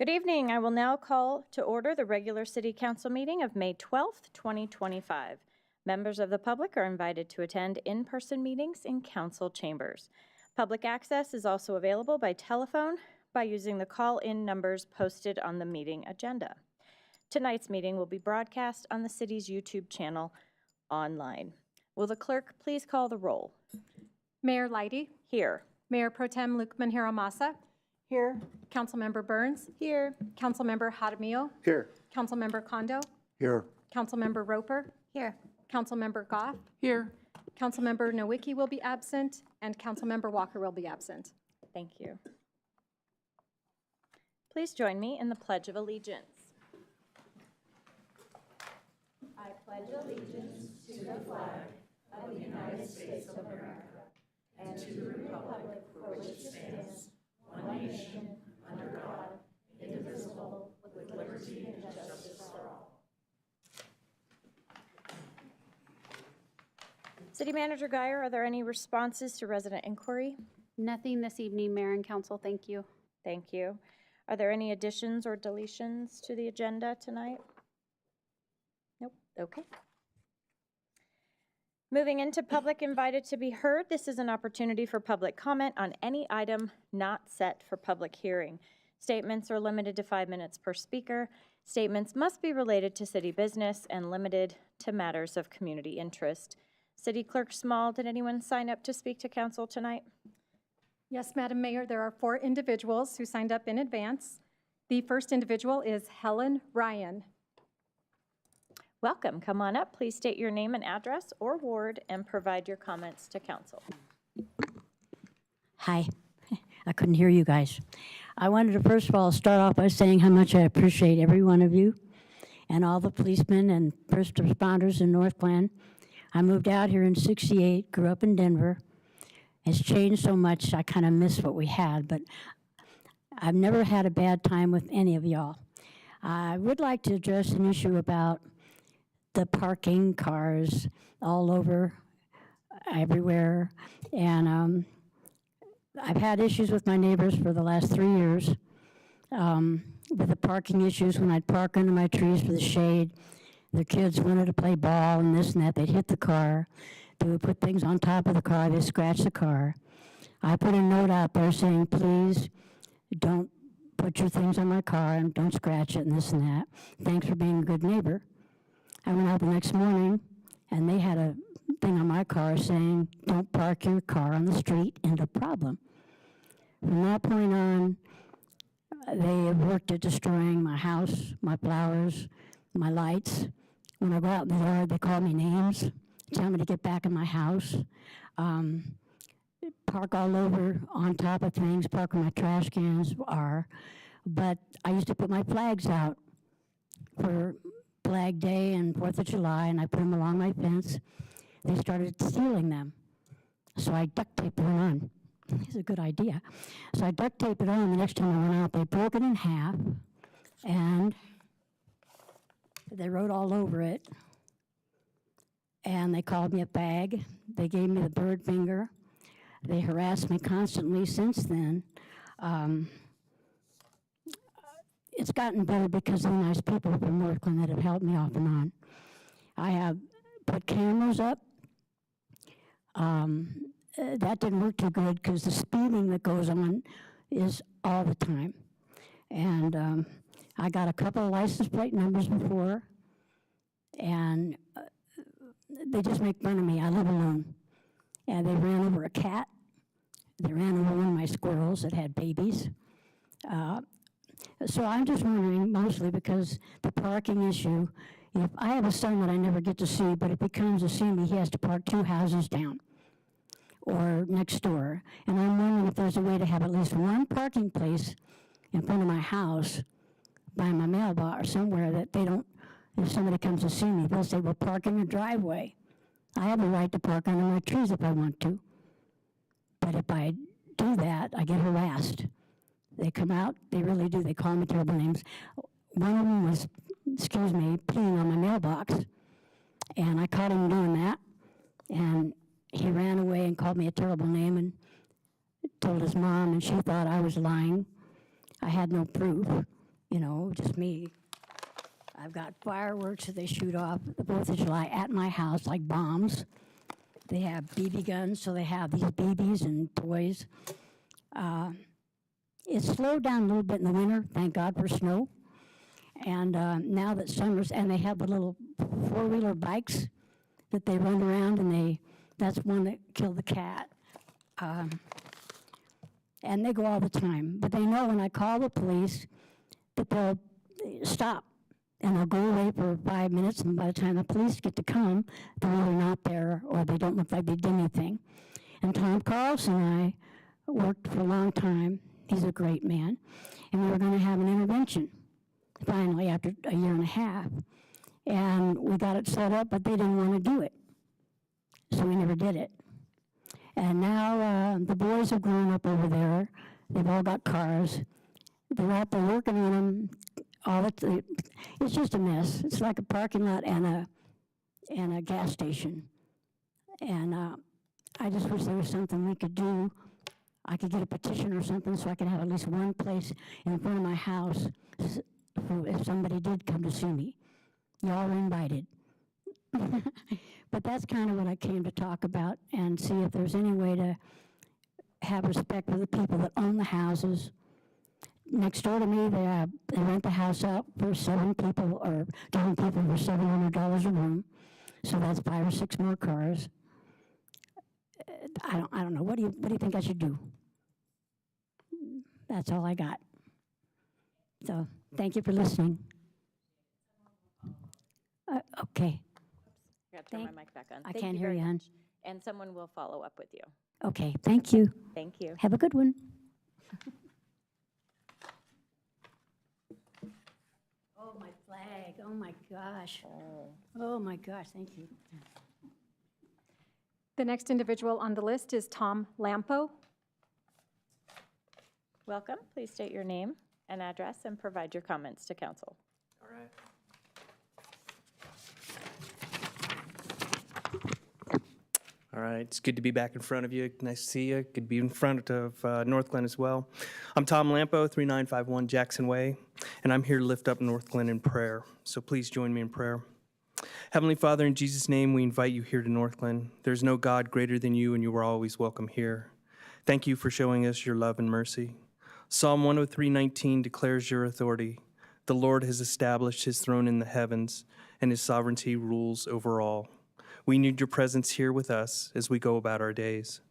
Good evening. I will now call to order the regular City Council meeting of May 12th, 2025. Members of the public are invited to attend in-person meetings in council chambers. Public access is also available by telephone by using the call-in numbers posted on the meeting agenda. Tonight's meeting will be broadcast on the city's YouTube channel online. Will the clerk please call the roll? Mayor Leidy. Here. Mayor Pro Tem Luke Manjero-Massa. Here. Councilmember Burns. Here. Councilmember Jaramillo. Here. Councilmember Kondo. Here. Councilmember Roper. Here. Councilmember Goff. Here. Councilmember Nowicki will be absent, and Councilmember Walker will be absent. Thank you. Please join me in the Pledge of Allegiance. I pledge allegiance to the flag of the United States of America and to the republic for which it stands, one nation, under God, indivisible, with liberty and justice for all. City Manager Geyer, are there any responses to resident inquiry? Nothing this evening, Mayor and Council. Thank you. Thank you. Are there any additions or deletions to the agenda tonight? Nope. Okay. Moving into public invited to be heard, this is an opportunity for public comment on any item not set for public hearing. Statements are limited to 5 minutes per speaker. Statements must be related to city business and limited to matters of community interest. City Clerk Small, did anyone sign up to speak to council tonight? Yes, Madam Mayor, there are 4 individuals who signed up in advance. The first individual is Helen Ryan. Welcome. Come on up. Please state your name and address or ward and provide your comments to council. Hi. I couldn't hear you guys. I wanted to first of all start off by saying how much I appreciate every one of you and all the policemen and first responders in North Glen. I moved out here in '68, grew up in Denver. It's changed so much, I kind of miss what we had, but I've never had a bad time with any of y'all. I would like to address an issue about the parking cars all over, everywhere. And I've had issues with my neighbors for the last 3 years with the parking issues. When I'd park under my trees for the shade, their kids wanted to play ball and this and that. They'd hit the car. They would put things on top of the car. They'd scratch the car. I put a note out there saying, please don't put your things on my car and don't scratch it and this and that. Thanks for being a good neighbor. I went out the next morning, and they had a thing on my car saying, don't park your car on the street, end of problem. From that point on, they have worked at destroying my house, my flowers, my lights. When I go out in the yard, they call me names, tell me to get back in my house, park all over on top of things, park where my trash cans are. But I used to put my flags out for Flag Day and 4th of July, and I put them along my fence. They started stealing them. So I duct taped it on. It's a good idea. So I duct taped it on. The next time I went out, they broke it in half, and they wrote all over it. And they called me a fag. They gave me the bird finger. They harassed me constantly since then. It's gotten better because of the nice people from North Glen that have helped me off and on. I have put cameras up. That didn't work too good because the speeding that goes on is all the time. And I got a couple of license plate numbers before, and they just make fun of me. I live alone. And they ran over a cat. They ran over one of my squirrels that had babies. So I'm just wondering, mostly because the parking issue, if I have a son that I never get to see, but if he comes to see me, he has to park 2 houses down or next door. And I'm wondering if there's a way to have at least one parking place in front of my house by my mailbox or somewhere that they don't, if somebody comes to see me, they'll say, well, park in the driveway. I have a right to park under my trees if I want to. But if I do that, I get harassed. They come out, they really do, they call me terrible names. One of them was, excuse me, peeing on my mailbox, and I caught him doing that, and he ran away and called me a terrible name and told his mom, and she thought I was lying. I had no proof. just me. I've got fireworks that they shoot off the 4th of July at my house, like bombs. They have BB guns, so they have these BBs and toys. It's slowed down a little bit in the winter, thank God for snow. And now that summer's, and they have the little four-wheeler bikes that they run around, and that's one that killed the cat. And they go all the time. But they know when I call the police that they'll stop, and they'll go away for 5 minutes, and by the time the police get to come, they're either not there or they don't look like they did anything. And Tom Carlson and I worked for a long time. He's a great man. And we were going to have an intervention, finally, after a year and a half. And we got it set up, but they didn't want to do it. So we never did it. And now the boys have grown up over there. They've all got cars. They're out there working on them. It's just a mess. It's like a parking lot and a gas station. And I just wish there was something we could do. I could get a petition or something so I could have at least one place in front of my house if somebody did come to see me. Y'all are invited. But that's kind of what I came to talk about and see if there's any way to have respect for the people that own the houses. Next door to me, they rent the house out for 7 people or 10 people for $700 a room. So that's 5 or 6 more cars. I don't know. What do you think I should do? That's all I got. So thank you for listening. Okay. I got to turn my Thank- mic back on. I Thank can't you hear very you, hon. much. And someone will follow up with you. Okay, thank you. Thank you. Have a good one. Oh, my flag. Oh, my gosh. Oh, my gosh. Thank you. The next individual on the list is Tom Lampo. Welcome. Please state your name and address and provide your comments to council. All right. All right, it's good to be back in front of you. Nice to see you. Good to be in front of North Glen as well. I'm Tom Lampo, 3951 Jackson Way, and I'm here to lift up North Glen in prayer. So please join me in prayer. Heavenly Father, in Jesus' name, we invite you here to North Glen. There's no God greater than you, and you are always welcome here. Thank you for showing us your love and mercy. Psalm 103:19 declares your authority. The Lord has established his throne in the heavens, and his sovereignty rules over all. We need your presence here with us as we go about our days.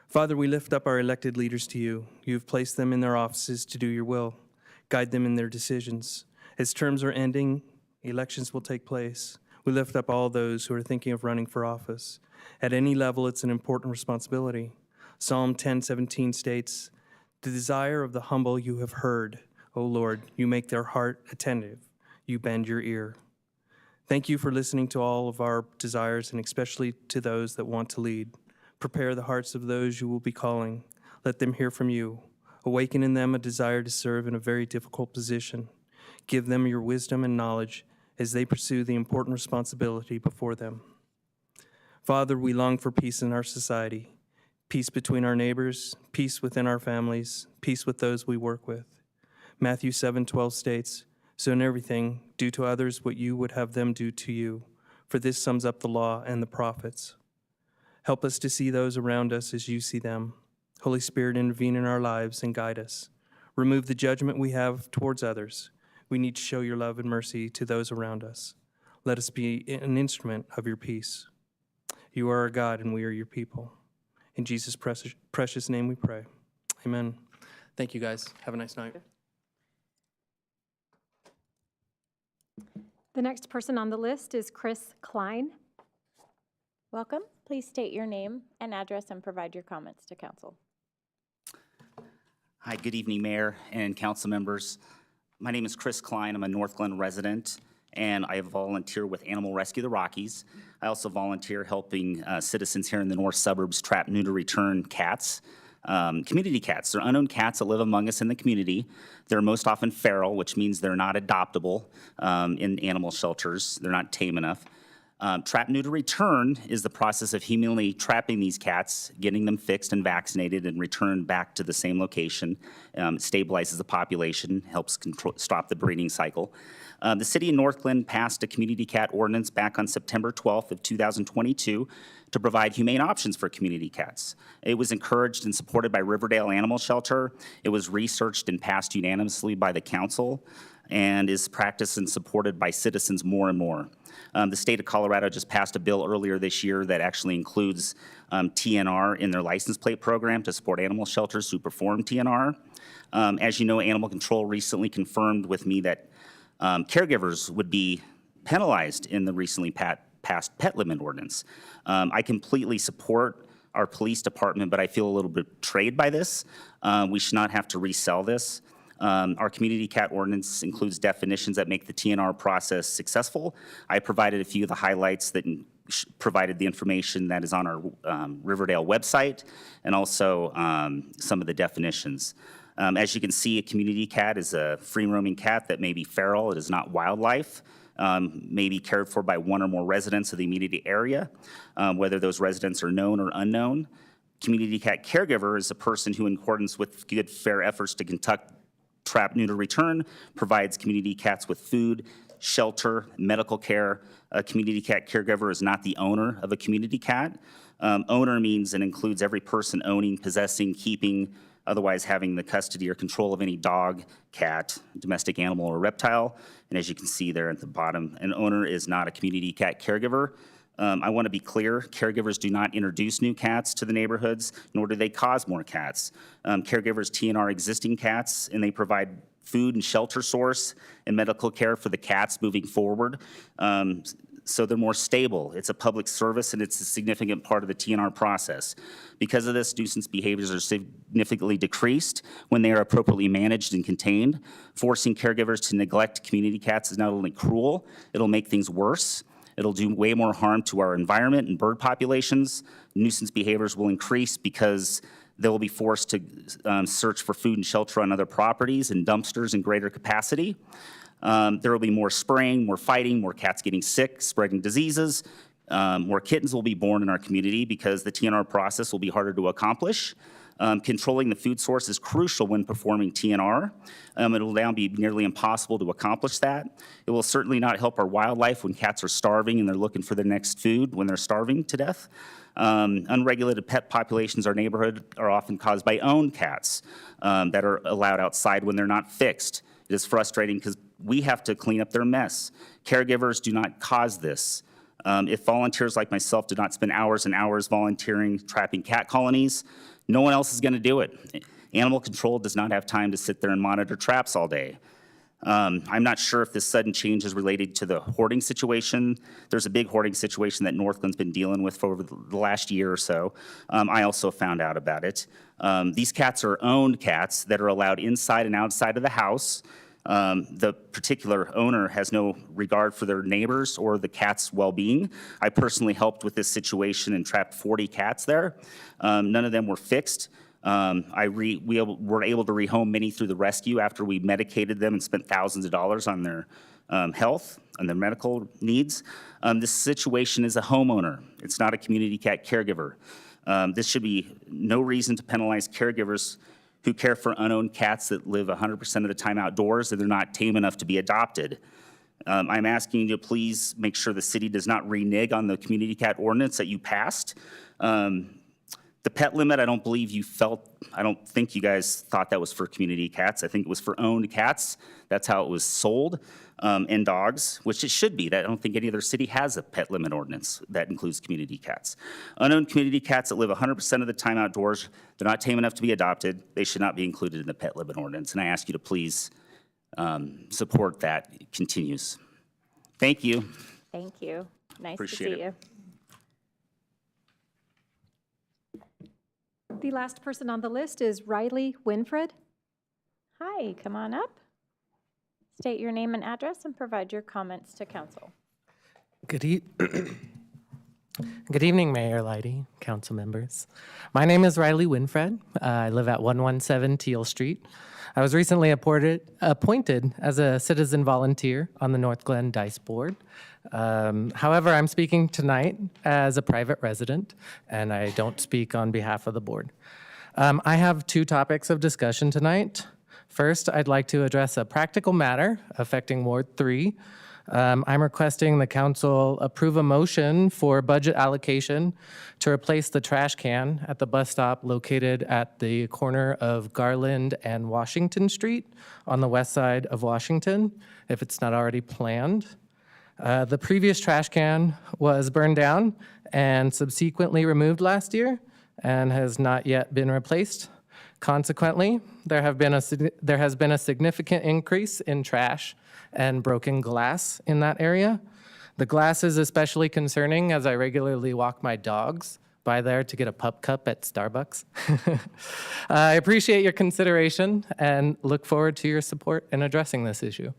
Father, we lift up our elected leaders to you. You've placed them in their offices to do your will. Guide them in their decisions. As terms are ending, elections will take place. We lift up all those who are thinking of running for office. At any level, it's an important responsibility. Psalm 10:17 states, "The desire of the humble you have heard, O Lord. You make their heart attentive. You bend your ear." Thank you for listening to all of our desires, and especially to those that want to lead. Prepare the hearts of those you will be calling. Let them hear from you. Awaken in them a desire to serve in a very difficult position. Give them your wisdom and knowledge as they pursue the important responsibility before them. Father, we long for peace in our society, peace between our neighbors, peace within our families, peace with those we work with. Matthew 7:12 states, "So in everything, do to others what you would have them do to you, for this sums up the law and the prophets." Help us to see those around us as you see them. Holy Spirit, intervene in our lives and guide us. Remove the judgment we have towards others. We need to show your love and mercy to those around us. Let us be an instrument of your peace. You are our God, and we are your people. In Jesus' precious name we pray. Amen. Thank you, guys. Have a nice night. The next person on the list is Chris Klein. Welcome. Please state your name and address and provide your comments to council. Hi, good evening, Mayor and council members. My name is Chris Klein. I'm a North Glen resident, and I volunteer with Animal Rescue the Rockies. I also volunteer helping citizens here in the north suburbs trap, neuter, return cats, community cats. They're unowned cats that live among us in the community. They're most often feral, which means they're not adoptable in animal shelters. They're not tame enough. Trap, neuter, return is the process of humanely trapping these cats, getting them fixed and vaccinated, and returned back to the same location. It stabilizes the population, helps stop the breeding cycle. The city of Northglenn passed a community cat ordinance back on September 12th of 2022 to provide humane options for community cats. It was encouraged and supported by Riverdale Animal Shelter. It was researched and passed unanimously by the council and is practiced and supported by citizens more and more. The state of Colorado just passed a bill earlier this year that actually includes TNR in their license plate program to support animal shelters who perform TNR. As you know, Animal Control recently confirmed with me that caregivers would be penalized in the recently passed pet limit ordinance. I completely support our police department, but I feel a little bit betrayed by this. We should not have to resell this. Our community cat ordinance includes definitions that make the TNR process successful. I provided a few of the highlights that provided the information that is on our Riverdale website, and also some of the definitions. As you can see, a community cat is a free-roaming cat that may be feral. It is not wildlife. May be cared for by one or more residents of the immediate area, whether those residents are known or unknown. Community cat caregiver is a person who, in accordance with good, fair efforts to conduct trap, neuter, return, provides community cats with food, shelter, medical care. A community cat caregiver is not the owner of a community cat. Owner means and includes every person owning, possessing, keeping, otherwise having the custody or control of any dog, cat, domestic animal, or reptile. And as you can see there at the bottom, an owner is not a community cat caregiver. I want to be clear, caregivers do not introduce new cats to the neighborhoods, nor do they cause more cats. Caregivers TNR existing cats, and they provide food and shelter source and medical care for the cats moving forward. So they're more stable. It's a public service, and it's a significant part of the TNR process. Because of this, nuisance behaviors are significantly decreased when they are appropriately managed and contained. Forcing caregivers to neglect community cats is not only cruel, it'll make things worse. It'll do way more harm to our environment and bird populations. Nuisance behaviors will increase because they will be forced to search for food and shelter on other properties and dumpsters in greater capacity. There will be more spraying, more fighting, more cats getting sick, spreading diseases. More kittens will be born in our community because the TNR process will be harder to accomplish. Controlling the food source is crucial when performing TNR. It will now be nearly impossible to accomplish that. It will certainly not help our wildlife when cats are starving and they're looking for their next food when they're starving to death. Unregulated pet populations in our neighborhood are often caused by owned cats that are allowed outside when they're not fixed. It is frustrating because we have to clean up their mess. Caregivers do not cause this. If volunteers like myself do not spend hours and hours volunteering trapping cat colonies, no one else is going to do it. Animal Control does not have time to sit there and monitor traps all day. I'm not sure if this sudden change is related to the hoarding situation. There's a big hoarding situation that Northglen's been dealing with for over the last year or so. I also found out about it. These cats are owned cats that are allowed inside and outside of the house. The particular owner has no regard for their neighbors or the cat's well-being. I personally helped with this situation and trapped 40 cats there. None of them were fixed. We were able to rehome many through the rescue after we medicated them and spent thousands of dollars on their health and their medical needs. This situation is a homeowner. It's not a community cat caregiver. This should be no reason to penalize caregivers who care for unowned cats that live 100% of the time outdoors and they're not tame enough to be adopted. I'm asking you to please make sure the city does not renege on the community cat ordinance that you passed. The pet limit, I don't think you guys thought that was for community cats. I think it was for owned cats. That's how it was sold. And dogs, which it should be. I don't think any other city has a pet limit ordinance that includes community cats. Unowned community cats that live 100% of the time outdoors, they're not tame enough to be adopted. They should not be included in the pet limit ordinance. And I ask you to please support that. It continues. Thank you. Thank you. Nice Appreciate to see it. you. The last person on the list is Riley Winfred. Hi, come on up. State your name and address and provide your comments to council. Good evening, Mayor Leidy, council members. My name is Riley Winfred. I live at 117 Teal Street. I was recently appointed as a citizen volunteer on the Northglenn Dice Board. However, I'm speaking tonight as a private resident, and I don't speak on behalf of the board. I have two topics of discussion tonight. First, I'd like to address a practical matter affecting Ward 3. I'm requesting the council approve a motion for budget allocation to replace the trash can at the bus stop located at the corner of Garland and Washington Street on the west side of Washington, if it's not already planned. The previous trash can was burned down and subsequently removed last year and has not yet been replaced. Consequently, there has been a significant increase in trash and broken glass in that area. The glass is especially concerning as I regularly walk my dogs by there to get a pup cup at Starbucks. I appreciate your consideration and look forward to your support in addressing this issue.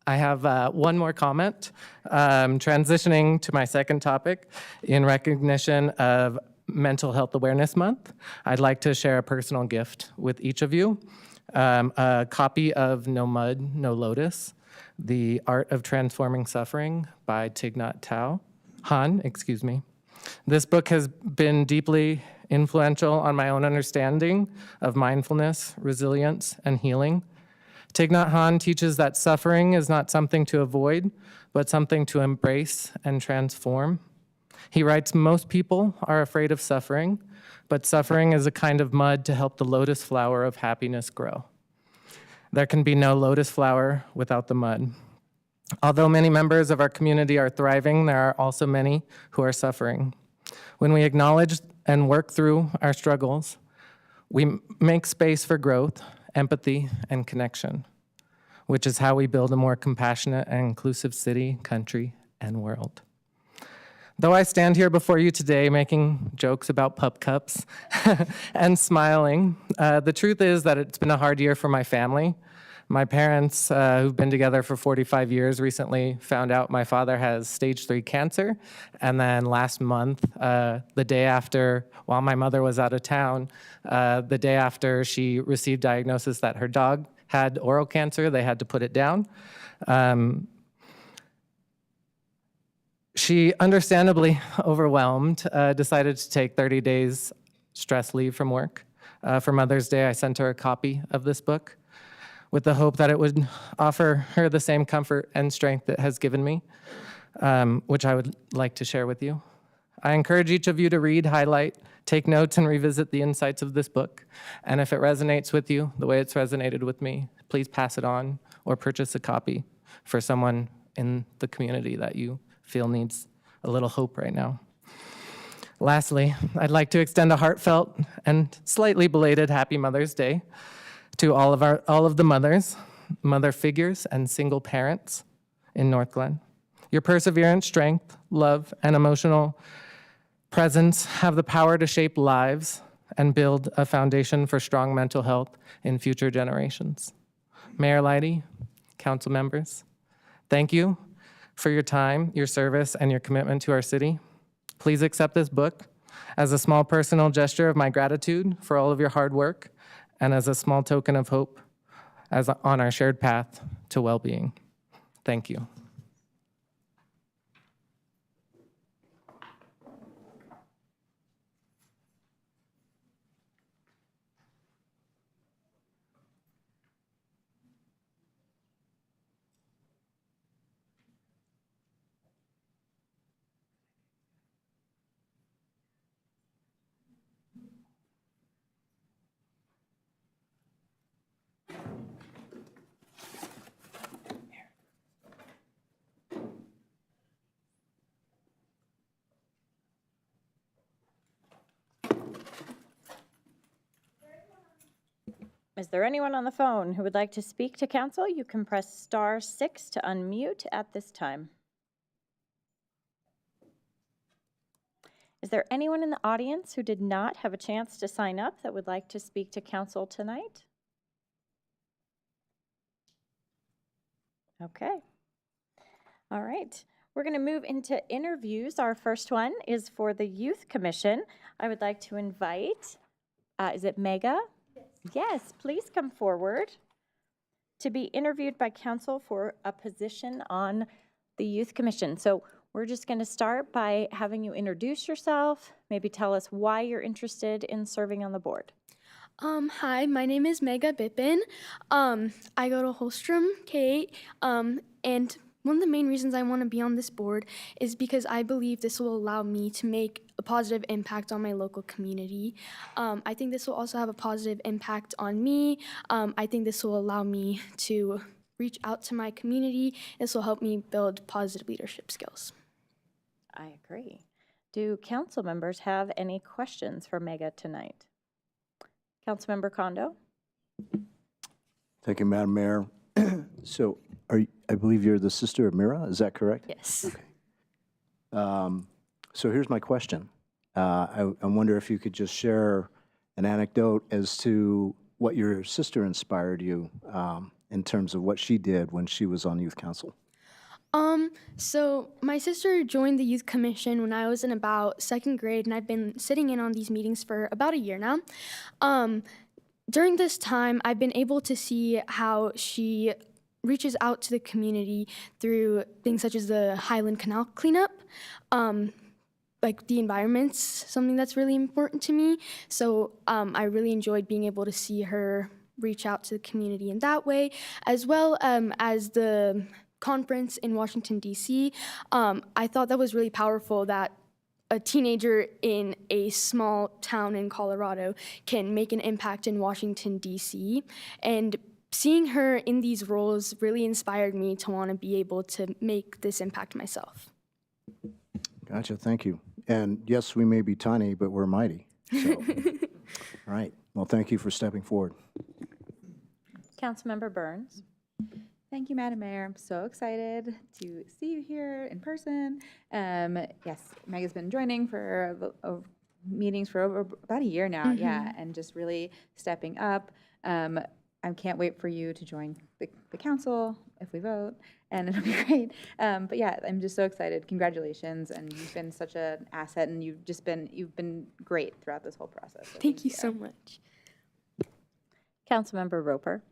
I have one more comment. Transitioning to my second topic, in recognition of Mental Health Awareness Month, I'd like to share a personal gift with each of you. A copy of No Mud, No Lotus, The Art of Transforming Suffering by Thich Nhat Hanh. This book has been deeply influential on my own understanding of mindfulness, resilience, and healing. Thich Nhat Hanh teaches that suffering is not something to avoid, but something to embrace and transform. He writes, most people are afraid of suffering, but suffering is a kind of mud to help the lotus flower of happiness grow. There can be no lotus flower without the mud. Although many members of our community are thriving, there are also many who are suffering. When we acknowledge and work through our struggles, we make space for growth, empathy, and connection, which is how we build a more compassionate and inclusive city, country, and world. Though I stand here before you today making jokes about pup cups and smiling, the truth is that it's been a hard year for my family. My parents, who've been together for 45 years, recently found out my father has stage 3 cancer. And then last month, the day after, while my mother was out of town, the day after she received diagnosis that her dog had oral cancer, they had to put it down. She, understandably overwhelmed, decided to take 30 days stress leave from work. For Mother's Day, I sent her a copy of this book with the hope that it would offer her the same comfort and strength it has given me, which I would like to share with you. I encourage each of you to read, highlight, take notes, and revisit the insights of this book. And if it resonates with you the way it's resonated with me, please pass it on or purchase a copy for someone in the community that you feel needs a little hope right now. Lastly, I'd like to extend a heartfelt and slightly belated Happy Mother's Day to all of the mothers, mother figures, and single parents in North Glen. Your perseverance, strength, love, and emotional presence have the power to shape lives and build a foundation for strong mental health in future generations. Mayor Leidy, council members, thank you for your time, your service, and your commitment to our city. Please accept this book as a small personal gesture of my gratitude for all of your hard work and as a small token of hope on our shared path to well-being. Thank you. Is there anyone on the phone who would like to speak to council? You can press *6 to unmute at this time. Is there anyone in the audience who did not have a chance to sign up that would like to speak to council tonight? Okay. All right. We're going to move into interviews. Our first one is for the Youth Commission. I would like to invite, is it Mega? Yes, please come forward to be interviewed by council for a position on the Youth Commission. So we're just going to start by having you introduce yourself, maybe tell us why you're interested in serving on the board. Hi, my name is Mega Bippin. I go to Holstrom K8, and one of the main reasons I want to be on this board is because I believe this will allow me to make a positive impact on my local community. I think this will also have a positive impact on me. I think this will allow me to reach out to my community. This will help me build positive leadership skills. I agree. Do council members have any questions for Mega tonight? Councilmember Kondo? Thank you, Madam Mayor. So I believe you're the sister of Mira, is that correct? Yes. So here's my question. I wonder if you could just share an anecdote as to what your sister inspired you in terms of what she did when she was on youth council. So my sister joined the Youth Commission when I was in about 2nd grade, and I've been sitting in on these meetings for about a year now. During this time, I've been able to see how she reaches out to the community through things such as the Highland Canal cleanup. Like the environment's something that's really important to me. So I really enjoyed being able to see her reach out to the community in that way, as well as the conference in Washington, D.C. I thought that was really powerful that a teenager in a small town in Colorado can make an impact in Washington, D.C. And seeing her in these roles really inspired me to want to be able to make this impact myself. Gotcha, thank you. And yes, we may be tiny, but we're mighty. So, all right, well, thank you for stepping forward. Councilmember Burns? Thank you, Madam Mayor. I'm so excited to see you here in person. Yes, Mega's been joining for meetings for over about a year now, yeah, and just really stepping up. I can't wait for you to join the council if we vote, and it'll be great. But yeah, I'm just so excited. Congratulations, and you've been such an asset, and you've been great throughout this whole process. So Thank you so much. Councilmember Roper?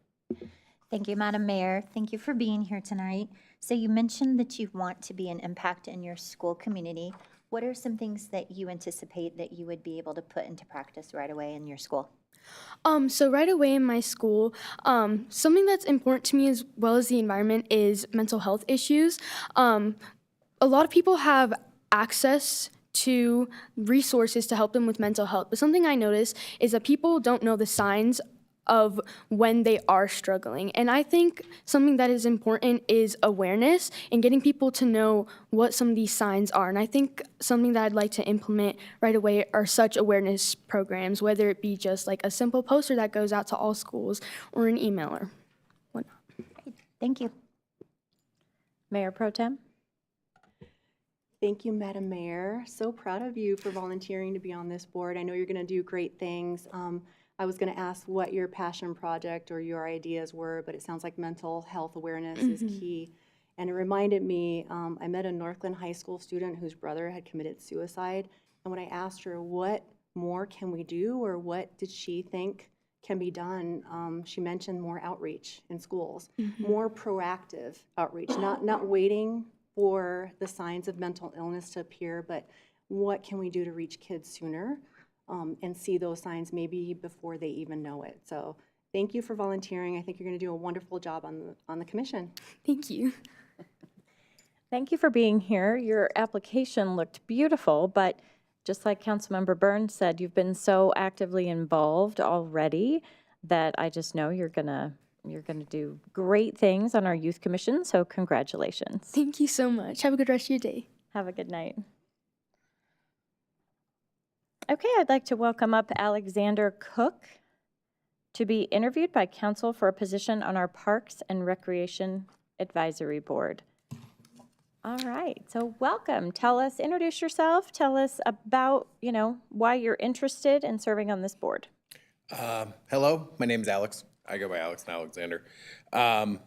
Thank you, Madam Mayor. Thank you for being here tonight. So you mentioned that you want to be an impact in your school community. What are some things that you anticipate that you would be able to put into practice right away in your school? So right away in my school, something that's important to me as well as the environment is mental health issues. A lot of people have access to resources to help them with mental health, but something I notice is that people don't know the signs of when they are struggling. And I think something that is important is awareness and getting people to know what some of these signs are. And I think something that I'd like to implement right away are such awareness programs, whether it be just like a simple poster that goes out to all schools or an email or whatnot. Thank you. Mayor Pro Tem? Thank you, Madam Mayor. So proud of you for volunteering to be on this board. I know you're going to do great things. I was going to ask what your passion project or your ideas were, but it sounds like mental health awareness is key. And it reminded me, I met a Northglenn High School student whose brother had committed suicide. And when I asked her, what more can we do, or what did she think can be done, she mentioned more outreach in schools, more proactive outreach, not waiting for the signs of mental illness to appear, but what can we do to reach kids sooner? And see those signs maybe before they even know it. So thank you for volunteering. I think you're going to do a wonderful job on the commission. Thank you. Thank you for being here. Your application looked beautiful, but just like Councilmember Burns said, you've been so actively involved already that I just know you're gonna do great things on our youth commission. So congratulations. Thank you so much. Have a good rest of your day. Have a good night. Okay, I'd like to welcome up Alexander Cook to be interviewed by council for a position on our Parks and Recreation Advisory Board. All right, so welcome. Introduce yourself. Tell us about, why you're interested in serving on this board. Hello, my name is Alex. I go by Alex and Alexander. I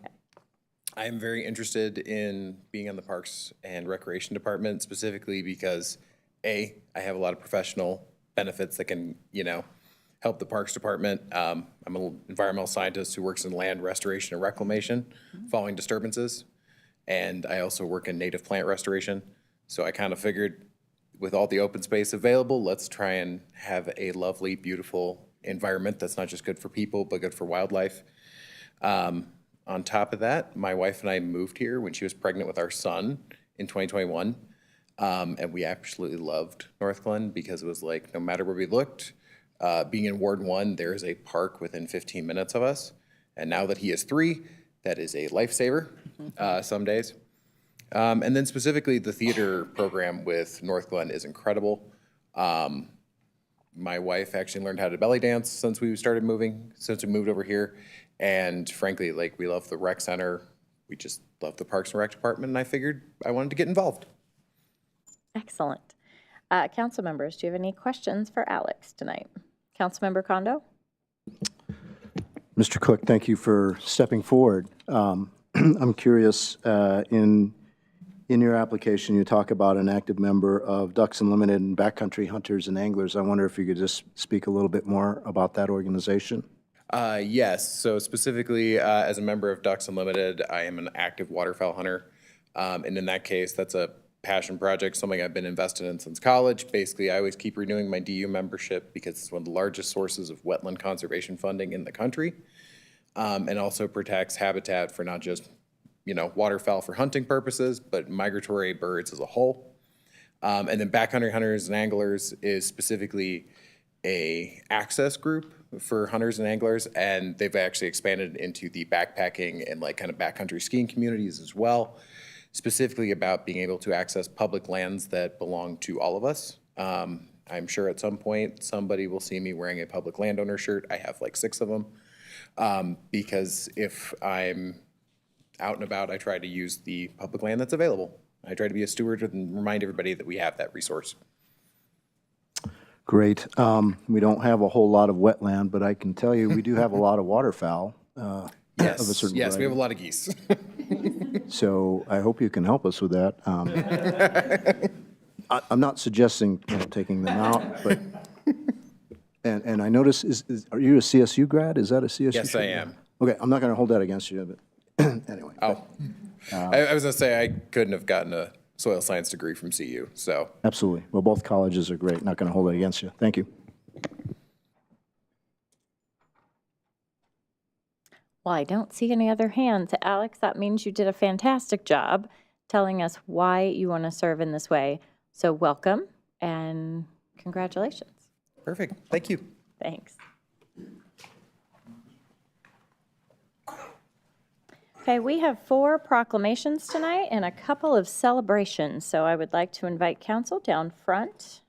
am very interested in being on the Parks and Recreation Department, specifically because I have a lot of professional benefits that can, help the Parks Department. I'm an environmental scientist who works in land restoration and reclamation following disturbances. And I also work in native plant restoration. So I kind of figured with all the open space available, let's try and have a lovely, beautiful environment that's not just good for people, but good for wildlife. On top of that, my wife and I moved here when she was pregnant with our son in 2021. And we absolutely loved North Glen because it was like, no matter where we looked, being in Ward 1, there is a park within 15 minutes of us. And now that he is 3, that is a lifesaver some days. And then specifically, the theater program with North Glen is incredible. My wife actually learned how to belly dance since we moved over here. And frankly, like, we love the rec center. We just love the Parks and Rec Department, and I figured I wanted to get involved. Excellent. Council members, do you have any questions for Alex tonight? Councilmember Kondo? Mr. Cook, thank you for stepping forward. I'm curious, in your application, you talk about an active member of Ducks Unlimited and Backcountry Hunters and Anglers. I wonder if you could just speak a little bit more about that organization. Yes, so specifically, as a member of Ducks Unlimited, I am an active waterfowl hunter. And in that case, that's a passion project, something I've been invested in since college. Basically, I always keep renewing my DU membership because it's one of the largest sources of wetland conservation funding in the country. And also protects habitat for not just, waterfowl for hunting purposes, but migratory birds as a whole. And then Backcountry Hunters and Anglers is specifically a access group for hunters and anglers, and they've actually expanded into the backpacking and kind of backcountry skiing communities as well, specifically about being able to access public lands that belong to all of us. I'm sure at some point somebody will see me wearing a public landowner shirt. I have 6 of them, because if I'm out and about, I try to use the public land that's available. I try to be a steward and remind everybody that we have that resource. Great. We don't have a whole lot of wetland, but I can tell you we do have a lot of waterfowl. Yes, of a certain we variety. have a lot of geese. So I hope you can help us with that. I'm not suggesting taking them out, but and I notice, are you a CSU grad? Is that a CSU? Yes, I am. Okay, I'm not going to hold that against you, but anyway. Oh, I was going to say I couldn't have gotten a soil science degree from CU, so. Absolutely. Well, both colleges are great. Not going to hold it against you. Thank you. Well, I don't see any other hands. Alex, that means you did a fantastic job telling us why you want to serve in this way. So welcome and congratulations. Perfect. Thank you. Thanks. Okay, we have 4 proclamations tonight and a couple of celebrations. So I would like to invite council down front.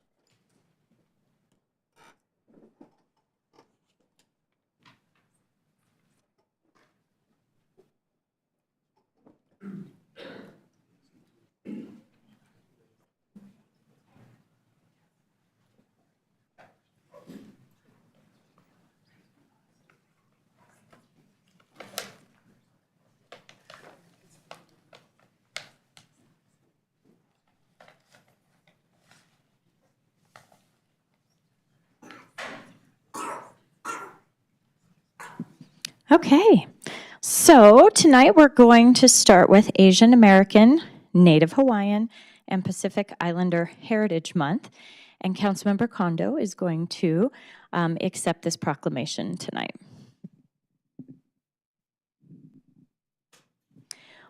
Okay, so tonight we're going to start with Asian American, Native Hawaiian, and Pacific Islander Heritage Month. And Councilmember Kondo is going to accept this proclamation tonight.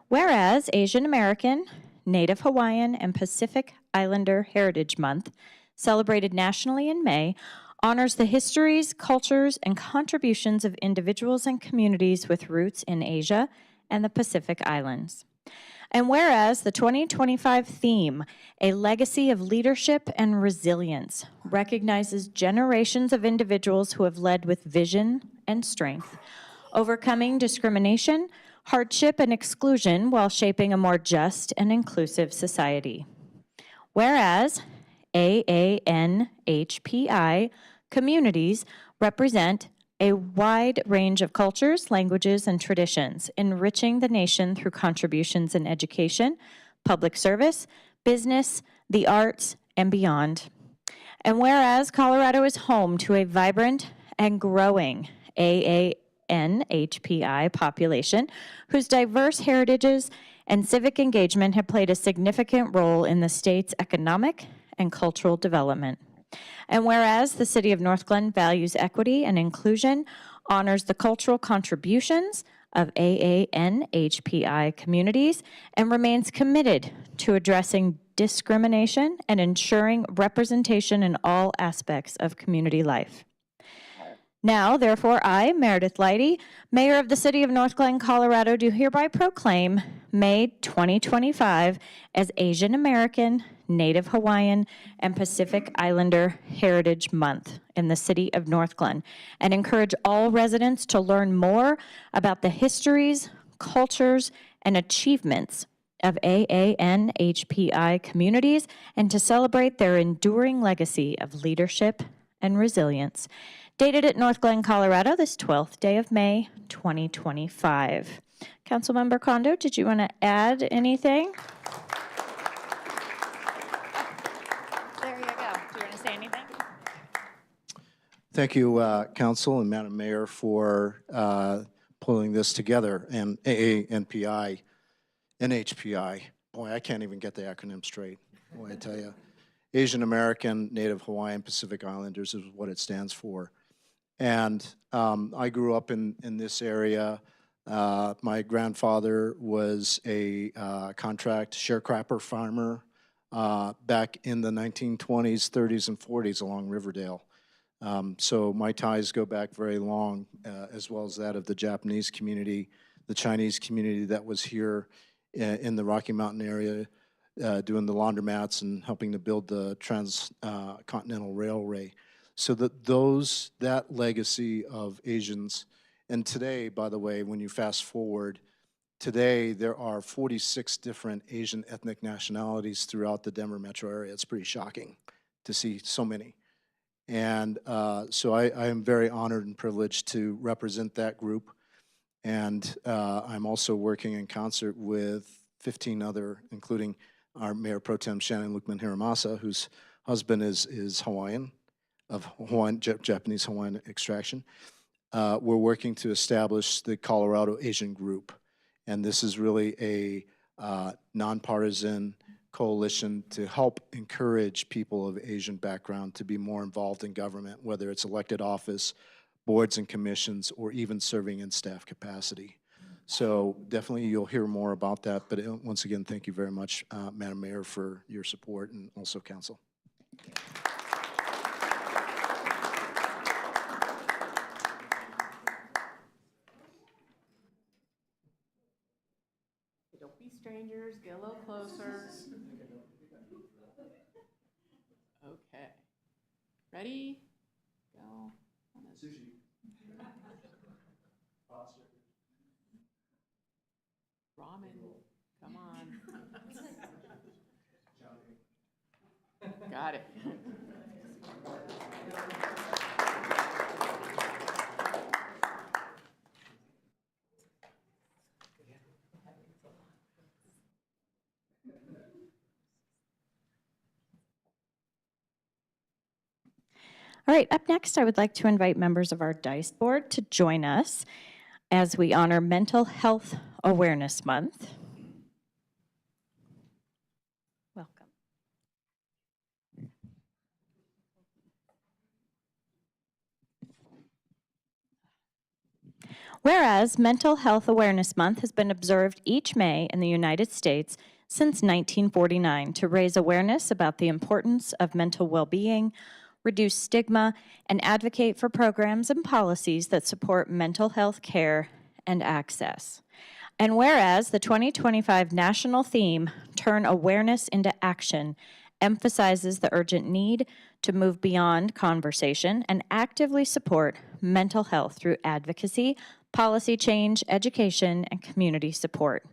Whereas Asian American, Native Hawaiian, and Pacific Islander Heritage Month, celebrated nationally in May, honors the histories, cultures, and contributions of individuals and communities with roots in Asia and the Pacific Islands. And whereas the 2025 theme, A Legacy of Leadership and Resilience, recognizes generations of individuals who have led with vision and strength, overcoming discrimination, hardship, and exclusion while shaping a more just and inclusive society. Whereas AANHPI communities represent a wide range of cultures, languages, and traditions, enriching the nation through contributions in education, public service, business, the arts, and beyond. And whereas Colorado is home to a vibrant and growing AANHPI population, whose diverse heritages and civic engagement have played a significant role in the state's economic and cultural development. And whereas the City of North Glen values equity and inclusion, honors the cultural contributions of AANHPI communities, and remains committed to addressing discrimination and ensuring representation in all aspects of community life. Now, therefore, I, Meredith Leidy, Mayor of the City of North Glen, Colorado, do hereby proclaim May 2025 as Asian American, Native Hawaiian, and Pacific Islander Heritage Month in the City of North Glen, and encourage all residents to learn more about the histories, cultures, and achievements of AANHPI communities, and to celebrate their enduring legacy of leadership and resilience. Dated at North Glen, Colorado, this 12th day of May, 2025. Councilmember Kondo, did you want to add anything? There you go. Do you want to say anything? Thank you, Council and Madam Mayor, for pulling this together, and AANPI, NHPI. Boy, I can't even get the acronym straight. Boy, I tell you. Asian American, Native Hawaiian, Pacific Islanders is what it stands for. And I grew up in this area. My grandfather was a contract sharecropper farmer back in the 1920s, 30s, and 40s along Riverdale. So my ties go back very long, as well as that of the Japanese community, the Chinese community that was here in the Rocky Mountain area, doing the laundromats and helping to build the Transcontinental Railway. So that legacy of Asians, and today, by the way, when you fast forward, today there are 46 different Asian ethnic nationalities throughout the Denver metro area. It's pretty shocking to see so many. And so I am very honored and privileged to represent that group. And I'm also working in concert with 15 other, including our Mayor Pro Tem Shannon Lukman Hiramasa, whose husband is Hawaiian, of Japanese Hawaiian extraction. We're working to establish the Colorado Asian Group. And this is really a nonpartisan coalition to help encourage people of Asian background to be more involved in government, whether it's elected office, boards and commissions, or even serving in staff capacity. So definitely you'll hear more about that. But once again, thank you very much, Madam Mayor, for your support, and also Council. Don't be strangers, get a little closer. Okay. Ready? Go. Sushi. Ramen. Come on. Got it. All right, up next, I would like to invite members of our DICE board to join us as we honor Mental Health Awareness Month. Welcome. Whereas Mental Health Awareness Month has been observed each May in the United States since 1949 to raise awareness about the importance of mental well-being, reduce stigma, and advocate for programs and policies that support mental health care and access. And whereas the 2025 national theme, Turn Awareness into Action, emphasizes the urgent need to move beyond conversation and actively support mental health through advocacy, policy change, education, and community support.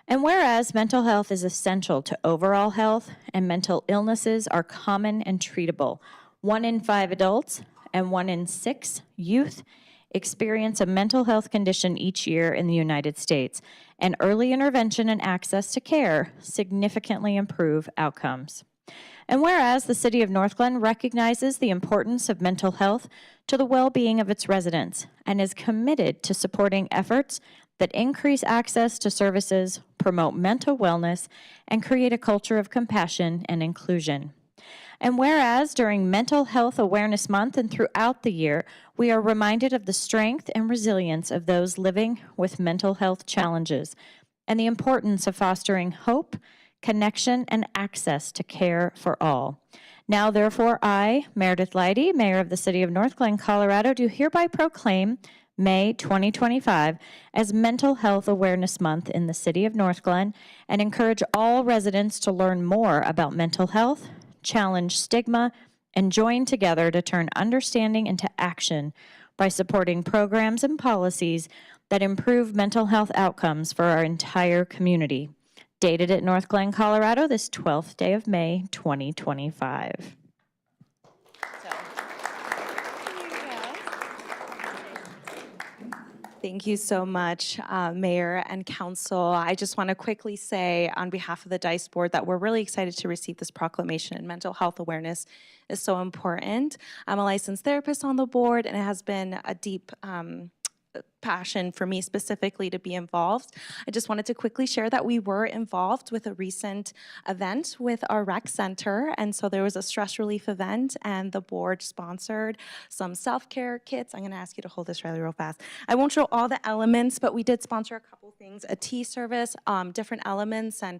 And whereas mental health is essential to overall health and mental illnesses are common and treatable, 1 in 5 adults and 1 in 6 youth experience a mental health condition each year in the United States, and early intervention and access to care significantly improve outcomes. And whereas the City of North Glen recognizes the importance of mental health to the well-being of its residents and is committed to supporting efforts that increase access to services, promote mental wellness, and create a culture of compassion and inclusion. And whereas during Mental Health Awareness Month and throughout the year, we are reminded of the strength and resilience of those living with mental health challenges and the importance of fostering hope, connection, and access to care for all. Now, therefore, I, Meredith Leidy, Mayor of the City of North Glen, Colorado, do hereby proclaim May 2025 as Mental Health Awareness Month in the City of North Glen and encourage all residents to learn more about mental health, challenge stigma, and join together to turn understanding into action by supporting programs and policies that improve mental health outcomes for our entire community. Dated at North Glen, Colorado, this 12th day of May, 2025. Thank you so much, Mayor and Council. I just want to quickly say on behalf of the DICE Board that we're really excited to receive this proclamation, and mental health awareness is so important. I'm a licensed therapist on the board, and it has been a deep passion for me specifically to be involved. I just wanted to quickly share that we were involved with a recent event with our rec center, and so there was a stress relief event, and the board sponsored some self-care kits. I'm going to ask you to hold this real fast. I won't show all the elements, but we did sponsor a couple things, a tea service, different elements, and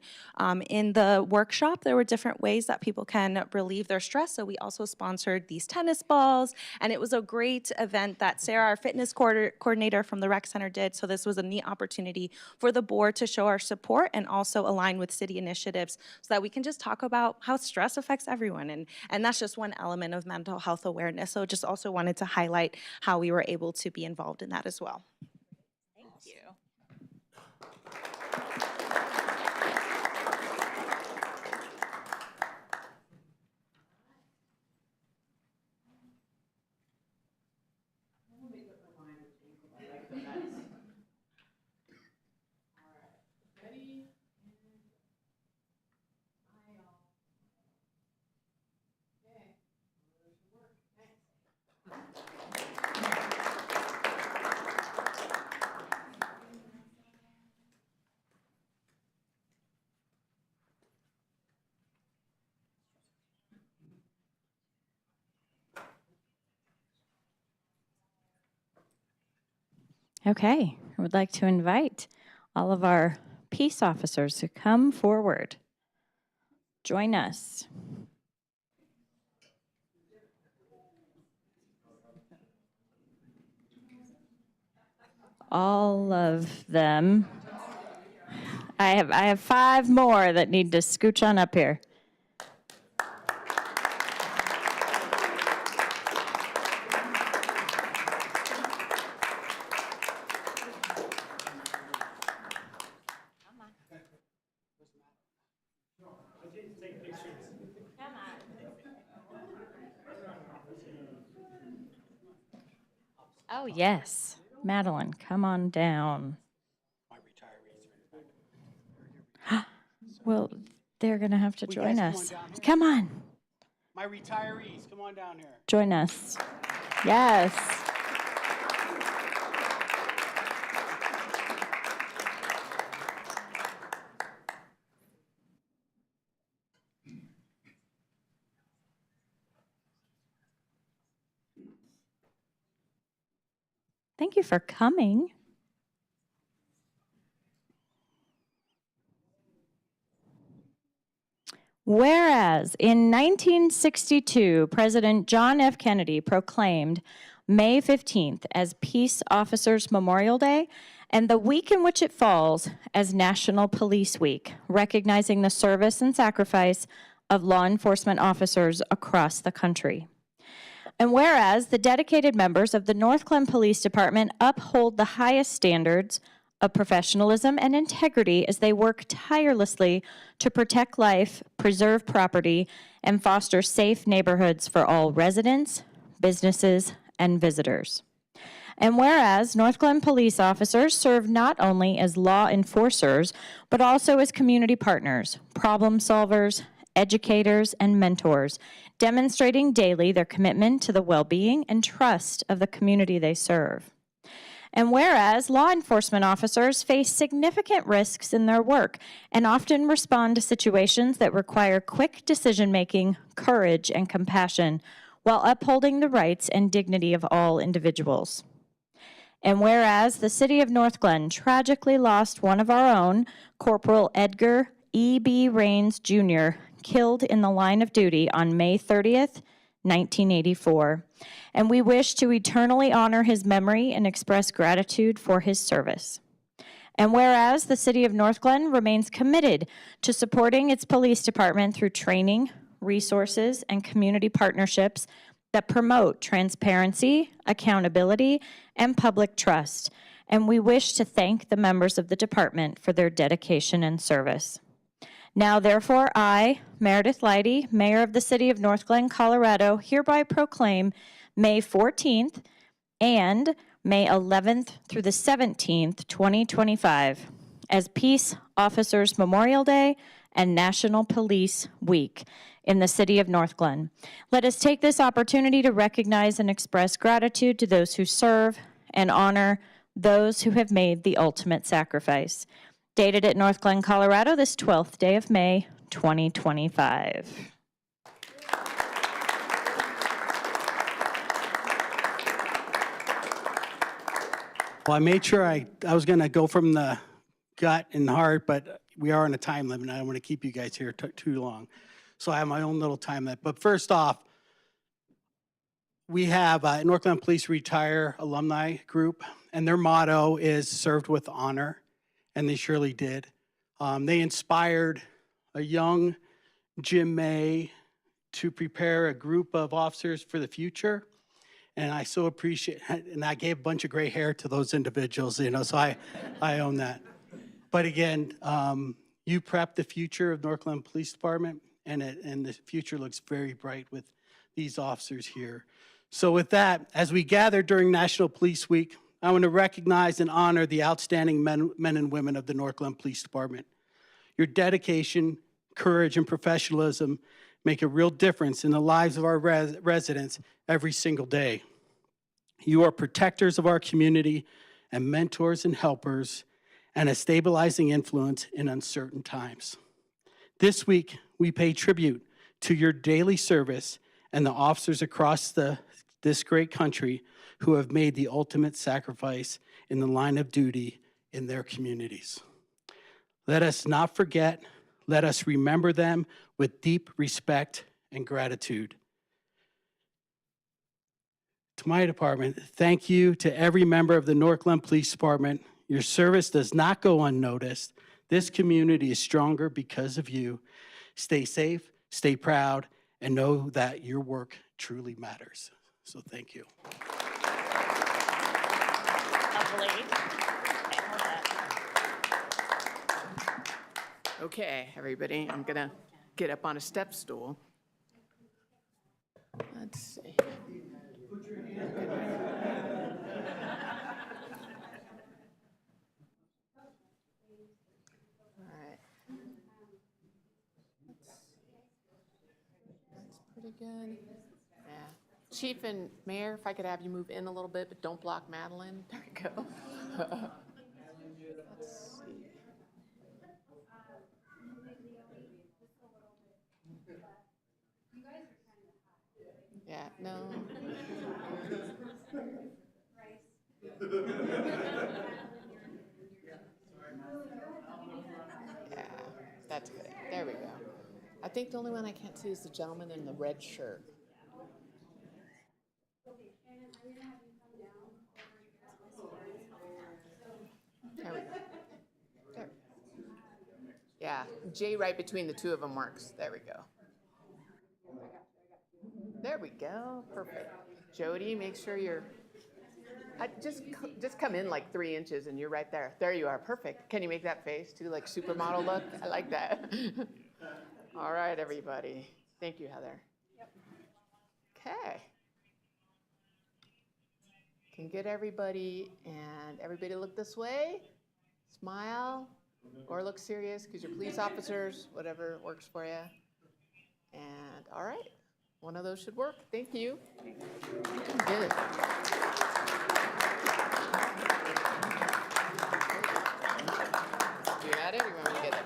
in the workshop there were different ways that people can relieve their stress, so we also sponsored these tennis balls, and it was a great event that Sarah, our fitness coordinator from the rec center, did. So this was a neat opportunity for the board to show our support and also align with city initiatives so that we can just talk about how stress affects everyone. And that's just one element of mental health awareness. So just also wanted to highlight how we were able to be involved in that as well. Thank you. Okay, I would like to invite all of our peace officers to come forward. Join us. All of them. I have 5 more that need to scooch on up here. Oh, yes. Madeline, come on down. Well, they're going to have to join us. Come on. My retirees, come on down here. Join us. Yes. Thank you for coming. Whereas in 1962, President John F. Kennedy proclaimed May 15th as Peace Officers Memorial Day and the week in which it falls as National Police Week, recognizing the service and sacrifice of law enforcement officers across the country. And whereas the dedicated members of the North Glen Police Department uphold the highest standards of professionalism and integrity as they work tirelessly to protect life, preserve property, and foster safe neighborhoods for all residents, businesses, and visitors. And whereas North Glen police officers serve not only as law enforcers, but also as community partners, problem solvers, educators, and mentors, demonstrating daily their commitment to the well-being and trust of the community they serve. And whereas law enforcement officers face significant risks in their work and often respond to situations that require quick decision-making, courage, and compassion, while upholding the rights and dignity of all individuals. And whereas the city of North Glen tragically lost one of our own, Corporal Edgar E.B. Rains Jr., killed in the line of duty on May 30th, 1984. And we wish to eternally honor his memory and express gratitude for his service. And whereas the city of North Glen remains committed to supporting its police department through training, resources, and community partnerships that promote transparency, accountability, and public trust. And we wish to thank the members of the department for their dedication and service. Now, therefore, I, Meredith Leidy, Mayor of the City of North Glen, Colorado, hereby proclaim May 14th and May 11th through the 17th, 2025, as Peace Officers Memorial Day and National Police Week in the City of North Glen. Let us take this opportunity to recognize and express gratitude to those who serve and honor those who have made the ultimate sacrifice. Dated at North Glen, Colorado, this 12th day of May, 2025. Well, I made sure I was going to go from the gut and heart, but we are on a time limit. I don't want to keep you guys here too long. So I have my own little time limit. But first off, we have North Glen Police Retire Alumni Group, and their motto is served with honor, and they surely did. They inspired a young Jim May to prepare a group of officers for the future. And I so appreciate, and I gave a bunch of gray hair to those individuals, you know, so I own that. But again, you prepped the future of North Glen Police Department, and the future looks very bright with these officers here. So with that, as we gather during National Police Week, I want to recognize and honor the outstanding men and women of the North Glen Police Department. Your dedication, courage, and professionalism make a real difference in the lives of our residents every single day. You are protectors of our community and mentors and helpers and a stabilizing influence in uncertain times. This week, we pay tribute to your daily service and the officers across this great country who have made the ultimate sacrifice in the line of duty in their communities. Let us not forget, let us remember them with deep respect and gratitude. To my department, thank you to every member of the North Glen Police Department. Your service does not go unnoticed. This community is stronger because of you. Stay safe, stay proud, and know that your work truly matters. So thank you. Okay, everybody, I'm gonna get up on a step stool. Let's see. All right. That's pretty good. Yeah. Chief and Mayor, if I could have you move in a little bit, but don't block Madeline. There we go. Let's see. Yeah, no. Yeah, that's good. There we go. I think the only one I can't see is the gentleman in the red shirt. There we go. There. Yeah, J right between the two of them works. There we go. There we go. Perfect. Jody, make sure you're. Just come in like 3 inches and you're right there. There you are. Perfect. Can you make that face too, like supermodel look? I like that. All right, everybody. Thank you, Heather. Yep. Okay. Can get everybody and everybody look this way. Smile or look serious because you're police officers, whatever works for you. And all right, one of those should work. Thank you. Good. You got it? Or you want me to get it?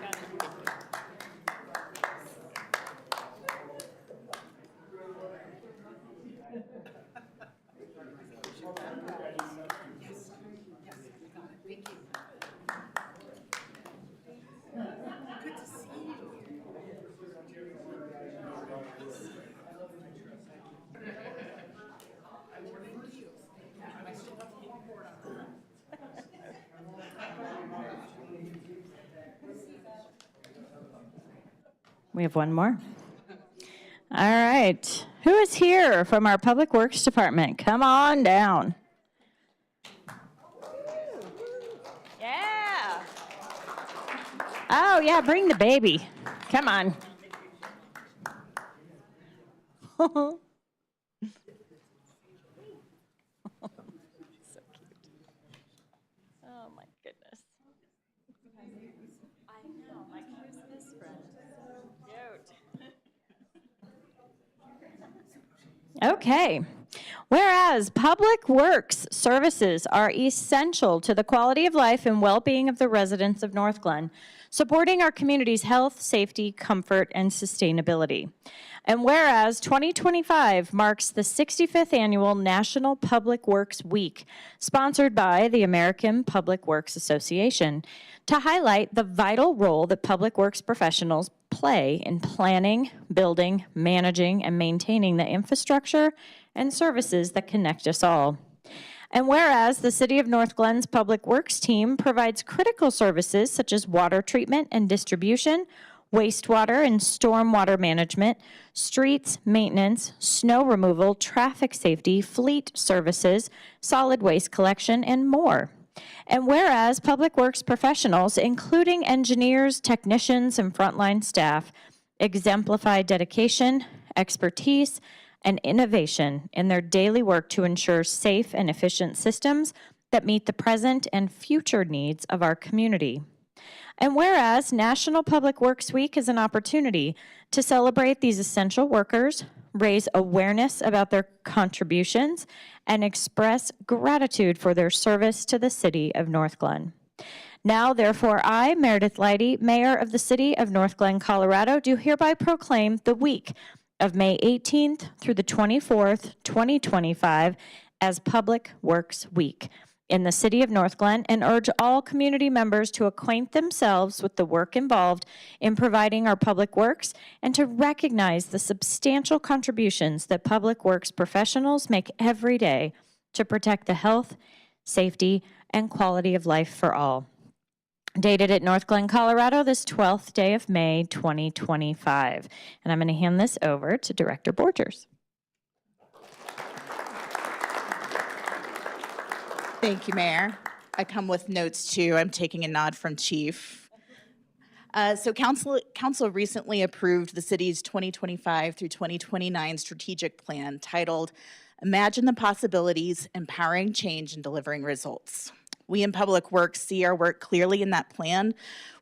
We have one more. All right. Who is here from our Public Works Department? Come on down. Yeah. Oh, yeah, bring the baby. Come on. So cute. Oh, my goodness. I know, my Christmas friend. So cute. Okay. Whereas public works services are essential to the quality of life and well-being of the residents of North Glen, supporting our community's health, safety, comfort, and sustainability. And whereas 2025 marks the 65th annual National Public Works Week, sponsored by the American Public Works Association, to highlight the vital role that public works professionals play in planning, building, managing, and maintaining the infrastructure and services that connect us all. And whereas the City of North Glen's Public Works team provides critical services such as water treatment and distribution, wastewater and stormwater management, streets maintenance, snow removal, traffic safety, fleet services, solid waste collection, and more. And whereas public works professionals, including engineers, technicians, and frontline staff, exemplify dedication, expertise, and innovation in their daily work to ensure safe and efficient systems that meet the present and future needs of our community. And whereas National Public Works Week is an opportunity to celebrate these essential workers, raise awareness about their contributions, and express gratitude for their service to the City of North Glen. Now, therefore, I, Meredith Leidy, Mayor of the City of North Glen, Colorado, do hereby proclaim the week of May 18th through the 24th, 2025 as Public Works Week in the City of North Glen, and urge all community members to acquaint themselves with the work involved in providing our public works and to recognize the substantial contributions that public works professionals make every day to protect the health, safety, and quality of life for all. Dated at North Glen, Colorado, this 12th day of May, 2025. And I'm going to hand this over to Director Borgers. Thank you, Mayor. I come with notes too. I'm taking a nod from Chief. So Council recently approved the city's 2025 through 2029 strategic plan titled Imagine the Possibilities, Empowering Change and Delivering Results. We in Public Works see our work clearly in that plan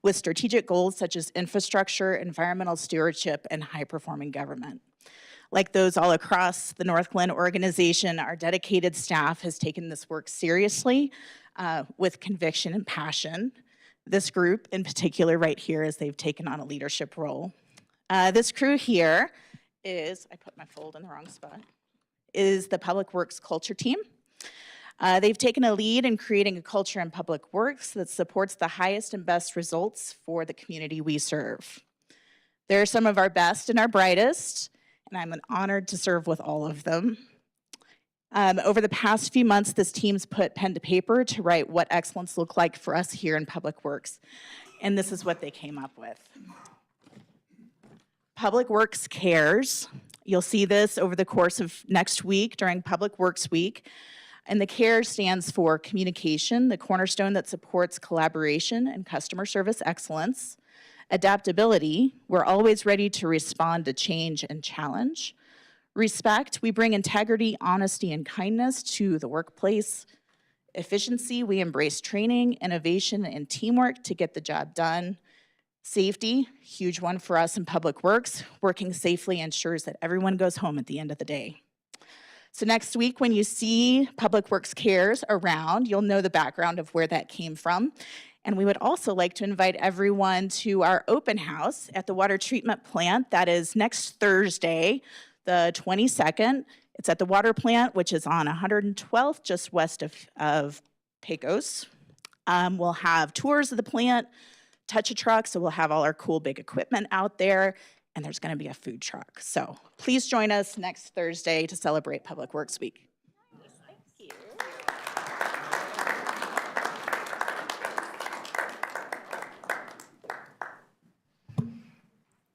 with strategic goals such as infrastructure, environmental stewardship, and high-performing government. Like those all across the North Glen organization, our dedicated staff has taken this work seriously with conviction and passion. This group in particular right here, as they've taken on a leadership role. This crew here is, I put my fold in the wrong spot, is the Public Works Culture Team. They've taken a lead in creating a culture in public works that supports the highest and best results for the community we serve. They're some of our best and our brightest, and I'm honored to serve with all of them. Over the past few months, this team's put pen to paper to write what excellence looks like for us here in Public Works, and this is what they came up with. Public Works cares. You'll see this over the course of next week during Public Works Week. And the CARE stands for communication, the cornerstone that supports collaboration and customer service excellence. Adaptability, we're always ready to respond to change and challenge. Respect, we bring integrity, honesty, and kindness to the workplace. Efficiency, we embrace training, innovation, and teamwork to get the job done. Safety, huge one for us in Public Works. Working safely ensures that everyone goes home at the end of the day. So next week, when you see Public Works Cares around, you'll know the background of where that came from. And we would also like to invite everyone to our open house at the water treatment plant. That is next Thursday, the 22nd. It's at the water plant, which is on 112th, just west of Pecos. We'll have tours of the plant, touch a truck, so we'll have all our cool big equipment out there, and there's gonna be a food truck. So please join us next Thursday to celebrate Public Works Week.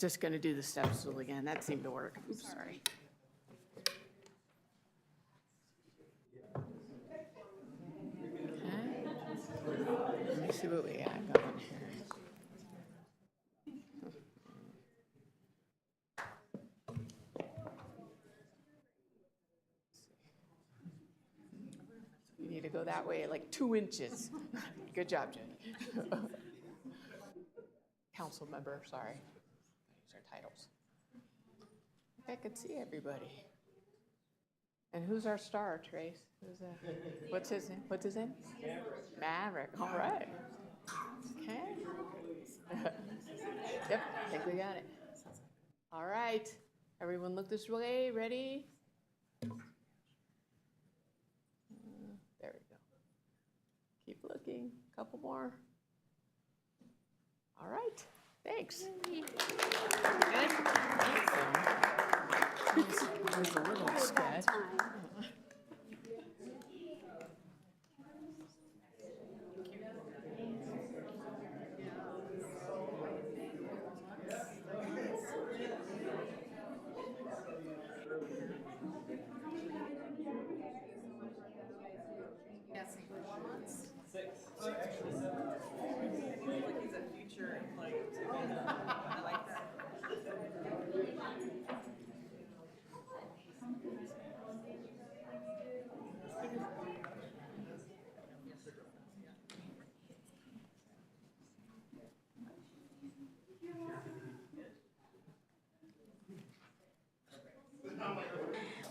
Just gonna do the step stool again. That seemed to work. Oops, sorry. Okay. Let me see what we got going here. You need to go that way, like 2 inches. Good job, Jenny. Council member, sorry. These are titles. I could see everybody. And who's our star, Trace? Who's that? What's his name? What's his name? Maverick. All right. Okay. Yep, I think we got it. All right. Everyone look this way. Ready? There we go. Keep looking. Couple more. All right. Thanks. Good. That was a little sketch.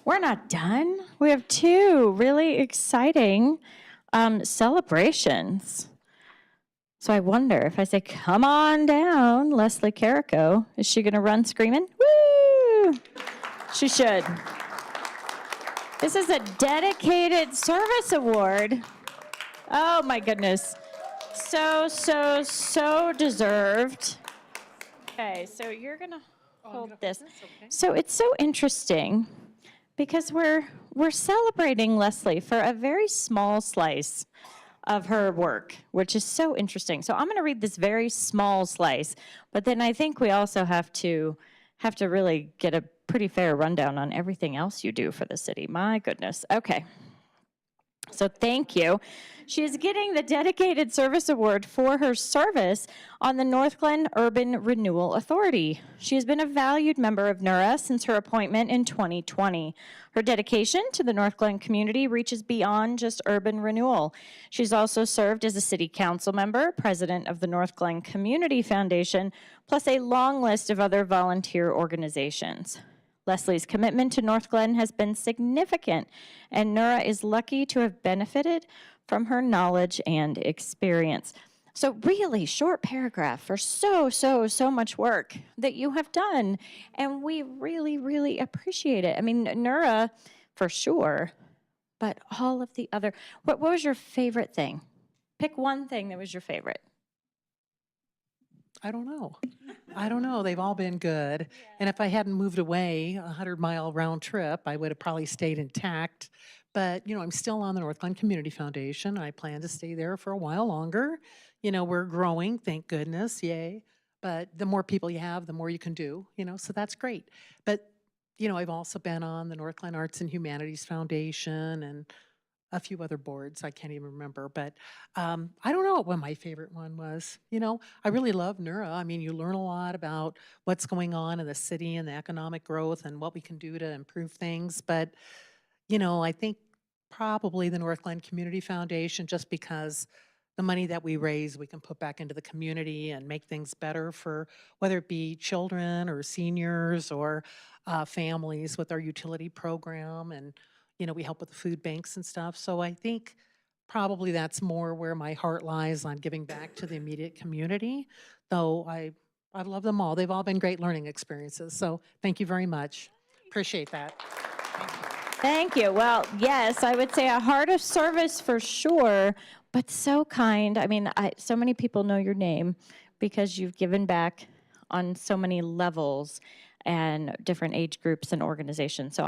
We're not done. We have 2 really exciting celebrations. So I wonder if I say, come on down, Leslie Carrico, is she going to run screaming? Woo! She should. This is a dedicated service award. Oh my goodness. So deserved. Okay, so you're going to hold this. So it's so interesting because we're celebrating Leslie for a very small slice of her work, which is so interesting. So I'm going to read this very small slice, but then I think we also have to really get a pretty fair rundown on everything else you do for the city. My goodness. Okay. So thank you. She is getting the Dedicated Service Award for her service on the North Glen Urban Renewal Authority. She has been a valued member of NURA since her appointment in 2020. Her dedication to the North Glen community reaches beyond just urban renewal. She's also served as a city council member, president of the North Glen Community Foundation, plus a long list of other volunteer organizations. Leslie's commitment to North Glen has been significant, and NURA is lucky to have benefited from her knowledge and experience. So really short paragraph for so much work that you have done, and we really appreciate it. I mean, NURA for sure, but all of the other, what was your favorite thing? Pick one thing that was your favorite. I don't know. They've all been good. And if I hadn't moved away a 100-mile round trip, I would have probably stayed intact. But, I'm still on the North Glen Community Foundation. I plan to stay there for a while longer. We're growing, thank goodness, yay. But the more people you have, the more you can do, so that's great. But, I've also been on the North Glen Arts and Humanities Foundation and a few other boards. I can't even remember, but I don't know what my favorite one was. I really love NURA. I mean, you learn a lot about what's going on in the city and the economic growth and what we can do to improve things. But, I think probably the North Glen Community Foundation, just because the money that we raise, we can put back into the community and make things better for whether it be children or seniors or families with our utility program. And, you know, we help with the food banks and stuff. So I think probably that's more where my heart lies on giving back to the immediate community, though I love them all. They've all been great learning experiences. So thank you very much. Appreciate that. Thank you. Well, yes, I would say a heart of service for sure, but so kind. I mean, so many people know your name because you've given back on so many levels and different age groups and organizations. So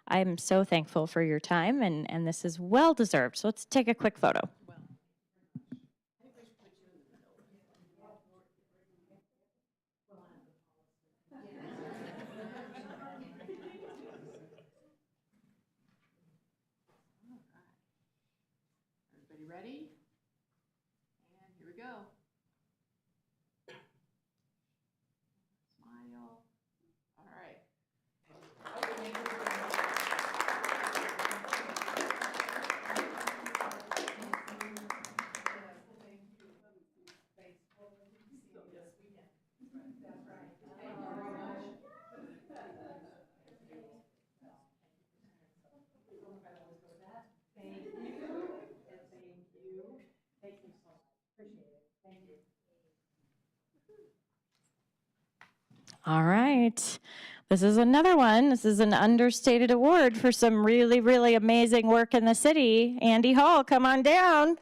I'm so thankful for your time, and this is well deserved. So let's take a quick photo. Everybody ready? And here we go. Smile. All right. All right. This is another one. This is an understated award for some really, really amazing work in the city. Andy Hall, come on down.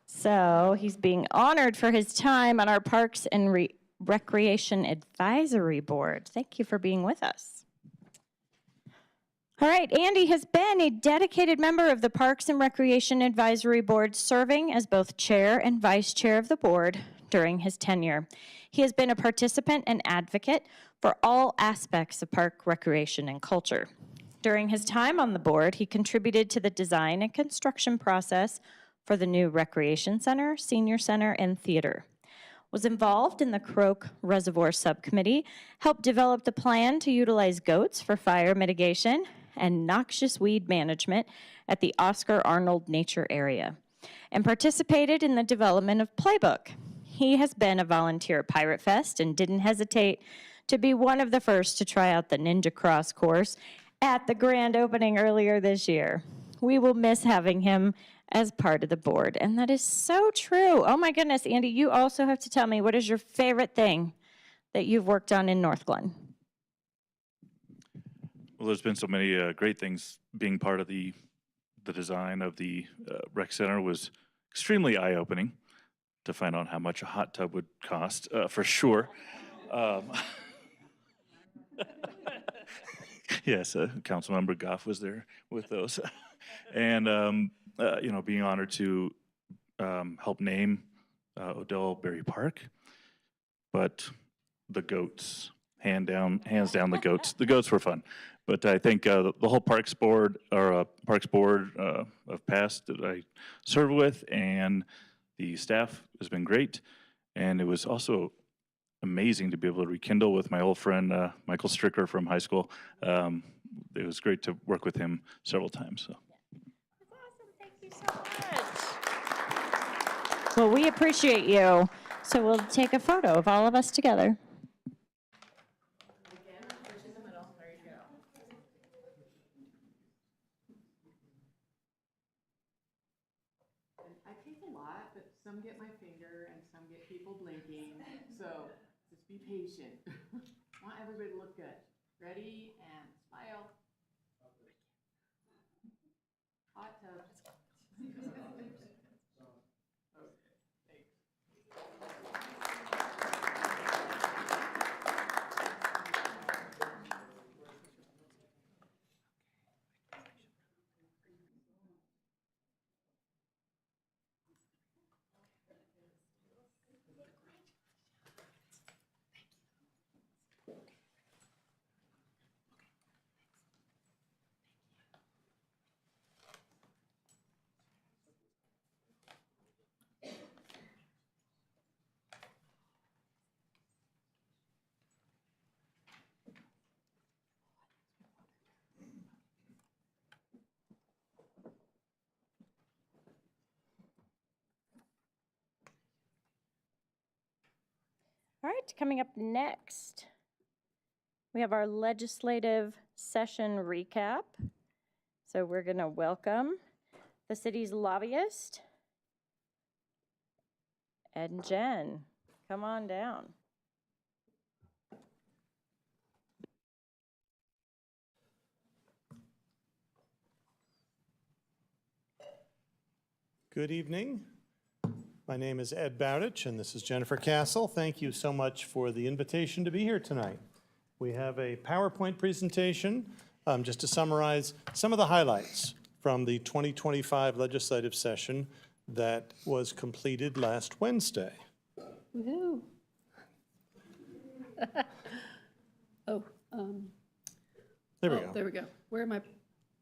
So he's being honored for his time on our Parks and Recreation Advisory Board. Thank you for being with us. All right, Andy has been a dedicated member of the Parks and Recreation Advisory Board, serving as both chair and vice chair of the board during his tenure. He has been a participant and advocate for all aspects of park recreation and culture. During his time on the board, he contributed to the design and construction process for the new Recreation Center, Senior Center, and Theater. Was involved in the Croak Reservoir Subcommittee, helped develop the plan to utilize goats for fire mitigation and noxious weed management at the Oscar Arnold Nature Area, and participated in the development of Playbook. He has been a volunteer at Pirate Fest and didn't hesitate to be one of the first to try out the Ninja Cross course at the grand opening earlier this year. We will miss having him as part of the board, and that is so true. Oh my goodness, Andy, you also have to tell me, what is your favorite thing that you've worked on in North Glen? Well, there's been so many great things. Being part of the design of the rec center was extremely eye-opening to find out how much a hot tub would cost, for sure. Yes, Councilmember Goff was there with those. And, you know, being honored to help name Odell Berry Park. But the goats, hands down the goats. The goats were fun. But I think the whole Parks Board, or Parks Board of past that I served with, and the staff has been great. And it was also amazing to be able to rekindle with my old friend Michael Stricker from high school. It was great to work with him several times. So. Thank you so much. Well, we appreciate you. So we'll take a photo of all of us together. I take a lot, but some get my finger and some get people blinking. So just be patient. Want everybody to look good. Ready and smile. Hot tub. All right, coming up next, we have our legislative session recap. So we're going to welcome the city's lobbyist, Ed and Jen. Come on down. Good evening. My name is Ed Bowditch, and this is Jennifer Castle. Thank you so much for the invitation to be here tonight. We have a PowerPoint presentation just to summarize some of the highlights from the 2025 legislative session that was completed last Wednesday. Woohoo. There we go. There we go. Where am I?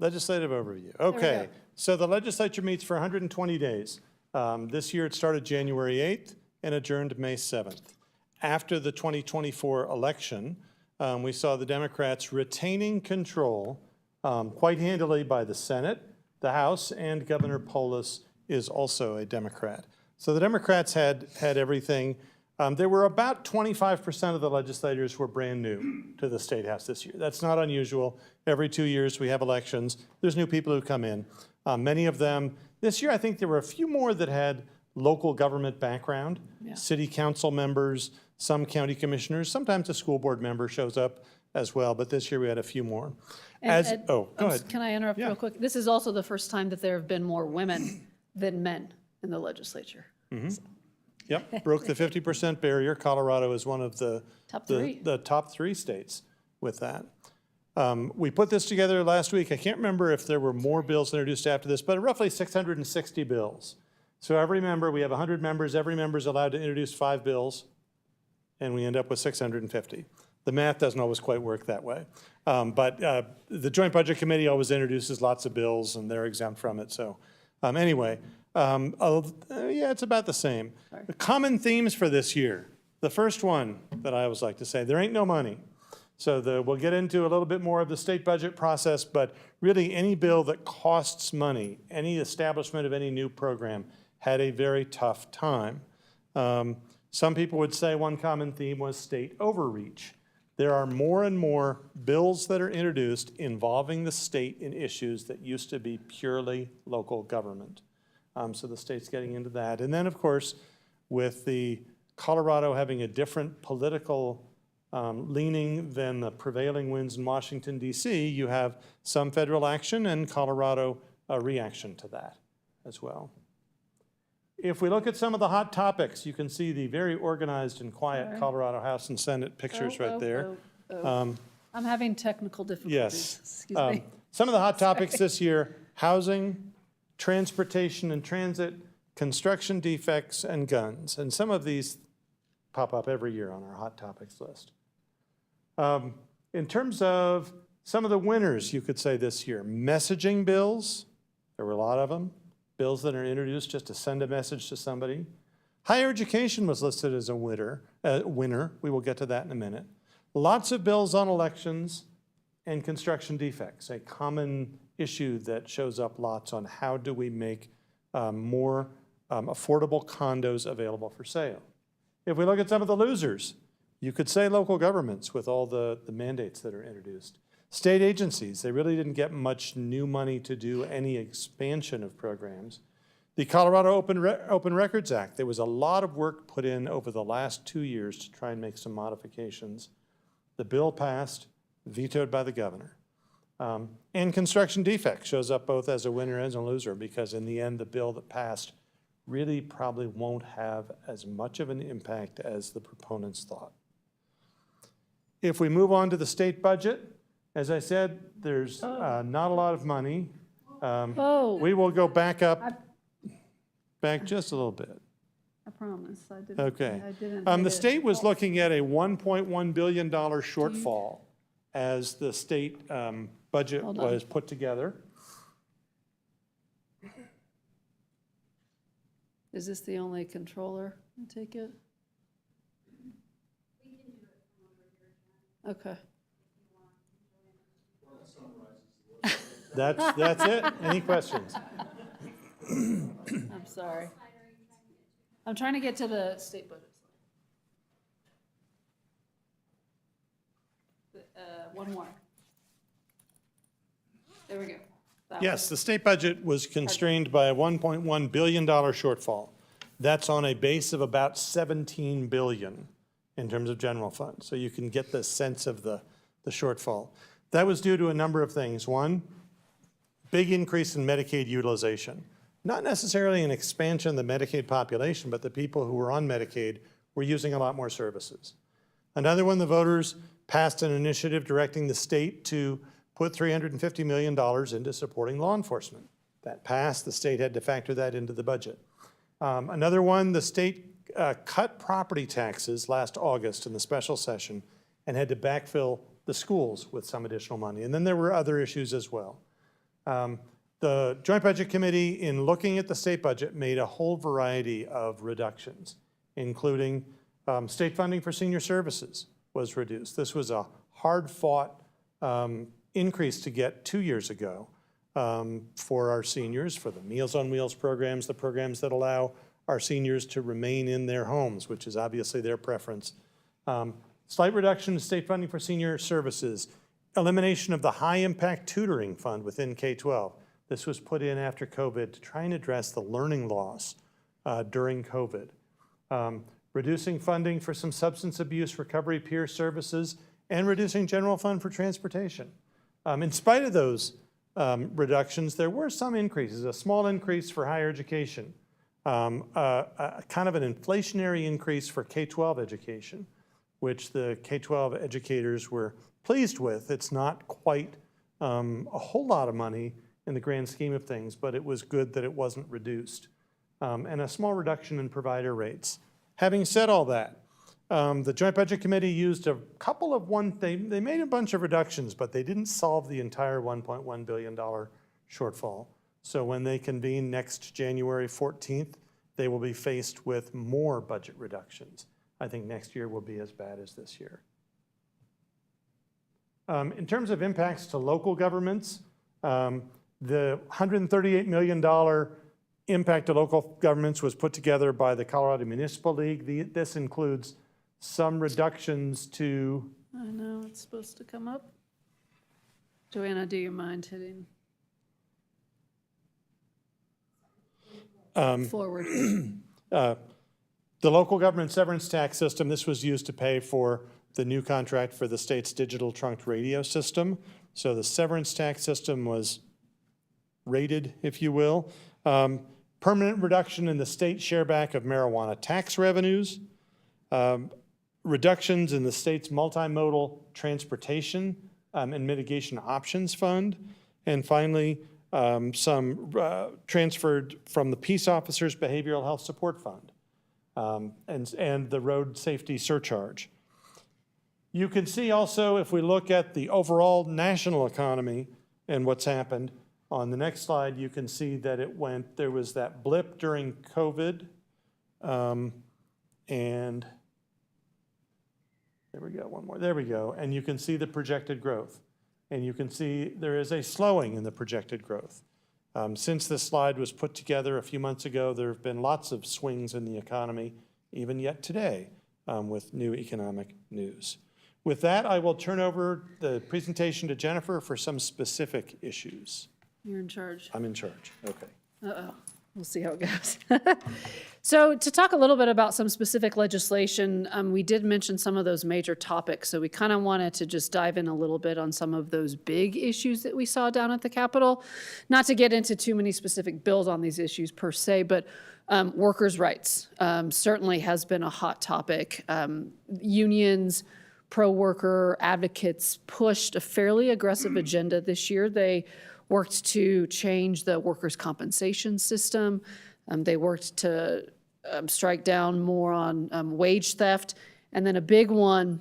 Legislative overview. we Okay, go. so the legislature meets for 120 days. This year it started January 8th and adjourned May 7th. After the 2024 election, we saw the Democrats retaining control quite handily by the Senate, the House, and Governor Polis is also a Democrat. So the Democrats had everything. There were about 25% of the legislators were brand new to the State House this year. That's not unusual. Every 2 years we have elections. There's new people who come in. Many of them, this year I think there were a few more that had local government background, city council members, some county commissioners, sometimes a school board member shows up as well, but this year we had a few more. Go ahead. Can I interrupt real quick? This is also the first time that there have been more women than men in the legislature. Yep, broke the 50% barrier. Colorado is one of the Top three. the top 3 states with that. We put this together last week. I can't remember if there were more bills introduced after this, but roughly 660 bills. So every member, we have 100 members, every member is allowed to introduce 5 bills, and we end up with 650. The math doesn't always quite work that way. But the Joint Budget Committee always introduces lots of bills, and they're exempt from it. So anyway, yeah, it's about the same. The common themes for this year. The first one that I always like to say, there ain't no money. So we'll get into a little bit more of the state budget process, but really any bill that costs money, any establishment of any new program had a very tough time. Some people would say one common theme was state overreach. There are more and more bills that are introduced involving the state in issues that used to be purely local government. So the state's getting into that. And then, of course, with the Colorado having a different political leaning than the prevailing winds in Washington, D.C., you have some federal action and Colorado reaction to that as well. If we look at some of the hot topics, you can see the very organized and quiet Colorado House and Senate pictures right there. I'm having technical difficulties. Yes. Excuse me. Some of the hot topics this year, housing, transportation and transit, construction defects, and guns. And some of these pop up every year on our hot topics list. In terms of some of the winners, you could say this year, messaging bills, there were a lot of them. Bills that are introduced just to send a message to somebody. Higher education was listed as a winner. We will get to that in a minute. Lots of bills on elections and construction defects, a common issue that shows up lots on how do we make more affordable condos available for sale. If we look at some of the losers, you could say local governments with all the mandates that are introduced. State agencies, they really didn't get much new money to do any expansion of programs. The Colorado Open Records Act, there was a lot of work put in over the last 2 years to try and make some modifications. The bill passed, vetoed by the governor. And construction defect shows up both as a winner and as a loser because in the end, the bill that passed really probably won't have as much of an impact as the proponents thought. If we move on to the state budget, as I said, there's not a lot of money. We will go back just a little bit. I promise. I didn't. Okay. I didn't The hit it. state was looking at a $1.1 billion shortfall as the state budget Hold on. was put together. Is this the only controller? I take it? Okay. That's it. Any questions? I'm sorry. I'm trying to get to the state budget. one more. There we go. That Yes, the state budget was constrained by a $1.1 billion shortfall. That's on a base of about 17 billion in terms of general fund. So you can get the sense of the shortfall. That was due to a number of things. One, big increase in Medicaid utilization. Not necessarily an expansion of the Medicaid population, but the people who were on Medicaid were using a lot more services. Another one, the voters passed an initiative directing the state to put $350 million into supporting law enforcement. That passed, the state had to factor that into the budget. Another one, the state cut property taxes last August in the special session and had to backfill the schools with some additional money. And then there were other issues as well. The Joint Budget Committee, in looking at the state budget, made a whole variety of reductions, including state funding for senior services was reduced. This was a hard-fought increase to get 2 years ago for our seniors, for the Meals on Wheels programs, the programs that allow our seniors to remain in their homes, which is obviously their preference. Slight reduction in state funding for senior services, elimination of the high-impact tutoring fund within K-12. This was put in after COVID to try and address the learning loss during COVID. Reducing funding for some substance abuse recovery peer services, and reducing general fund for transportation. In spite of those reductions, there were some increases, a small increase for higher education, kind of an inflationary increase for K-12 education, which the K-12 educators were pleased with. It's not quite a whole lot of money in the grand scheme of things, but it was good that it wasn't reduced. And a small reduction in provider rates. Having said all that, the Joint Budget Committee used a couple of they made a bunch of reductions, but they didn't solve the entire $1.1 billion shortfall. So when they convene next January 14th, they will be faced with more budget reductions. I think next year will be as bad as this year. In terms of impacts to local governments, the $138 million impact to local governments was put together by the Colorado Municipal League. This includes some reductions to... I know, it's supposed to come up. Joanna, do you mind hitting forward? The local government severance tax system, this was used to pay for the new contract for the state's digital trunked radio system. So the severance tax system was rated, if you will. Permanent reduction in the state shareback of marijuana tax revenues. Reductions in the state's multimodal transportation and mitigation options fund. And finally, some transferred from the Peace Officers Behavioral Health Support Fund and the road safety surcharge. You can see also, if we look at the overall national economy and what's happened, on the next slide, you can see that there was that blip during COVID, and there we go, one more, there we go. And you can see the projected growth. And you can see there is a slowing in the projected growth. Since this slide was put together a few months ago, there have been lots of swings in the economy, even yet today, with new economic news. With that, I will turn over the presentation to Jennifer for some specific issues. You're in charge. I'm in charge, okay. Uh-oh, we'll see how it goes. So to talk a little bit about some specific legislation, we did mention some of those major topics, so we kind of wanted to just dive in a little bit on some of those big issues that we saw down at the Capitol. Not to get into too many specific bills on these issues per se, but workers' rights certainly has been a hot topic. Unions, pro-worker advocates pushed a fairly aggressive agenda this year. They worked to change the workers' compensation system. They worked to strike down more on wage theft. And then a big one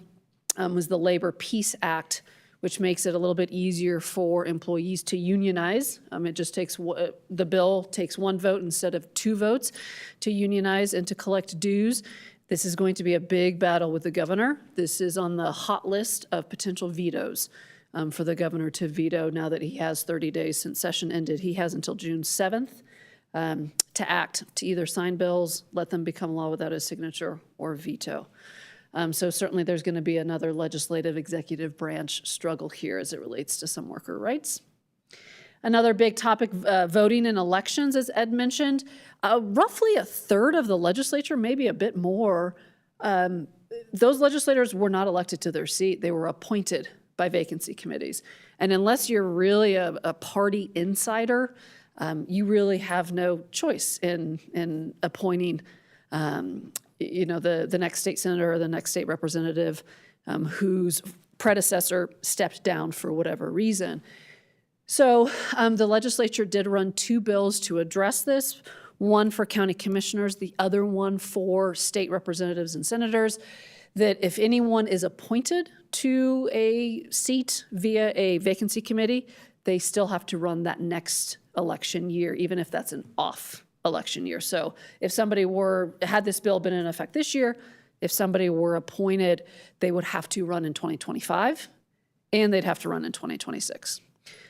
was the Labor Peace Act, which makes it a little bit easier for employees to unionize. It just takes, the bill takes one vote instead of 2 votes to unionize and to collect dues. This is going to be a big battle with the governor. This is on the hot list of potential vetoes for the governor to veto now that he has 30 days since session ended. He has until June 7th to act, to either sign bills, let them become law without his signature, or veto. So certainly there's going to be another legislative executive branch struggle here as it relates to some worker rights. Another big topic, voting in elections, as Ed mentioned. Roughly a third of the legislature, maybe a bit more, those legislators were not elected to their seat. They were appointed by vacancy committees. And unless you're really a party insider, you really have no choice in appointing the next state senator or the next state representative whose predecessor stepped down for whatever reason. So the legislature did run 2 bills to address this, one for county commissioners, the other one for state representatives and senators, that if anyone is appointed to a seat via a vacancy committee, they still have to run that next election year, even if that's an off election year. So if somebody had this bill been in effect this year, if somebody were appointed, they would have to run in 2025 and they'd have to run in 2026.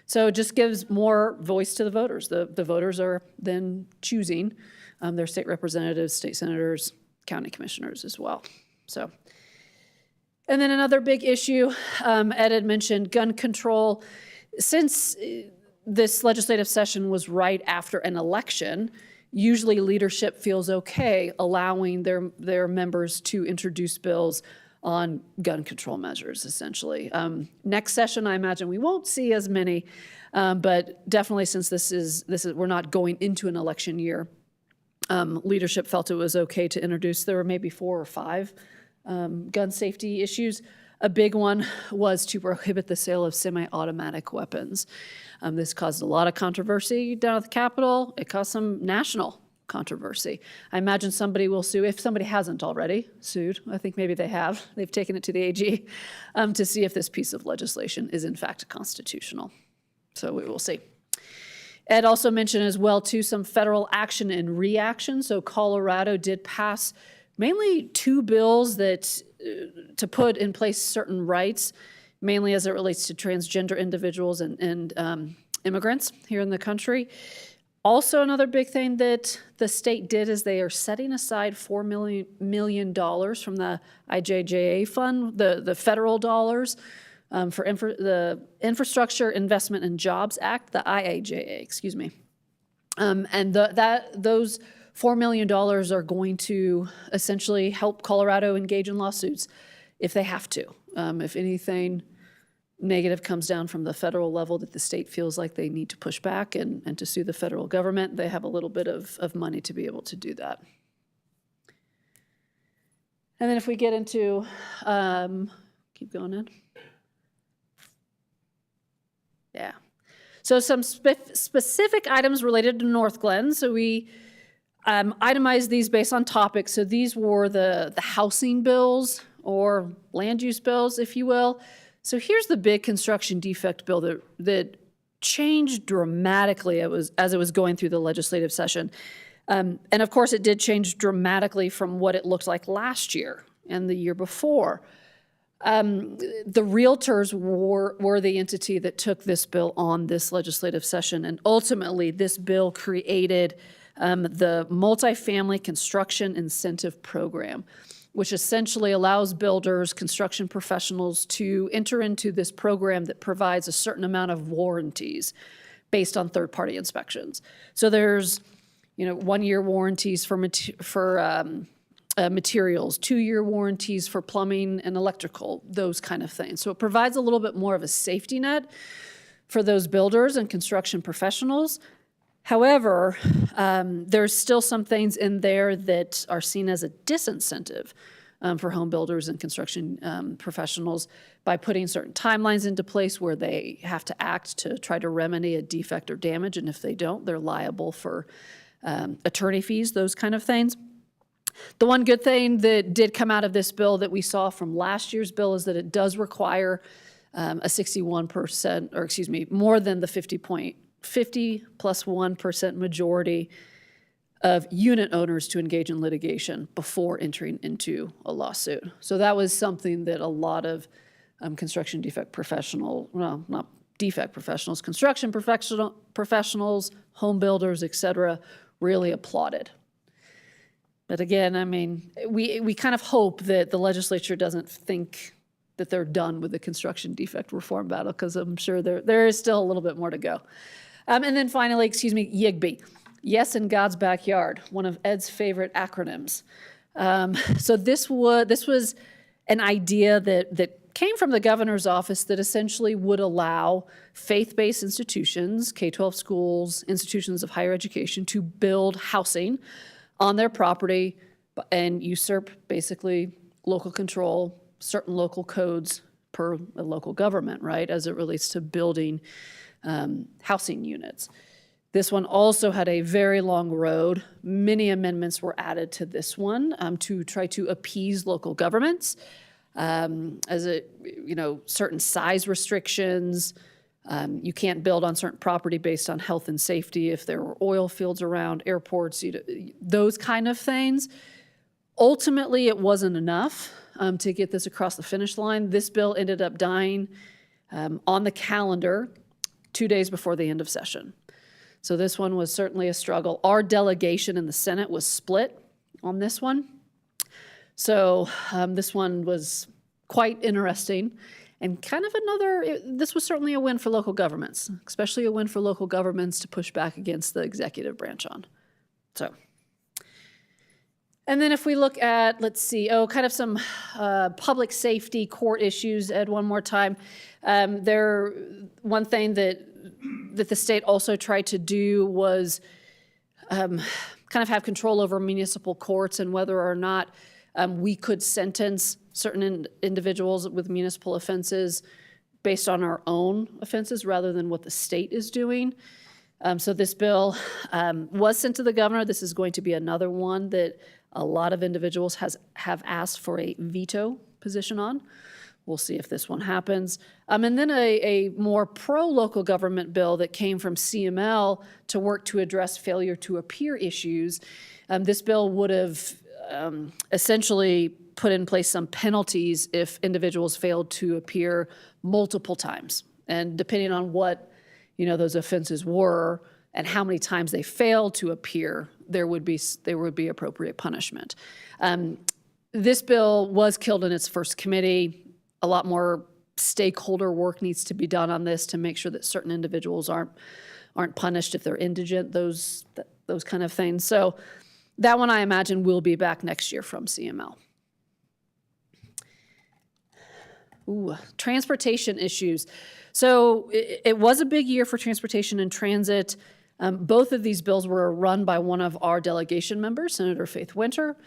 So it just gives more voice to the voters. The voters are then choosing their state representatives, state senators, county commissioners as well. So, and then another big issue, Ed had mentioned gun control. Since this legislative session was right after an election, usually leadership feels okay allowing their members to introduce bills on gun control measures, essentially. Next session, I imagine we won't see as many, but definitely since we're not going into an election year, leadership felt it was okay to introduce. There were maybe 4 or 5 gun safety issues. A big one was to prohibit the sale of semi-automatic weapons. This caused a lot of controversy down at the Capitol. It caused some national controversy. I imagine somebody will sue, if somebody hasn't already sued. I think maybe they have. They've taken it to the AG to see if this piece of legislation is in fact constitutional. So we will see. Ed also mentioned as well too some federal action and reaction. So Colorado did pass mainly 2 bills that to put in place certain rights, mainly as it relates to transgender individuals and immigrants here in the country. Also, another big thing that the state did is they are setting aside $4 million from the IJJA fund, the federal dollars, for the Infrastructure Investment and Jobs Act, the IIJA, excuse me. And those $4 million are going to essentially help Colorado engage in lawsuits if they have to. If anything negative comes down from the federal level that the state feels like they need to push back and to sue the federal government, they have a little bit of money to be able to do that. And then if we get into, keep going in. Yeah. So some specific items related to North Glen. So we itemized these based on topics. So these were the housing bills or land use bills, if you will. So here's the big construction defect bill that changed dramatically as it was going through the legislative session. And of course, it did change dramatically from what it looked like last year and the year before. The realtors were the entity that took this bill on this legislative session. And ultimately, this bill created the Multifamily Construction Incentive Program, which essentially allows builders, construction professionals to enter into this program that provides a certain amount of warranties based on third-party inspections. So there's, 1-year warranties for materials, 2-year warranties for plumbing and electrical, those kind of things. So it provides a little bit more of a safety net for those builders and construction professionals. However, there's still some things in there that are seen as a disincentive for home builders and construction professionals by putting certain timelines into place where they have to act to try to remedy a defect or damage, and if they don't, they're liable for attorney fees, those kind of things. The one good thing that did come out of this bill that we saw from last year's bill is that it does require a 61%, or excuse me, more than the 50 plus 1% majority of unit owners to engage in litigation before entering into a lawsuit. So that was something that a lot of construction defect professional, well, not defect professionals, construction professionals, home builders, et cetera, really applauded. But again, I mean, we kind of hope that the legislature doesn't think that they're done with the construction defect reform battle, because I'm sure there is still a little bit more to go. And then finally, YIGBY. Yes, in God's backyard, one of Ed's favorite acronyms. So this was an idea that came from the governor's office that essentially would allow faith-based institutions, K-12 schools, institutions of higher education, to build housing on their property and usurp basically local control, certain local codes per a local government, right, as it relates to building housing units. This one also had a very long road. Many amendments were added to this one to try to appease local governments, as certain size restrictions. You can't build on certain property based on health and safety if there were oil fields around, airports, those kind of things. Ultimately, it wasn't enough to get this across the finish line. This bill ended up dying on the calendar 2 days before the end of session. So this one was certainly a struggle. Our delegation in the Senate was split on this one. So this one was quite interesting and kind of this was certainly a win for local governments, especially a win for local governments to push back against the executive branch on. So, and then if we look at, kind of some public safety court issues, Ed, one more time. One thing that the state also tried to do was kind of have control over municipal courts and whether or not we could sentence certain individuals with municipal offenses based on our own offenses rather than what the state is doing. So this bill was sent to the governor. This is going to be another one that a lot of individuals have asked for a veto position on. We'll see if this one happens. And then a more pro-local government bill that came from CML to work to address failure to appear issues. This bill would have essentially put in place some penalties if individuals failed to appear multiple times. And depending on what those offenses were and how many times they failed to appear, there would be appropriate punishment. This bill was killed in its first committee. A lot more stakeholder work needs to be done on this to make sure that certain individuals aren't punished if they're indigent, those kind of things. So that one I imagine will be back next year from CML. Transportation issues. So it was a big year for transportation and transit. Both of these bills were run by one of our delegation members, Senator Faith Winter.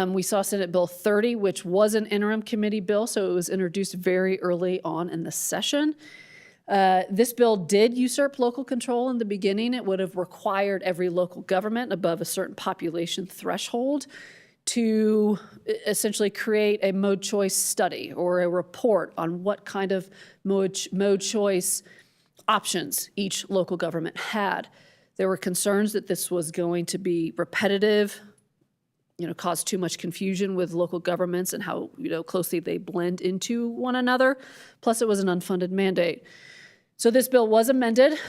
We saw Senate Bill 30, which was an interim committee bill, so it was introduced very early on in the session. This bill did usurp local control in the beginning. It would have required every local government above a certain population threshold to essentially create a mode choice study or a report on what kind of mode choice options each local government had. There were concerns that this was going to be repetitive, cause too much confusion with local governments and how closely they blend into one another. Plus, it was an unfunded mandate. So this bill was amended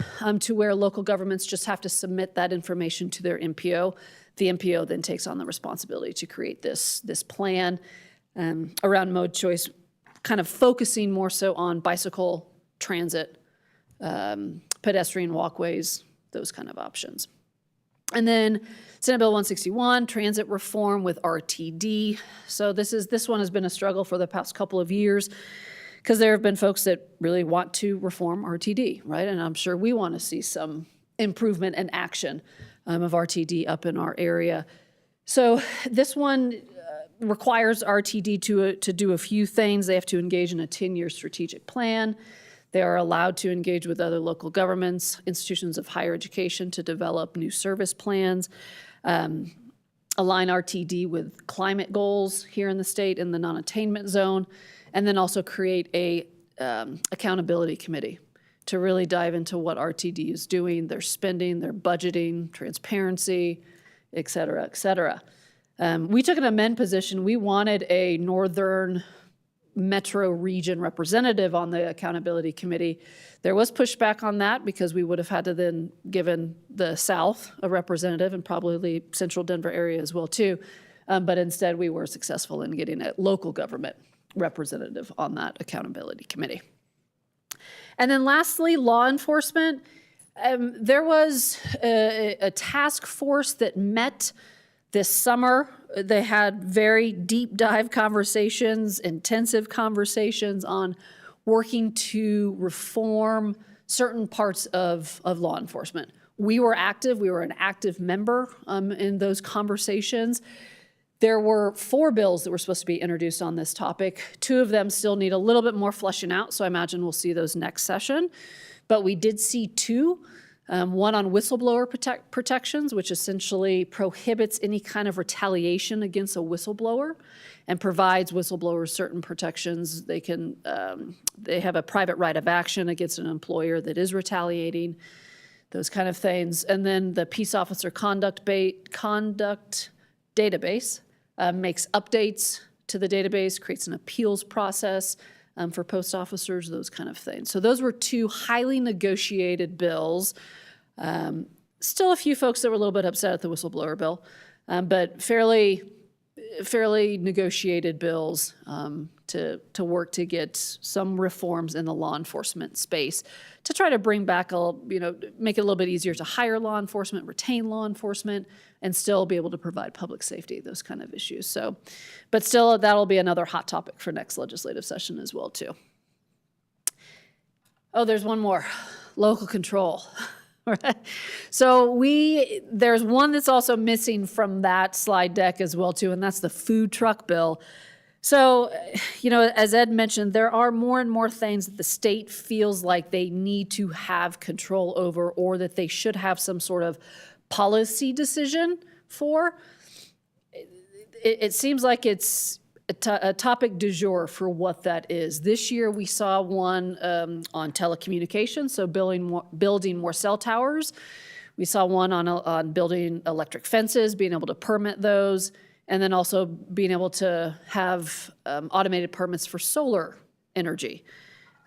to where local governments just have to submit that information to their MPO. The MPO then takes on the responsibility to create this plan around mode choice, kind of focusing more so on bicycle, transit, pedestrian walkways, those kind of options. And then Senate Bill 161, transit reform with RTD. So this one has been a struggle for the past couple of years because there have been folks that really want to reform RTD, right? And I'm sure we want to see some improvement and action of RTD up in our area. So this one requires RTD to do a few things. They have to engage in a 10-year strategic plan. They are allowed to engage with other local governments, institutions of higher education to develop new service plans, align RTD with climate goals here in the state in the non-attainment zone, and then also create a accountability committee to really dive into what RTD is doing, their spending, their budgeting, transparency, et cetera, et cetera. We took an amend position. We wanted a northern metro region representative on the accountability committee. There was pushback on that because we would have had to then given the South a representative and probably the central Denver area as well too. But instead, we were successful in getting a local government representative on that accountability committee. And then lastly, law enforcement. There was a task force that met this summer. They had very deep dive conversations, intensive conversations on working to reform certain parts of law enforcement. We were active. We were an active member in those conversations. There were 4 bills that were supposed to be introduced on this topic. 2 of them still need a little bit more fleshing out, so I imagine we'll see those next session. But we did see 2, one on whistleblower protections, which essentially prohibits any kind of retaliation against a whistleblower and provides whistleblowers certain protections. They can, they have a private right of action against an employer that is retaliating, those kind of things. And then the Peace Officer Conduct Database makes updates to the database, creates an appeals process for post officers, those kind of things. So those were 2 highly negotiated bills. Still a few folks that were a little bit upset at the whistleblower bill, but fairly negotiated bills to work to get some reforms in the law enforcement space to try to bring back make it a little bit easier to hire law enforcement, retain law enforcement, and still be able to provide public safety, those kind of issues. So, but still, that'll be another hot topic for next legislative session as well, too. Oh, there's one more, local control. So there's one that's also missing from that slide deck as well, too, and that's the food truck bill. So, as Ed mentioned, there are more and more things that the state feels like they need to have control over, or that they should have some sort of policy decision for. It seems like it's a topic du jour for what that is. This year we saw one on telecommunications, so building more cell towers. We saw one on building electric fences, being able to permit those, and then also being able to have automated permits for solar energy.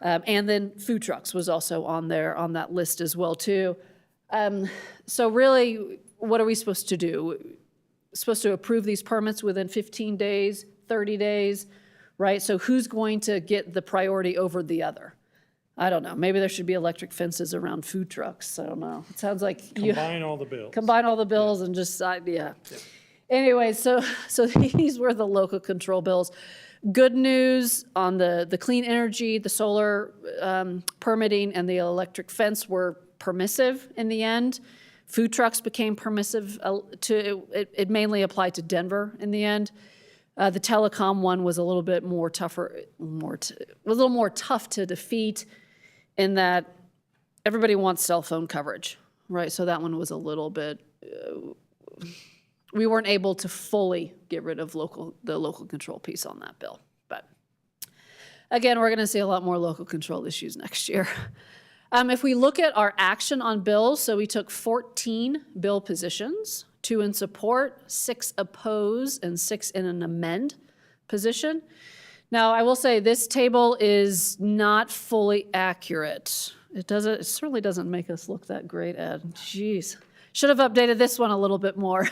And then food trucks was also on that list as well too. So really, what are we supposed to do? Supposed to approve these permits within 15 days, 30 days, right? So who's going to get the priority over the other? I don't know. Maybe there should be electric fences around food trucks. I don't know. It sounds like Combine all the bills. Combine all the bills and just, yeah. Anyway, so these were the local control bills. Good news on the clean energy, the solar permitting, and the electric fence were permissive in the end. Food trucks became permissive. It mainly applied to Denver in the end. The telecom one was a little bit more tougher, was a little more tough to defeat in that everybody wants cell phone coverage, right? So that one was a little bit, we weren't able to fully get rid of the local control piece on that bill. But again, we're gonna see a lot more local control issues next year. If we look at our action on bills, so we took 14 bill positions, 2 in support, 6 oppose, and 6 in an amend position. Now, I will say this table is not fully accurate. It certainly doesn't make us look that great, Ed. Jeez. Should have updated this one a little bit more.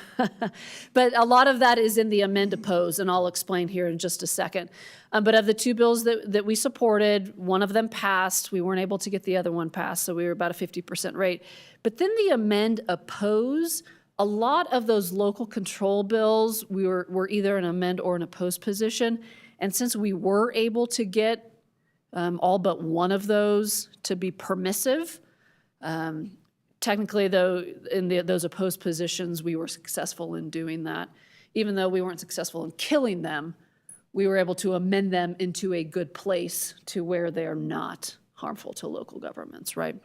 But a lot of that is in the amend oppose, and I'll explain here in just a second. But of the 2 bills that we supported, one of them passed. We weren't able to get the other one passed, so we were about a 50% rate. But then the amend oppose, a lot of those local control bills, were either an amend or an oppose position. And since we were able to get all but one of those to be permissive, technically, though, in those opposed positions, we were successful in doing that. Even though we weren't successful in killing them, we were able to amend them into a good place to where they are not harmful to local governments, right?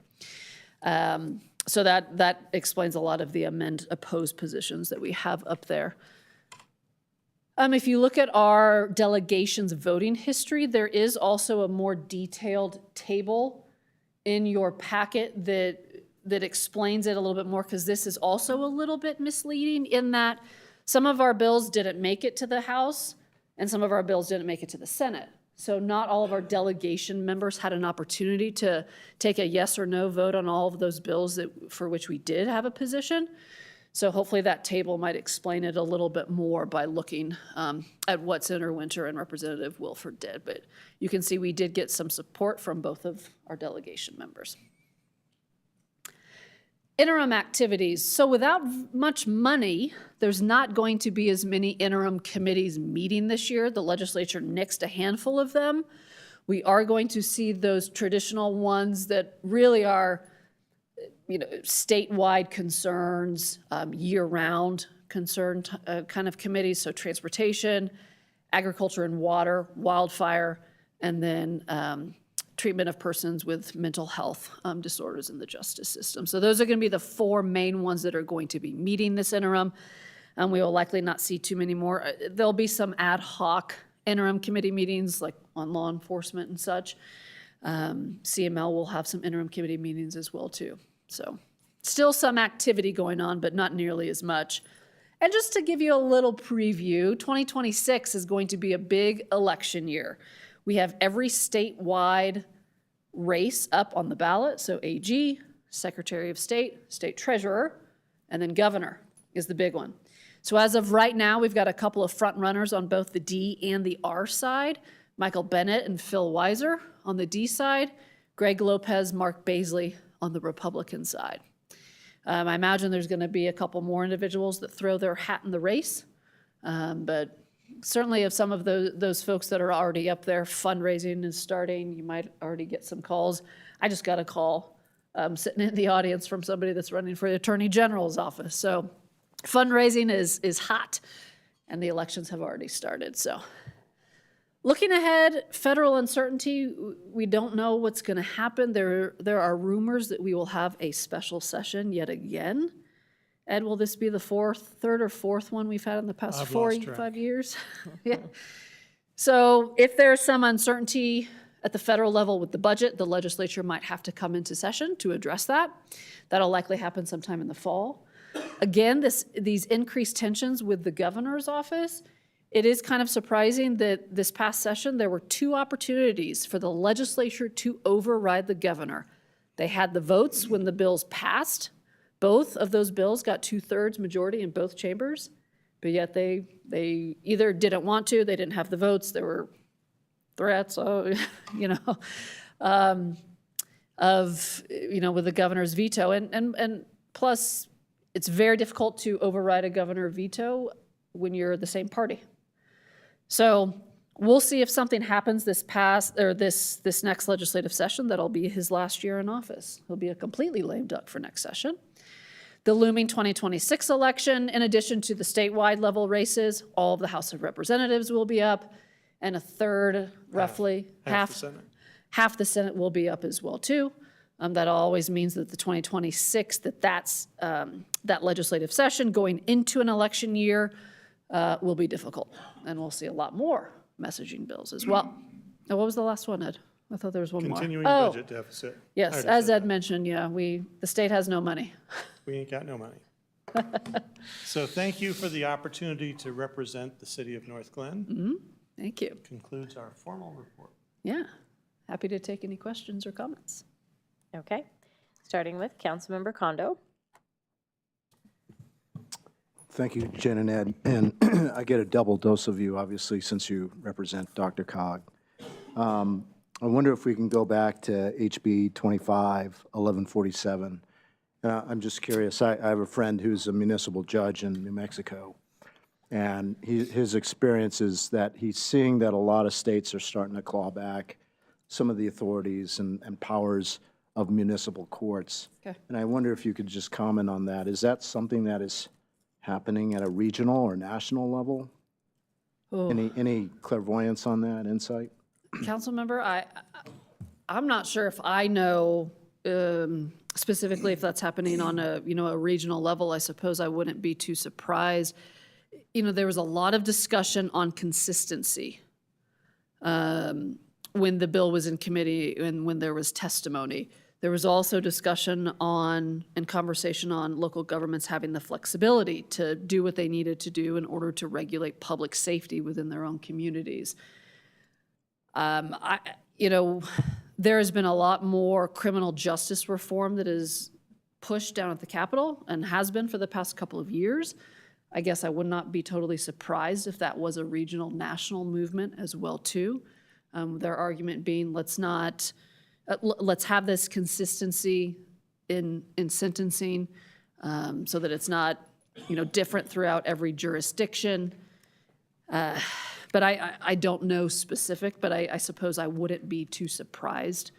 So that explains a lot of the amend opposed positions that we have up there. If you look at our delegation's voting history, there is also a more detailed table in your packet that explains it a little bit more, because this is also a little bit misleading in that some of our bills didn't make it to the House and some of our bills didn't make it to the Senate. So not all of our delegation members had an opportunity to take a yes or no vote on all of those bills for which we did have a position. So hopefully that table might explain it a little bit more by looking at what Senator Winter and Representative Wilford did. But you can see we did get some support from both of our delegation members. Interim activities. So without much money, there's not going to be as many interim committees meeting this year. The legislature nixed a handful of them. We are going to see those traditional ones that really are, statewide concerns, year-round concern kind of committees. So transportation, agriculture and water, wildfire, and then treatment of persons with mental health disorders in the justice system. So those are going to be the four main ones that are going to be meeting this interim. We will likely not see too many more. There'll be some ad hoc interim committee meetings like on law enforcement and such. CML will have some interim committee meetings as well too. So still some activity going on, but not nearly as much. And just to give you a little preview, 2026 is going to be a big election year. We have every statewide race up on the ballot. So AG, Secretary of State, State Treasurer, and then Governor is the big one. So as of right now, we've got a couple of front runners on both the D and the R side. Michael Bennett and Phil Weiser on the D side, Greg Lopez, Mark Baisley on the Republican side. I imagine there's going to be a couple more individuals that throw their hat in the race, but certainly of some of those folks that are already up there, fundraising is starting, you might already get some calls. I just got a call sitting in the audience from somebody that's running for the Attorney General's office. So fundraising is hot, and the elections have already started. So looking ahead, federal uncertainty, we don't know what's going to happen. There are rumors that we will have a special session yet again. Ed, will this be the third or fourth one we've had in the past 5 years? Yeah. So if there's some uncertainty at the federal level with the budget, the legislature might have to come into session to address that. That'll likely happen sometime in the fall. Again, these increased tensions with the governor's office, it is kind of surprising that this past session, there were 2 opportunities for the legislature to override the governor. They had the votes when the bills passed. Both of those bills got 2/3 majority in both chambers, but yet they either didn't want to, they didn't have the votes, there were threats, with the governor's veto. And plus, it's very difficult to override a governor veto when you're the same party. So we'll see if something happens this next legislative session. That'll be his last year in office. He'll be completely lame duck for next session. The looming 2026 election, in addition to the statewide level races, all of the House of Representatives will be up, and a third, roughly, half the Senate will be up as well too. That always means that the 2026, that's that legislative session going into an election year will be difficult, and we'll see a lot more messaging bills as well. Now, what was the last one, Ed? I thought there was one more. Continuing budget deficit. Yes, as Ed mentioned, yeah, the state has no money. We ain't got no money. So thank you for the opportunity to represent the city of North Glen. Thank you. Concludes our formal report. Yeah, happy to take any questions or comments. Okay, starting with Councilmember Kondo. Thank you, Jen and Ed. And I get a double dose of you, obviously, since you represent Dr. Cog. I wonder if we can go back to HB 25-1147. I'm just curious. I have a friend who's a municipal judge in New Mexico, and his experience is that he's seeing that a lot of states are starting to claw back some of the authorities and powers of municipal courts. Okay. And I wonder if you could just comment on that. Is that something that is happening at a regional or national level? Oh. Any clairvoyance on that, insight? Council member, I'm not sure if I know specifically if that's happening on a regional level. I suppose I wouldn't be too surprised. There was a lot of discussion on consistency when the bill was in committee and when there was testimony. There was also discussion and conversation on local governments having the flexibility to do what they needed to do in order to regulate public safety within their own communities. There has been a lot more criminal justice reform that has push down at the Capitol and has been for the past couple of years. I guess I would not be totally surprised if that was a regional, national movement as well too. Their argument being, let's have this consistency in sentencing so that it's not, different throughout every jurisdiction. But I don't know specific, but I suppose I wouldn't be too surprised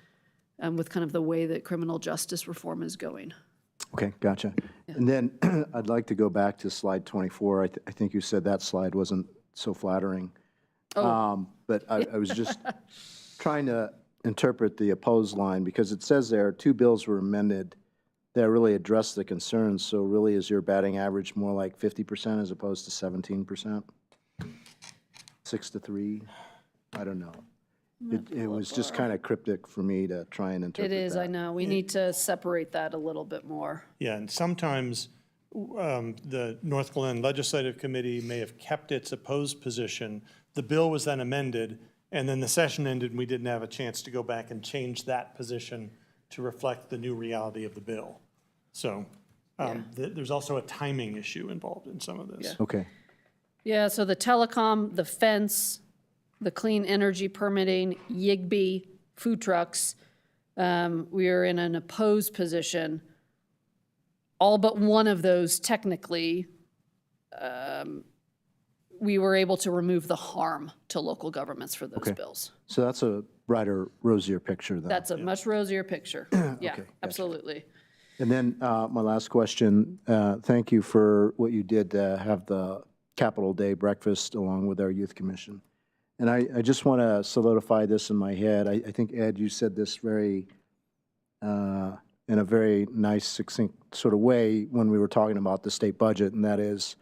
with kind of the way that criminal justice reform is going. Okay, gotcha. And then I'd like to go back to slide 24. I think you said that slide wasn't so flattering. But I was just trying to interpret the opposed line, because it says there 2 bills were amended that really address the concerns. So really, is your batting average more like 50% as opposed to 17%? 6-3? I don't know. It was just kind of cryptic for me to try and interpret It is, that. I know. We need to separate that a little bit more. Yeah, and sometimes the North Glen Legislative Committee may have kept its opposed position. The bill was then amended, and then the session ended, and we didn't have a chance to go back and change that position to reflect the new reality of the bill. So there's also a timing issue involved in some of this. Yeah. Okay. Yeah, so the telecom, the fence, the clean energy permitting, YIGBY, food trucks, we are in an opposed position. All but one of those technically, we were able to remove the harm to local governments for those bills. So that's a brighter, rosier picture, though. That's a much rosier picture. Yeah, gotcha. absolutely. And then my last question, thank you for what you did to have the Capitol Day breakfast along with our Youth Commission. And I just want to solidify this in my head. I think, Ed, you said this very, in a very nice, succinct sort of way when we were talking about the state budget, and that is,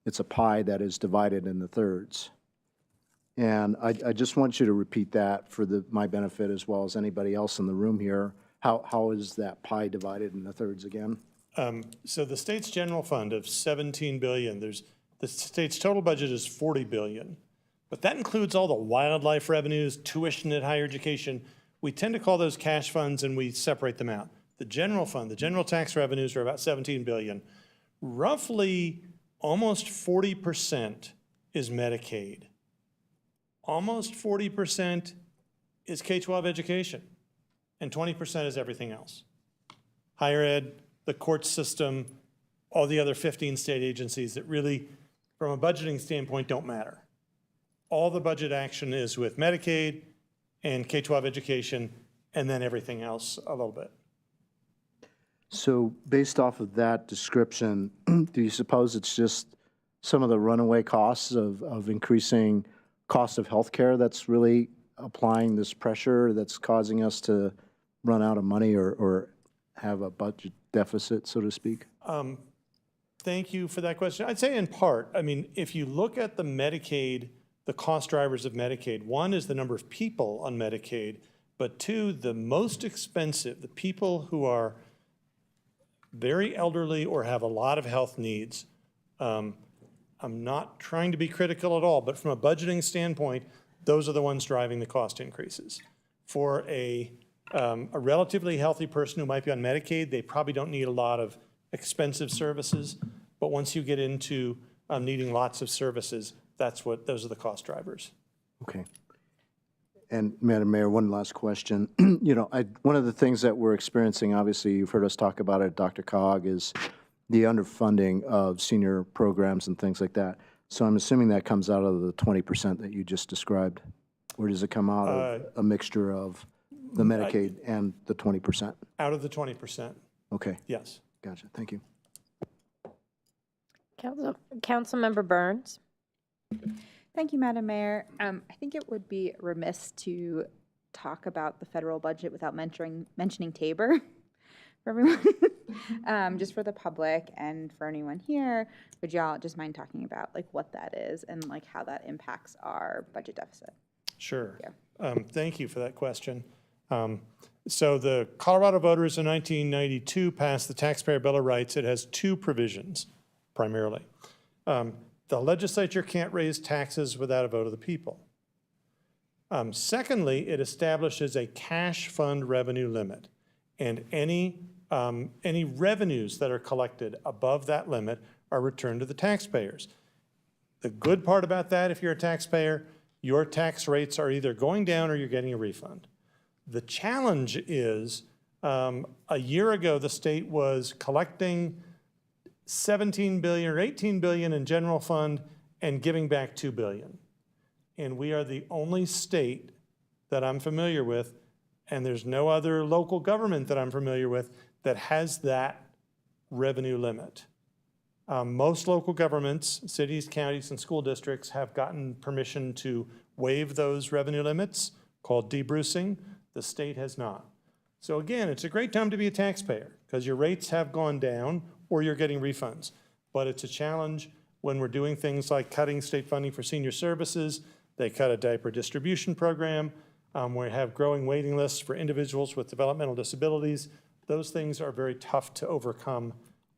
it's a pie that is divided into thirds. And I just want you to repeat that for my benefit as well as anybody else in the room here. How is that pie divided into thirds again? So the state's general fund of $17 billion, the state's total budget is $40 billion. But that includes all the wildlife revenues, tuition at higher education. We tend to call those cash funds, and we separate them out. The general fund, the general tax revenues are about $17 billion. Roughly almost 40% is Medicaid. Almost 40% is K-12 education, and 20% is everything else. Higher ed, the court system, all the other 15 state agencies that really, from a budgeting standpoint, don't matter. All the budget action is with Medicaid and K-12 education, and then everything else a little bit. So based off of that description, do you suppose it's just some of the runaway costs of increasing cost of healthcare that's really applying this pressure that's causing us to run out of money or have a budget deficit, so to speak? Thank you for that question. I'd say in part. I mean, if you look at the Medicaid, the cost drivers of Medicaid, one is the number of people on Medicaid, but two, the most expensive, the people who are very elderly or have a lot of health needs. I'm not trying to be critical at all, but from a budgeting standpoint, those are the ones driving the cost increases. For a relatively healthy person who might be on Medicaid, they probably don't need a lot of expensive services, but once you get into needing lots of services, those are the cost drivers. Okay. And Madam Mayor, one last question. One of the things that we're experiencing, obviously you've heard us talk about it, Dr. Cog, is the underfunding of senior programs and things like that. So I'm assuming that comes out of the 20% that you just described, or does it come out of a mixture of the Medicaid and the 20%? Out of the 20%. Okay. Yes. Gotcha. Thank you. Councilmember Burns. Thank you, Madam Mayor. I think it would be remiss to talk about the federal budget without mentioning Tabor for everyone. Just for the public and for anyone here, would y'all just mind talking about what that is and how that impacts our budget deficit? Sure. Thank you for that question. So the Colorado voters in 1992 passed the Taxpayer Bill of Rights. It has two provisions, primarily. The legislature can't raise taxes without a vote of the people. Secondly, it establishes a cash fund revenue limit, and any Any revenues that are collected above that limit are returned to the taxpayers. The good part about that, if you're a taxpayer, your tax rates are either going down or you're getting a refund. The challenge is, a year ago, the state was collecting 17 billion or 18 billion in general fund and giving back 2 billion. And we are the only state that I'm familiar with, and there's no other local government that I'm familiar with that has that revenue limit. Most local governments, cities, counties, and school districts have gotten permission to waive those revenue limits, called debrucing. The state has not. So again, it's a great time to be a taxpayer because your rates have gone down or you're getting refunds. But it's a challenge when we're doing things like cutting state funding for senior services. They cut a diaper distribution program. We have growing waiting lists for individuals with developmental disabilities. Those things are very tough to overcome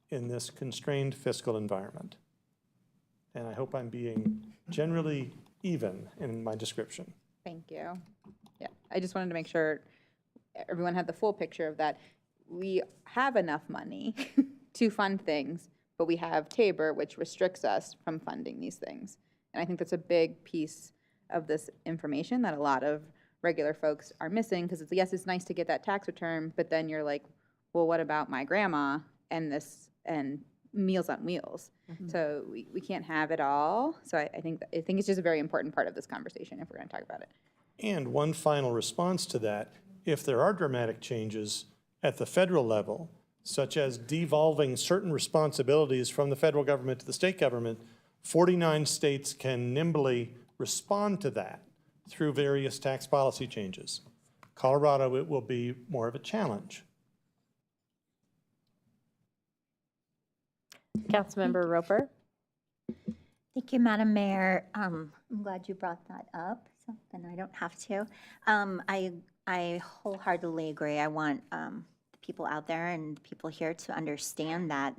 in this constrained fiscal environment. And I hope I'm being generally even in my description. Thank you. Yeah, I just wanted to make sure everyone had the full picture of that. We have enough money to fund things, but we have Tabor, which restricts us from funding these things. And I think that's a big piece of this information that a lot of regular folks are missing, because yes, it's nice to get that tax return, but then you're like, well, what about my grandma and this and Meals on Wheels? So we can't have it all. So I think it's just a very important part of this conversation if we're going to talk about it. And one final response to that, if there are dramatic changes at the federal level, such as devolving certain responsibilities from the federal government to the state government, 49 states can nimbly respond to that through various tax policy changes. Colorado, it will be more of a challenge. Councilmember Roper. Thank you, Madam Mayor. I'm glad you brought that up, so then I don't have to. I wholeheartedly agree. I want the people out there and people here to understand that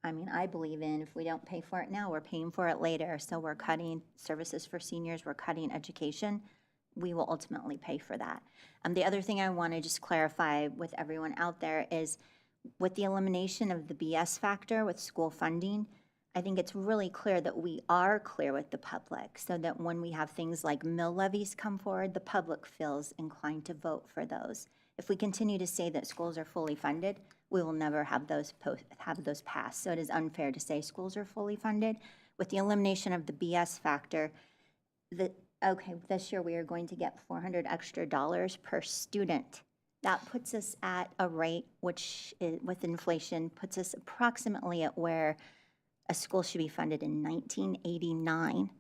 I believe if we don't pay for it now, we're paying for it later. So we're cutting services for seniors, we're cutting education. We will ultimately pay for that. The other thing I want to just clarify with everyone out there is with the elimination of the BS factor with school funding, I think it's really clear that we are clear with the public so that when we have things like mill levies come forward, the public feels inclined to vote for those. If we continue to say that schools are fully funded, we will never have those passed. So it is unfair to say schools are fully funded. With the elimination of the BS factor, this year we are going to get $400 extra per student. That puts us at a rate which, with inflation, puts us approximately at where a school should be funded in 1989.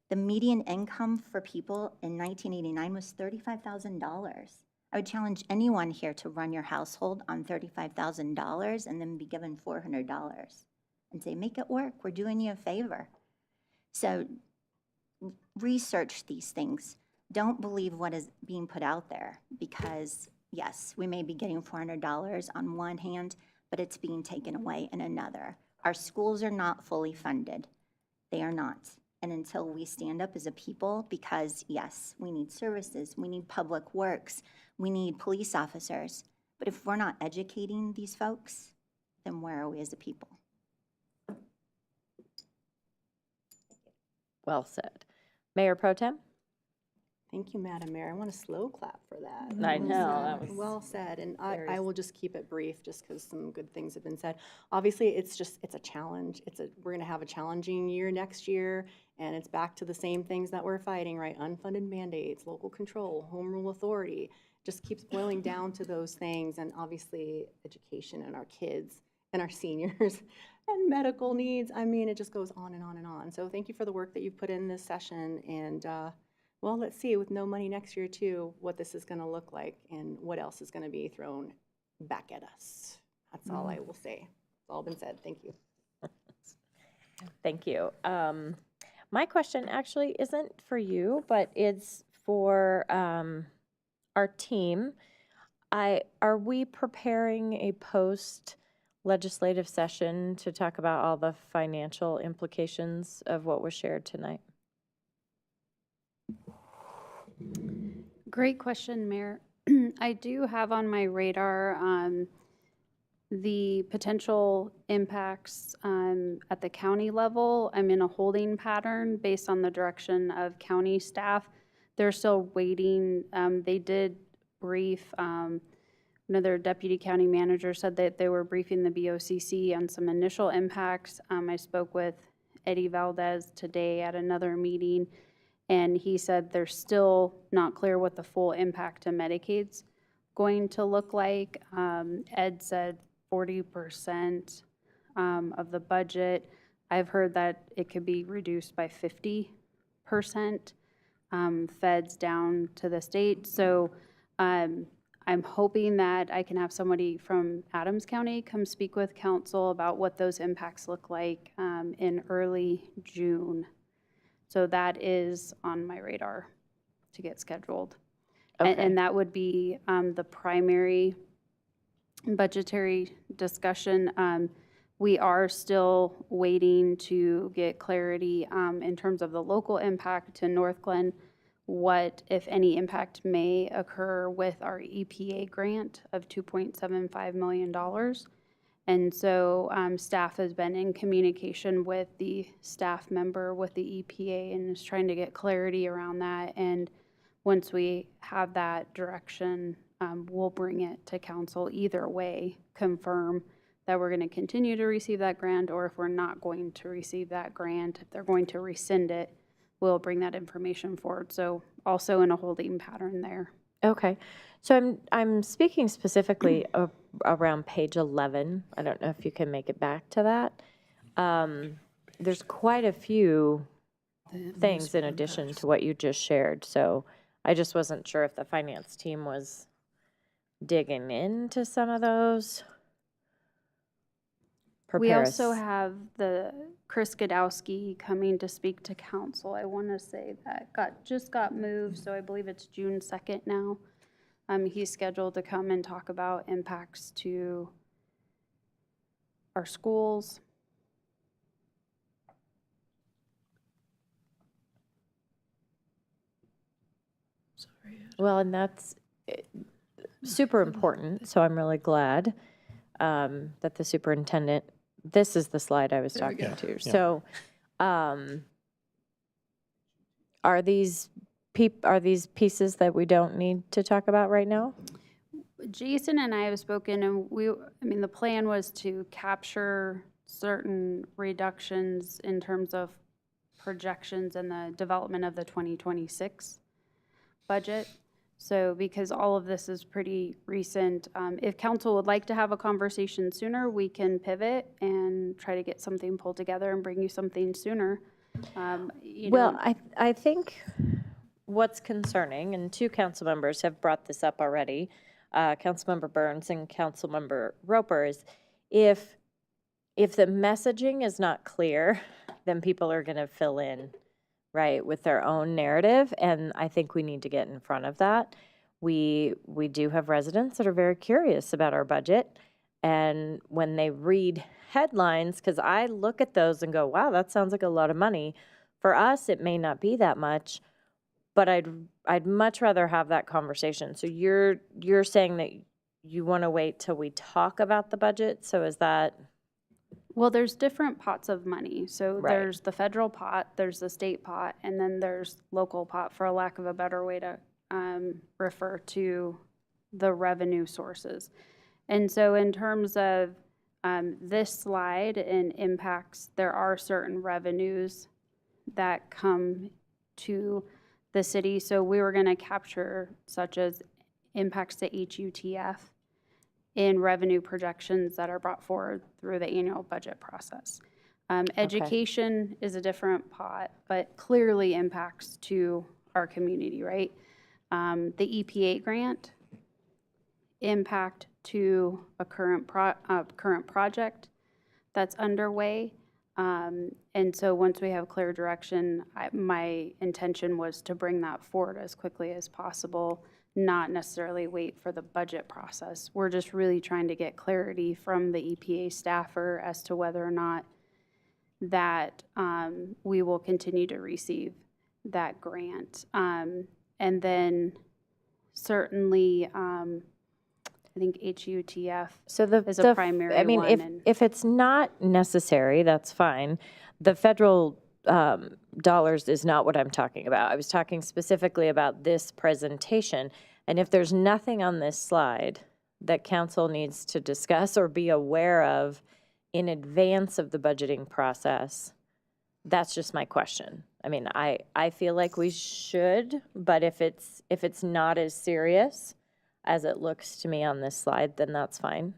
The median income for people in 1989 was $35,000. I would challenge anyone here to run your household on $35,000 and then be given $400 and say, make it work, we're doing you a favor. So research these things. Don't believe what is being put out there because, yes, we may be getting $400 on one hand, but it's being taken away in another. Our schools are not fully funded. They are not. And until we stand up as a people, because yes, we need services, we need public works, we need police officers. But if we're not educating these folks, then where are we as a people? Well said. Mayor Pro Tem? Thank you, Madam Mayor. I want a slow clap for that. I know, that was well said. And I will just keep it brief just because some good things have been said. Obviously, it's a challenge. We're going to have a challenging year next year, and it's back to the same things that we're fighting, right? Unfunded mandates, local control, home rule authority. Just keeps boiling down to those things, and obviously education and our kids and our seniors and medical needs. I mean, it just goes on and on and on. So thank you for the work that you've put in this session, and well, let's see, with no money next year too, what this is going to look like and what else is going to be thrown back at us. That's all I will say. It's all been said. Thank you. Thank you. My question actually isn't for you, but it's for our team. Are we preparing a post-legislative session to talk about all the financial implications of what was shared tonight? Great question, Mayor. I do have on my radar the potential impacts at the county level. I'm in a holding pattern based on the direction of county staff. They're still waiting. They did brief, another deputy county manager said that they were briefing the BOCC on some initial impacts. I spoke with Eddie Valdez today at another meeting, and he said they're still not clear what the full impact to Medicaid's going to look like. Ed said 40% of the budget. I've heard that it could be reduced by 50%, feds down to the state. So I'm hoping that I can have somebody from Adams County come speak with council about what those impacts look like in early June. So that is on my radar to get scheduled. Okay. And that would be the primary budgetary discussion. We are still waiting to get clarity in terms of the local impact to North Glen, what, if any, impact may occur with our EPA grant of $2.75 million. And so staff has been in communication with the staff member with the EPA and is trying to get clarity around that. And once we have that direction, we'll bring it to council. Either way, confirm that we're going to continue to receive that grant, or if we're not going to receive that grant, if they're going to rescind it, we'll bring that information forward. So also in a holding pattern there. Okay. So I'm speaking specifically around page 11. I don't know if you can make it back to that. There's quite a few things in addition to what you just shared. So I just wasn't sure if the finance team was digging into some of those. We also have the Chris Godowski coming to speak to council. I want to say that just got moved, so I believe it's June 2nd now. He's scheduled to come and talk about impacts to our schools. Well, and that's super important, so I'm really glad that the superintendent, this is the slide I was talking to. Yeah. So are these pieces that we don't need to talk about right now? Jason and I have spoken, and the plan was to capture certain reductions in terms of projections and the development of the 2026 budget. So because all of this is pretty recent, if council would like to have a conversation sooner, we can pivot and try to get something pulled together and bring you something sooner. I think what's concerning, and two council members have brought this up already, Councilmember Burns and Councilmember Roper, is if the messaging is not clear, then people are going to fill in, right, with their own narrative, and I think we need to get in front of that. We do have residents that are very curious about our budget, and when they read headlines, because I look at those and go, wow, that sounds like a lot of money. For us, it may not be that much, but I'd much rather have that conversation. So you're saying that you want to wait till we talk about the budget, so is that? Well, there's different pots of money. So Right. There's the federal pot, there's the state pot, and then there's local pot, for a lack of a better way to refer to the revenue sources. And so in terms of this slide and impacts, there are certain revenues that come to the city. So we were going to capture such as impacts to HUTF in revenue projections that are brought forward through the annual budget process. Education is a different pot, but clearly impacts to our community, right? The EPA grant, impact to a current project that's underway. And so once we have clear direction, my intention was to bring that forward as quickly as possible, not necessarily wait for the budget process. We're just really trying to get clarity from the EPA staffer as to whether or not that we will continue to receive that grant. And then certainly, I think HUTF So is a primary I mean, one. and if it's not necessary, that's fine. The federal dollars is not what I'm talking about. I was talking specifically about this presentation. And if there's nothing on this slide that council needs to discuss or be aware of in advance of the budgeting process, that's just my question. I mean, I feel like we should, but if it's not as serious as it looks to me on this slide, then that's fine.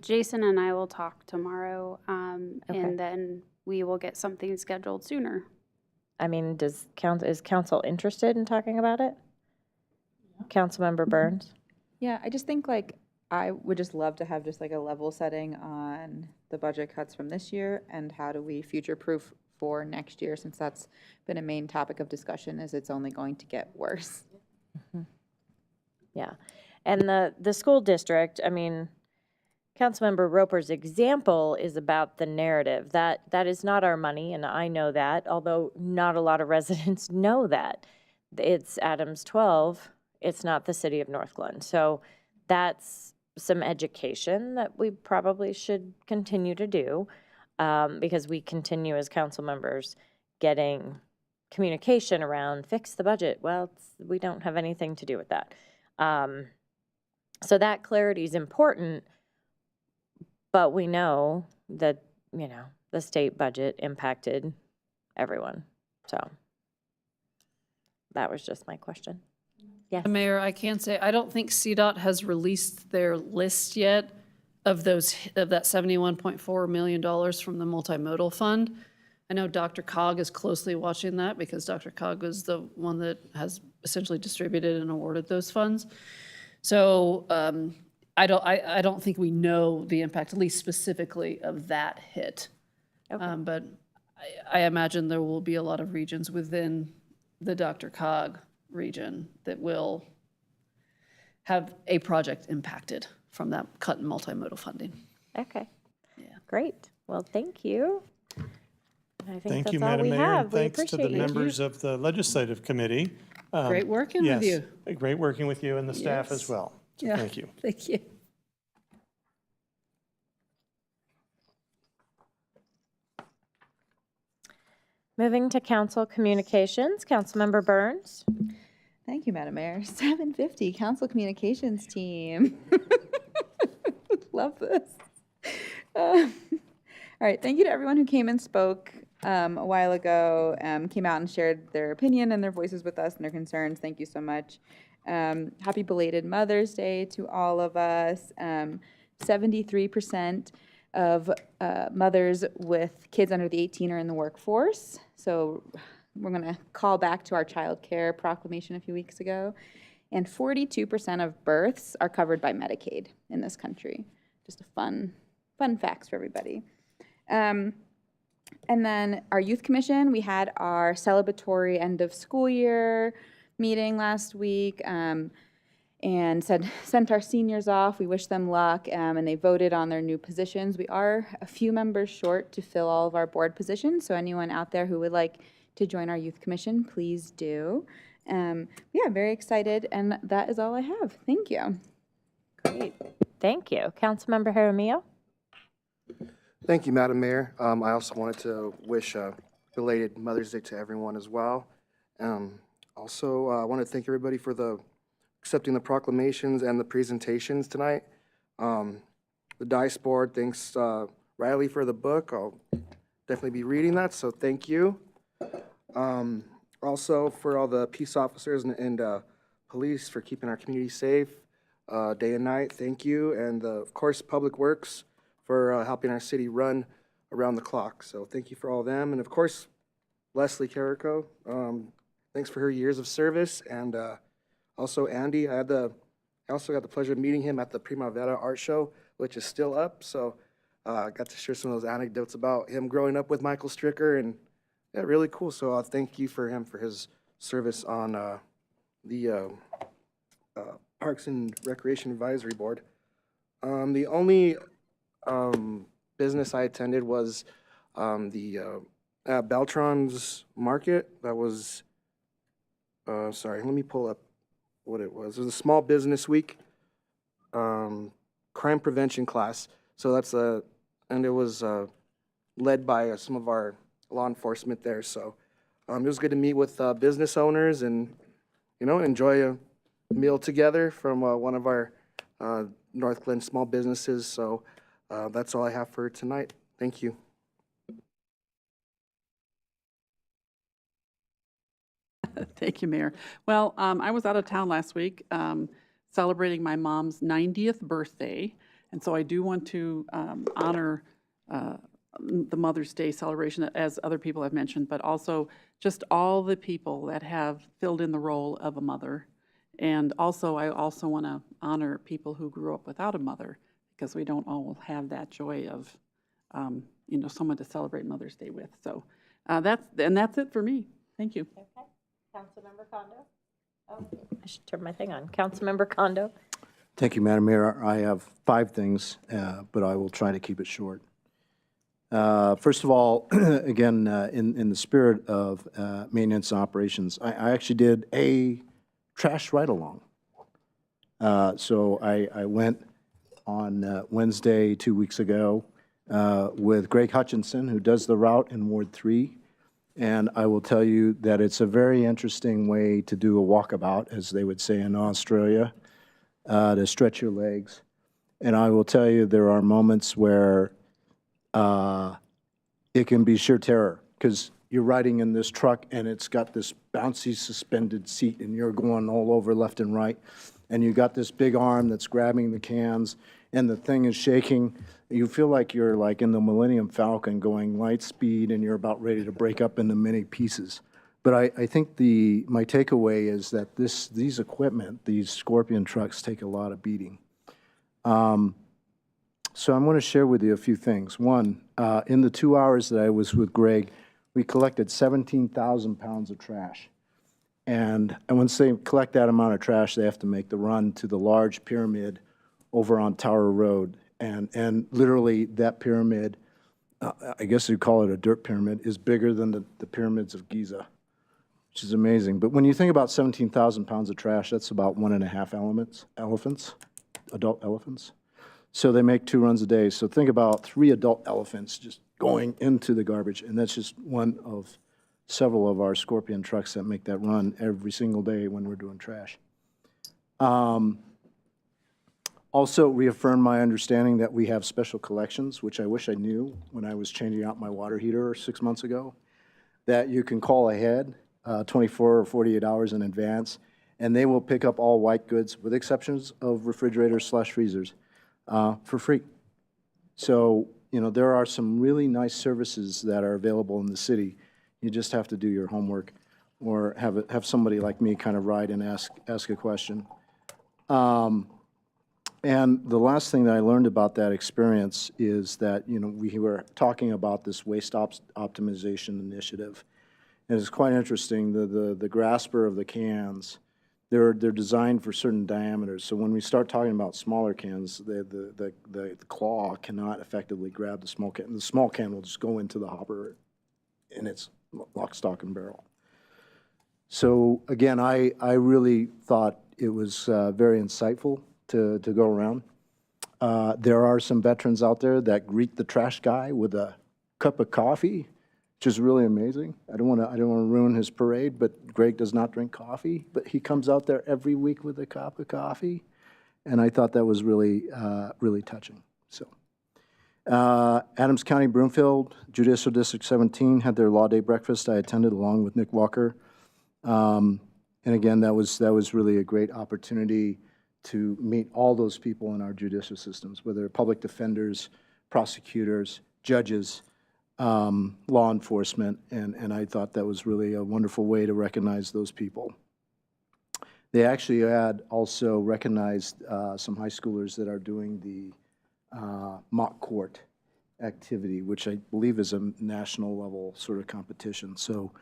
Jason and I will talk tomorrow, Okay. and then we will get something scheduled sooner. I mean, is council interested in talking about it? Councilmember Burns? Yeah, I just think like I would just love to have just like a level setting on the budget cuts from this year and how do we future-proof for next year, since that's been a main topic of discussion, is it's only going to get worse. Yeah. And the school district, I mean, Councilmember Roper's example is about the narrative. That is not our money, and I know that, although not a lot of residents know that. It's Adams 12, it's not the city of Northglenn. So that's some education that we probably should continue to do, because we continue as council members getting communication around fix the budget. Well, we don't have anything to do with that. So that clarity is important, but we know that, you know, the state budget impacted everyone. So that was just my question. Yes. Mayor, I can say, I don't think CDOT has released their list yet of that $71.4 million from the multimodal fund. I know Dr. Cog is closely watching that because Dr. Cog was the one that has essentially distributed and awarded those funds. So I don't think we know the impact, at least specifically, of that hit. Okay. But I imagine there will be a lot of regions within the Dr. Cog region that will have a project impacted from that cut in multimodal funding. Okay. Yeah. Great. Well, thank you. I think Thank you, that's all Madam we Mayor, and have. We thanks to the appreciate you. members of the Legislative Committee. Great working with you. Yes, great working with you and the staff as Yes. well. So Yeah. thank you. Thank you. Moving to council communications, Councilmember Burns. Thank you, Madam Mayor. 7:50, Council Communications Team. Love this. All right, thank you to everyone who came and spoke a while ago, came out and shared their opinion and their voices with us and their concerns. Thank you so much. Happy belated Mother's Day to all of us. 73% of mothers with kids under the 18 are in the workforce. So we're going to call back to our child care proclamation a few weeks ago. And 42% of births are covered by Medicaid in this country. Just a fun facts for everybody. And then our youth commission, we had our celebratory end of school year meeting last week, and sent our seniors off. We wish them luck, and they voted on their new positions. We are a few members short to fill all of our board positions, so anyone out there who would like to join our youth commission, please do. Yeah, very excited, and that is all I have. Thank you. Great. Thank you. Councilmember Jaramillo. Thank you, Madam Mayor. I also wanted to wish a belated Mother's Day to everyone as well. Also, I want to thank everybody for accepting the proclamations and the presentations tonight. The dice board, thanks Riley for the book. I'll definitely be reading that, so thank you. Also, for all the peace officers and police for keeping our community safe day and night, thank you. And of course, Public Works for helping our city run around the clock. So thank you for all of them. And of course, Leslie Carrico, thanks for her years of service. And also Andy, I also got the pleasure of meeting him at the Primavera Art Show, which is still up. So I got to share some of those anecdotes about him growing up with Michael Stricker, and yeah, really cool. So thank you for him for his service on the Parks and Recreation Advisory Board. The only business I attended was the Beltron's Market. That was, sorry, let me pull up what it was. It was a small business week, crime prevention class. So and it was led by some of our law enforcement there. So it was good to meet with business owners and, enjoy a meal together from one of our North Glen small businesses. So that's all I have for tonight. Thank you. Thank you, Mayor. Well, I was out of town last week celebrating my mom's 90th birthday. And so I do want to honor the Mother's Day celebration, as other people have mentioned, but also just all the people that have filled in the role of a mother. And also, I also want to honor people who grew up without a mother, because we don't all have that joy of, someone to celebrate Mother's Day with. So that's it for me. Thank you. Okay. Councilmember Kondo? Oh, I should turn my thing on. Councilmember Kondo? Thank you, Madam Mayor. I have 5 things, but I will try to keep it short. First of all, again, in the spirit of maintenance and operations, I actually did a trash ride-along. So I went on Wednesday 2 weeks ago with Greg Hutchinson, who does the route in Ward 3. And I will tell you that it's a very interesting way to do a walkabout, as they would say in Australia, to stretch your legs. And I will tell you, there are moments where it can be sheer terror, because you're riding in this truck and it's got this bouncy suspended seat and you're going all over left and right. And you got this big arm that's grabbing the cans and the thing is shaking. You feel like you're like in the Millennium Falcon going light speed and you're about ready to break up into many pieces. But I think my takeaway is that these equipment, these Scorpion trucks, take a lot of beating. So I'm going to share with you a few things. One, in the 2 hours that I was with Greg, we collected 17,000 pounds of trash. And once they collect that amount of trash, they have to make the run to the large pyramid over on Tower Road. And literally that pyramid, I guess you'd call it a dirt pyramid, is bigger than the pyramids of Giza, which is amazing. But when you think about 17,000 pounds of trash, that's about 1.5 adult elephants. So they make 2 runs a day. So think about 3 adult elephants just going into the garbage. And that's just one of several of our Scorpion trucks that make that run every single day when we're doing trash. Also reaffirmed my understanding that we have special collections, which I wish I knew when I was changing out my water heater 6 months ago, that you can call ahead 24 or 48 hours in advance, and they will pick up all white goods, with exceptions of refrigerators/freezers, for free. So, there are some really nice services that are available in the city. You just have to do your homework or have somebody like me kind of ride and ask a question. And the last thing that I learned about that experience is that, we were talking about this waste optimization initiative. And it's quite interesting, the grasper of the cans, they're designed for certain diameters. So when we start talking about smaller cans, the claw cannot effectively grab the small can. The small can will just go into the hopper in its lock, stock, and barrel. So again, I really thought it was very insightful to go around. There are some veterans out there that greet the trash guy with a cup of coffee, which is really amazing. I don't want to ruin his parade, but Greg does not drink coffee, but he comes out there every week with a cup of coffee, and I thought that was really, really touching. So, Adams County Broomfield Judicial District 17 had their Law Day breakfast. I attended along with Nick Walker, and again, that was really a great opportunity to meet all those people in our judicial systems, whether public defenders, prosecutors, judges, law enforcement, and I thought that was really a wonderful way to recognize those people. They actually had also recognized some high schoolers that are doing the mock court activity, which I believe is a national level sort of competition. So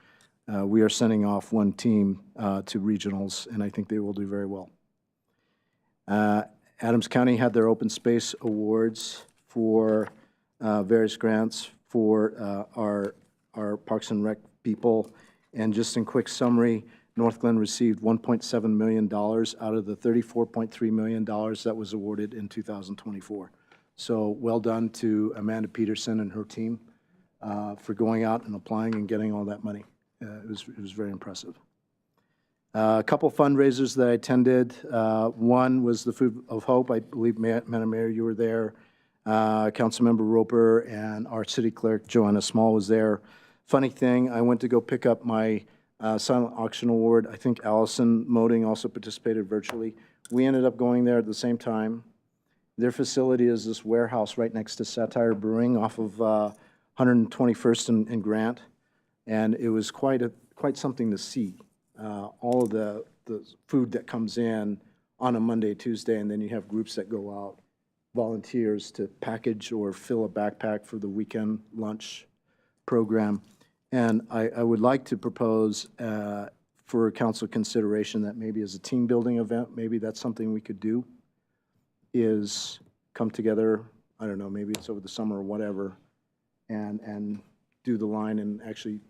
we are sending off one team to regionals, and I think they will do very well. Adams County had their open space awards for various grants for our Parks and Rec people. And just in quick summary, North Glen received $1.7 million out of the $34.3 million that was awarded in 2024. So well done to Amanda Peterson and her team for going out and applying and getting all that money. It was very impressive. A couple fundraisers that I attended. One was the Food of Hope. I believe, Madam Mayor, you were there. Councilmember Roper and our city clerk, Joanna Small, was there. Funny thing, I went to go pick up my silent auction award. I think Allison Moding also participated virtually. We ended up going there at the same time. Their facility is this warehouse right next to Satire Brewing off of 121st and Grant, and it was quite something to see. All of the food that comes in on a Monday, Tuesday, and then you have groups that go out, volunteers to package or fill a backpack for the weekend lunch program. And I would like to propose for council consideration that maybe as a team building event, maybe that's something we could do, is come together, I don't know, maybe it's over the summer or whatever, and do the line and actually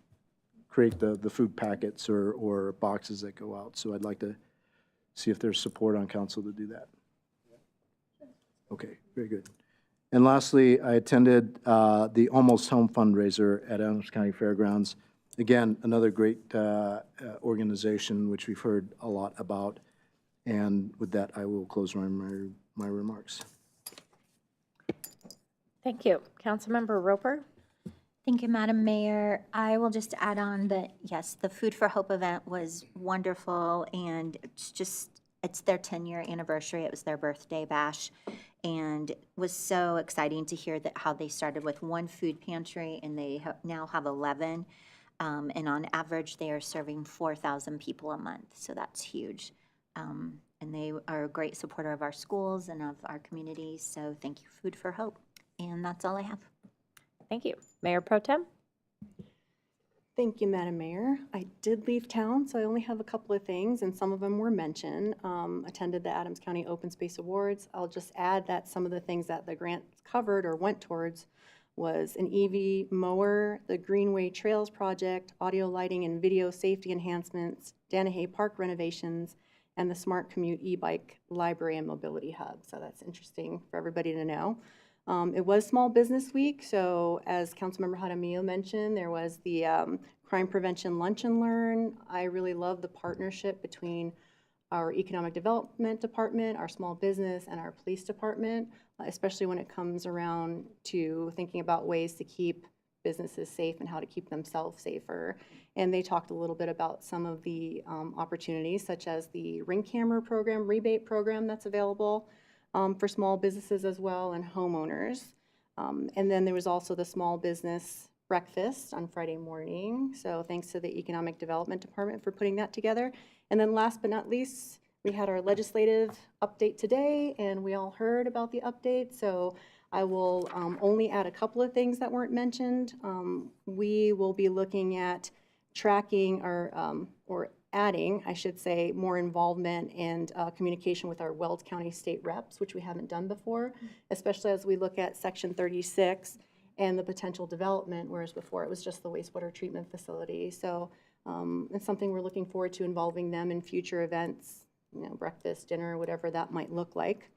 create the food packets or boxes that go out. So I'd like to see if there's support on council to do that. Okay, very good. And lastly, I attended the Almost Home fundraiser at Adams County Fairgrounds. Again, another great organization, which we've heard a lot about. And with that, I will close my remarks. Thank you. Councilmember Roper? Thank you, Madam Mayor. I will just add on that, yes, the Food for Hope event was wonderful, and it's their 10-year anniversary. It was their birthday bash, and it was so exciting to hear that how they started with one food pantry, and they now have 11, and on average, they are serving 4,000 people a month, so that's huge. And they are a great supporter of our schools and of our communities, so thank you, Food for Hope. And that's all I have. Thank you. Mayor Pro Tem? Thank you, Madam Mayor. I did leave town, so I only have a couple of things, and some of them were mentioned. Attended the Adams County Open Space Awards. I'll just add that some of the things that the grant covered or went towards was an EV mower, the Greenway Trails Project, audio lighting and video safety enhancements, Danahay Park renovations, and the Smart Commute e-bike library and mobility hub. So that's interesting for everybody to know. It was Small Business Week, so as Councilmember Jaramillo mentioned, there was the Crime Prevention Lunch and Learn. I really love the partnership between our Economic Development Department, our small business, and our police department, especially when it comes around to thinking about ways to keep businesses safe and how to keep themselves safer. And they talked a little bit about some of the opportunities, such as the Ring Camera program, rebate program that's available for small businesses as well and homeowners. And then there was also the small business breakfast on Friday morning. So thanks to the Economic Development Department for putting that together. And then last but not least, we had our legislative update today, and we all heard about the update. So I will only add a couple of things that weren't mentioned. We will be looking at tracking or adding, I should say, more involvement and communication with our Weld County state reps, which we haven't done before, especially as we look at Section 36 and the potential development, whereas before it was just the wastewater treatment facility. So it's something we're looking forward to involving them in future events, breakfast, dinner, whatever that might look like.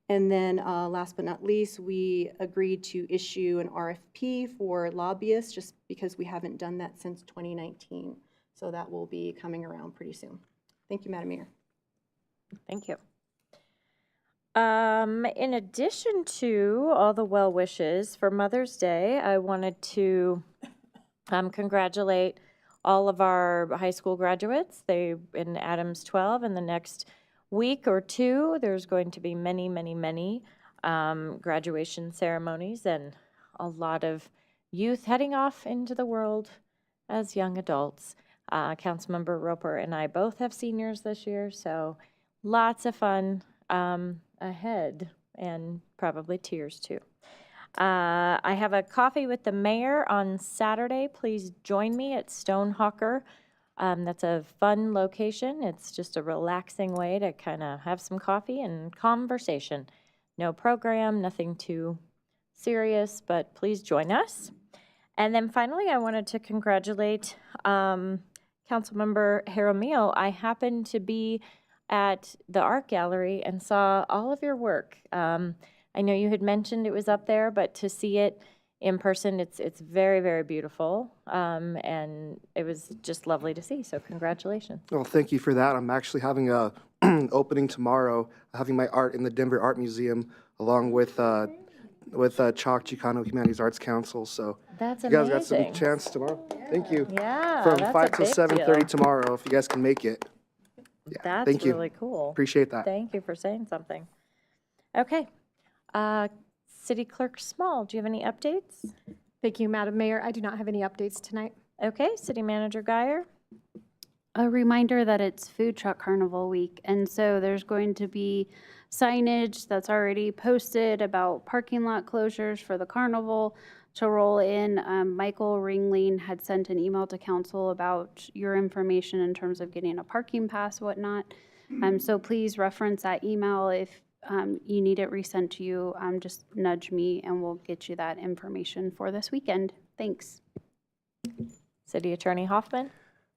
And then last but not least, we agreed to issue an RFP for lobbyists just because we haven't done that since 2019. So that will be coming around pretty soon. Thank you, Madam Mayor. Thank you. In addition to all the well wishes for Mother's Day, I wanted to congratulate all of our high school graduates. They in Adams 12 in the next week or two. There's going to be many, many, many graduation ceremonies and a lot of youth heading off into the world as young adults. Councilmember Roper and I both have seniors this year, so lots of fun ahead and probably tears too. I have a coffee with the mayor on Saturday. Please join me at Stonehawker. That's a fun location. It's just a relaxing way to kind of have some coffee and conversation. No program, nothing too serious, but please join us. And then finally, I wanted to congratulate Councilmember Jaramillo, I happened to be at the art gallery and saw all of your work. I know you had mentioned it was up there, but to see it in person, it's very, very beautiful, and it was just lovely to see, so congratulations. Well, thank you for that. I'm actually having a opening tomorrow, having my art in the Denver Art Museum, along with Chalk Chicano Humanities Arts Council. So That's you guys got amazing. some chance tomorrow. Thank you. Yeah, From that's 5 a till big 7:30 deal. tomorrow, if you guys can make it. Yeah, That's thank you. really cool. Appreciate that. Thank you for saying something. Okay. City Clerk Small, do you have any updates? Thank you, Madam Mayor. I do not have any updates tonight. Okay, City Manager Guyer? A reminder that it's Food Truck Carnival Week, and so there's going to be signage that's already posted about parking lot closures for the carnival to roll in. Michael Ringling had sent an email to council about your information in terms of getting a parking pass, whatnot. So please reference that email if you need it resent to you. Just nudge me and we'll get you that information for this weekend. Thanks. City Attorney Hoffman?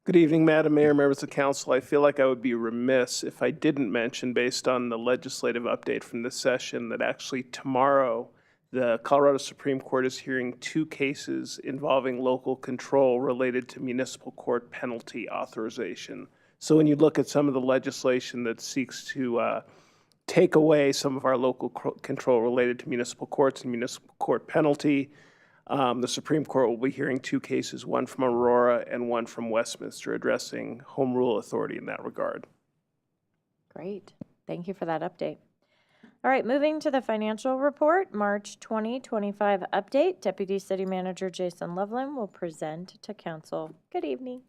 Good evening, Madam Mayor, members of council. I feel like I would be remiss if I didn't mention, based on the legislative update from this session, that actually tomorrow the Colorado Supreme Court is hearing 2 cases involving local control related to municipal court penalty authorization. So when you look at some of the legislation that seeks to take away some of our local control related to municipal courts and municipal court penalty, the Supreme Court will be hearing 2 cases, one from Aurora and one from Westminster, addressing home rule authority in that regard. Great. Thank you for that update. All right, moving to the financial report, March 2025 update. Deputy City Manager Jason Loveland will present to council. Good evening.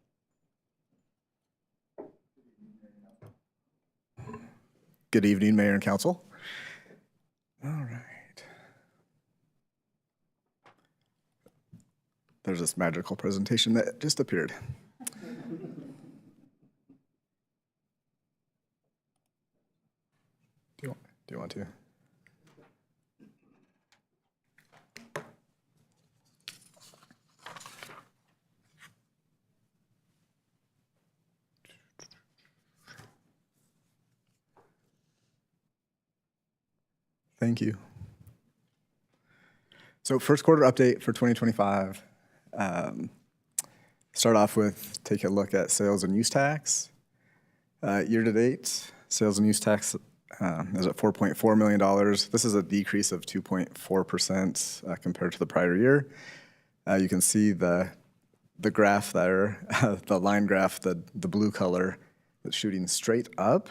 Good evening, Mayor and Council. All right. There's this magical presentation that just appeared. Do you want to? Thank you. So first quarter update for 2025. Start off with take a look at sales and use tax. Year to date, sales and use tax is at $4.4 million. This is a decrease of 2.4% compared to the prior year. You can see the graph there, the line graph, the blue color that's shooting straight up.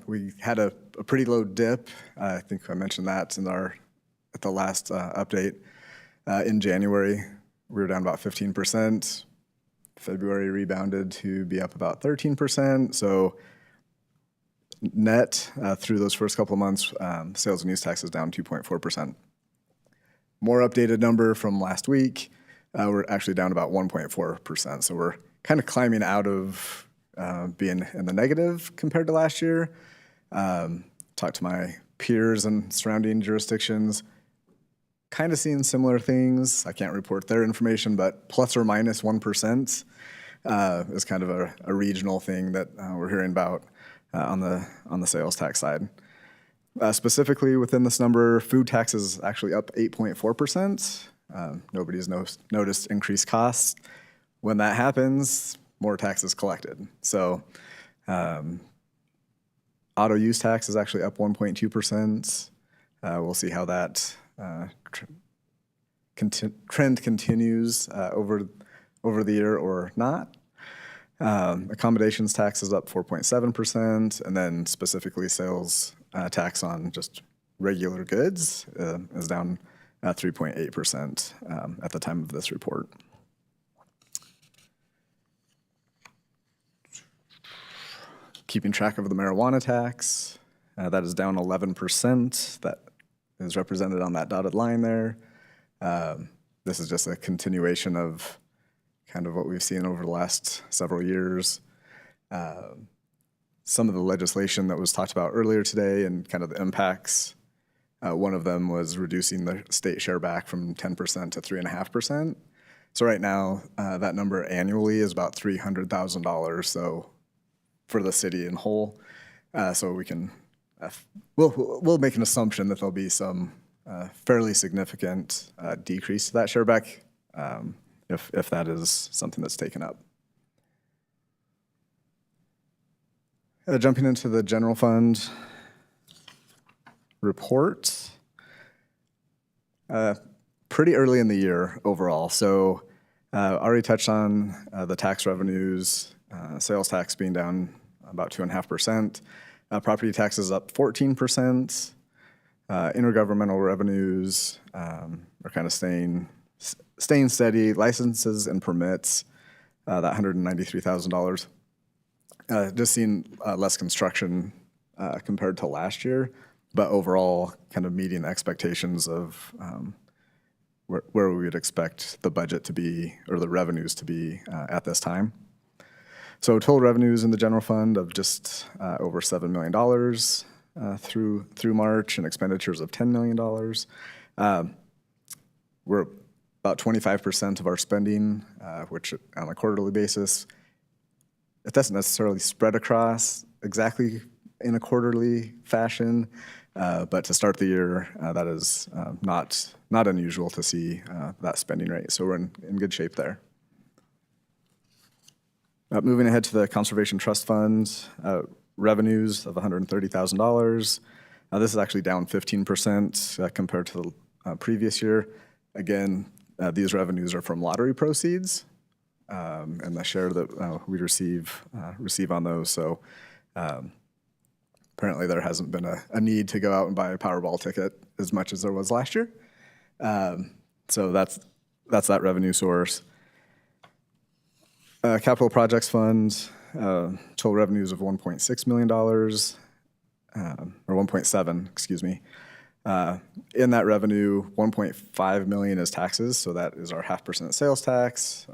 We had a pretty low dip. I think I mentioned that at the last update. In January, we were down about 15%. February rebounded to be up about 13%. So net through those first couple of months, sales and use tax is down 2.4%. More updated number from last week, we're actually down about 1.4%. So we're kind of climbing out of being in the negative compared to last year. Talked to my peers in surrounding jurisdictions, kind of seeing similar things. I can't report their information, but plus or minus 1% is kind of a regional thing that we're hearing about on the sales tax side. Specifically within this number, food tax is actually up 8.4%. Nobody's noticed increased costs. When that happens, more tax is collected. So auto use tax is actually up 1.2%. We'll see how that trend continues over the year or not. Accommodations tax is up 4.7%, and then specifically sales tax on just regular goods is down 3.8% at the time of this report. Keeping track of the marijuana tax, that is down 11%. That is represented on that dotted line there. This is just a continuation of kind of what we've seen over the last several years. Some of the legislation that was talked about earlier today and kind of the impacts, one of them was reducing the state share back from 10% to 3.5%. So right now, that number annually is about $300,000, so for the city in whole. So we can, we'll make an assumption that there'll be some fairly significant decrease to that share back, if that is something that's taken up. Jumping into the general fund report. Pretty early in the year overall. So already touched on the tax revenues, sales tax being down about 2.5%. Property taxes up 14%. Intergovernmental revenues are kind of staying steady. Licenses and permits, that $193,000. Just seeing less construction compared to last year, but overall kind of meeting expectations of where we would expect the budget to be or the revenues to be at this time. So total revenues in the general fund of just over $7 million through March, and expenditures of $10 million. We're about 25% of our spending, which on a quarterly basis, it doesn't necessarily spread across exactly in a quarterly fashion, but to start the year, that is not unusual to see that spending rate. So we're in good shape there. Moving ahead to the Conservation Trust Fund, revenues of $130,000. This is actually down 15% compared to the previous year. Again, these revenues are from lottery proceeds and the share that we receive on those. So apparently there hasn't been a need to go out and buy a Powerball ticket as much as there was last year. So that's that revenue source. Capital Projects Fund, total revenues of $1.6 million, or 1.7, excuse me. In that revenue, 1.5 million is taxes, so that is our 0.5% sales tax,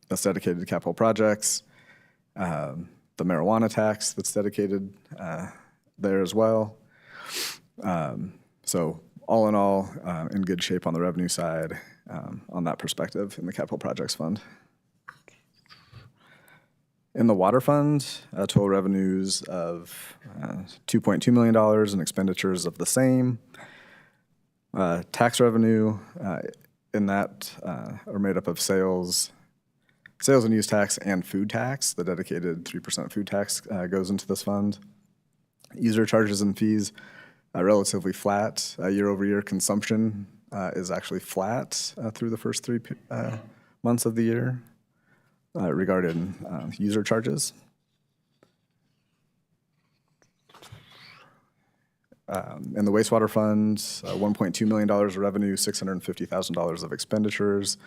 that's dedicated to capital projects. The marijuana tax that's dedicated there as well. So all in all, in good shape on the revenue side on that perspective in the Capital Projects Fund. In the Water Fund, total revenues of $2.2 million and expenditures of the same. Tax revenue in that are made up of sales and use tax and food tax. The dedicated 3% food tax goes into this fund. User charges and fees are relatively flat. Year-over-year consumption is actually flat through the first 3 months of the year regarding user charges. In the Wastewater Fund, $1.2 million of revenue, $650,000 of expenditures.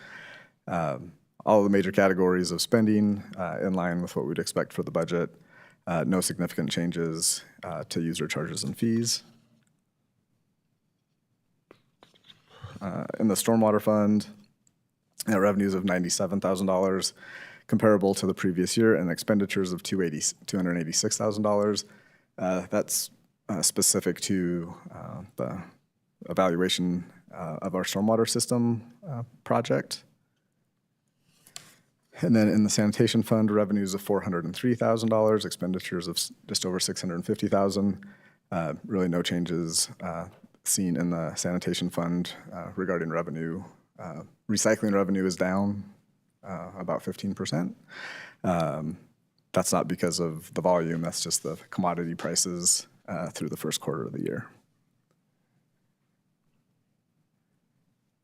All of the major categories of spending in line with what we'd expect for the budget. No significant changes to user charges and fees. In the Stormwater Fund, revenues of $97,000, comparable to the previous year, and expenditures of $286,000. That's specific to the evaluation of our stormwater system project. And then in the Sanitation Fund, revenues of $403,000, expenditures of just over $650,000. Really no changes seen in the Sanitation Fund regarding revenue. Recycling revenue is down about 15%. That's not because of the volume, that's just the commodity prices through the first quarter of the year.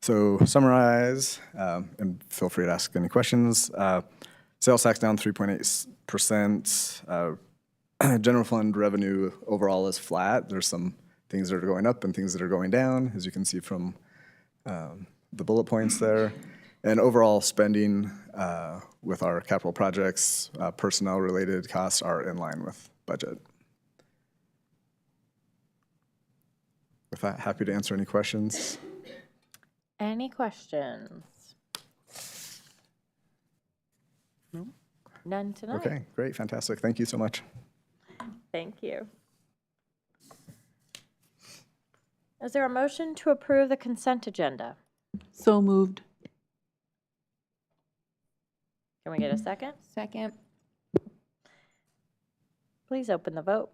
So summarize, and feel free to ask any questions. Sales tax down 3.8%. General fund revenue overall is flat. There's some things that are going up and things that are going down, as you can see from the bullet points there. And overall spending with our capital projects, personnel-related costs are in line with budget. With that, happy to answer any questions. Any questions? No. None tonight. Okay, great, fantastic. Thank you so much. Thank you. Is there a motion to approve the consent agenda? So moved. Can we get a second? Second. Please open the vote.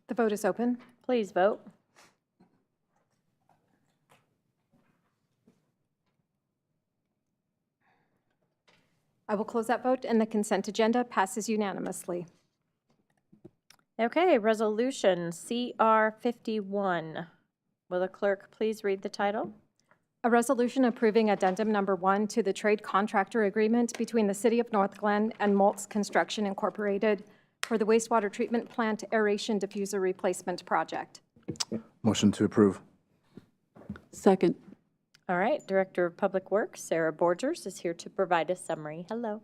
The vote is open. Please vote. I will close that vote, and the consent agenda passes unanimously. Okay, resolution CR 51. Will the clerk please read the title? A resolution approving Addendum Number 1 to the trade contractor agreement between the City of North Glen and Maltz Construction Incorporated for the wastewater treatment plant aeration diffuser replacement project. Motion to approve. Second. All right, Director of Public Works, Sarah Borgers, is here to provide a summary. Hello.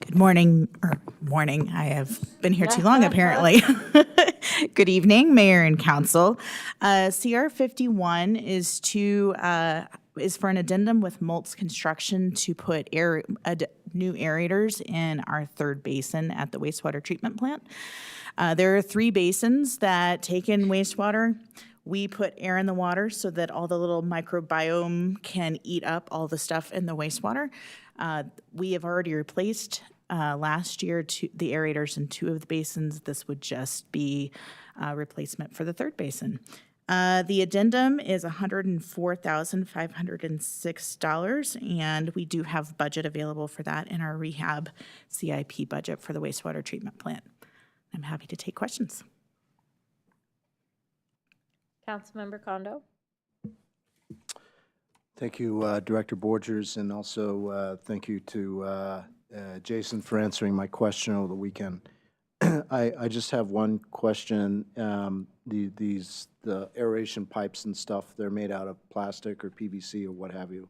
Good morning, or morning. I have been here too long, apparently. Good evening, Mayor and Council. CR 51 is for an addendum with Maltz Construction to put new aerators in our third basin at the wastewater treatment plant. There are 3 basins that take in wastewater. We put air in the water so that all the little microbiome can eat up all the stuff in the wastewater. We have already replaced last year the aerators in 2 of the basins. This would just be a replacement for the third basin. The addendum is $104,506, and we do have budget available for that in our rehab CIP budget for the wastewater treatment plant. I'm happy to take questions. Councilmember Kondo. Thank you, Director Borgers, and also thank you to Jason for answering my question over the weekend. I just have one question. The aeration pipes and stuff, they're made out of plastic or PVC or what have you.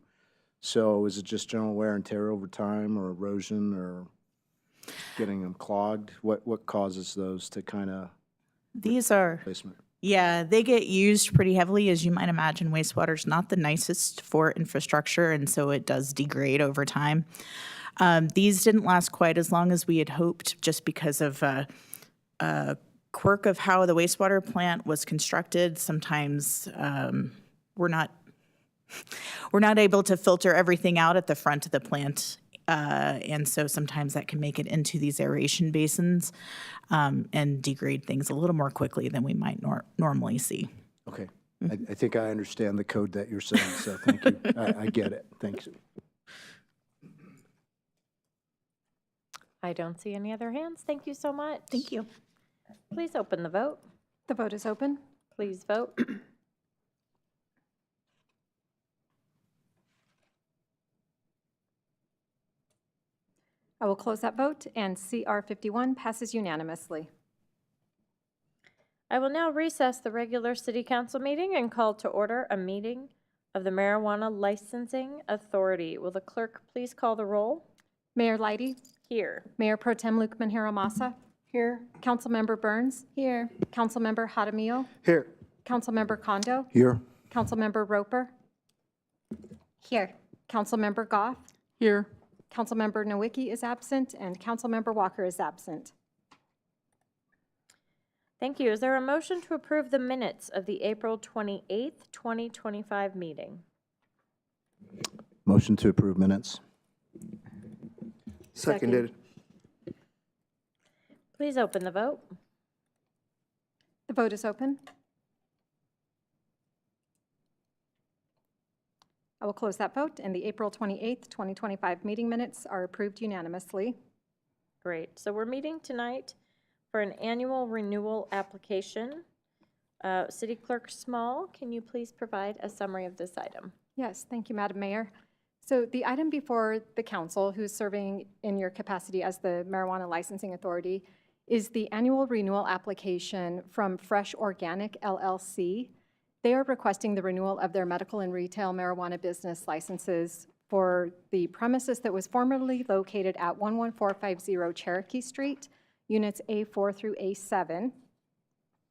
So is it just general wear and tear over time, or erosion, or getting them clogged? What causes those to kind of replacement? Yeah, they get used pretty heavily. As you might imagine, wastewater's not the nicest for infrastructure, and so it does degrade over time. These didn't last quite as long as we had hoped, just because of a quirk of how the wastewater plant was constructed. Sometimes we're not able to filter everything out at the front of the plant. And so sometimes that can make it into these aeration basins and degrade things a little more quickly than we might normally see. Okay. I think I understand the code that you're saying, so thank you. I get it. Thanks. I don't see any other hands. Thank you so much. Thank you. Please open the vote. The vote is open. Please vote. I will close that vote, and CR 51 passes unanimously. I will now recess the regular City Council meeting and call to order a meeting of the Marijuana Licensing Authority. Will the clerk please call the roll? Mayor Leidy. Here. Mayor Pro Tem Luke Manjero-Massa. Here. Councilmember Burns. Here. Councilmember Jaramillo. Here. Councilmember Kondo. Here. Councilmember Roper. Here. Councilmember Goff. Here. Councilmember Nowicki is absent, and Councilmember Walker is absent. Thank you. Is there a motion to approve the minutes of the April 28th, 2025 meeting? Motion to approve minutes. Seconded. Please open the vote. The vote is open. I will close that vote, and the April 28th, 2025 meeting minutes are approved unanimously. Great. So we're meeting tonight for an annual renewal application. City Clerk Small, can you please provide a summary of this item? Yes, thank you, Madam Mayor. So the item before the council, who's serving in your capacity as the Marijuana Licensing Authority, is the annual renewal application from Fresh Organic LLC. They are requesting the renewal of their medical and retail marijuana business licenses for the premises that was formerly located at 11450 Cherokee Street, units A4 through A7.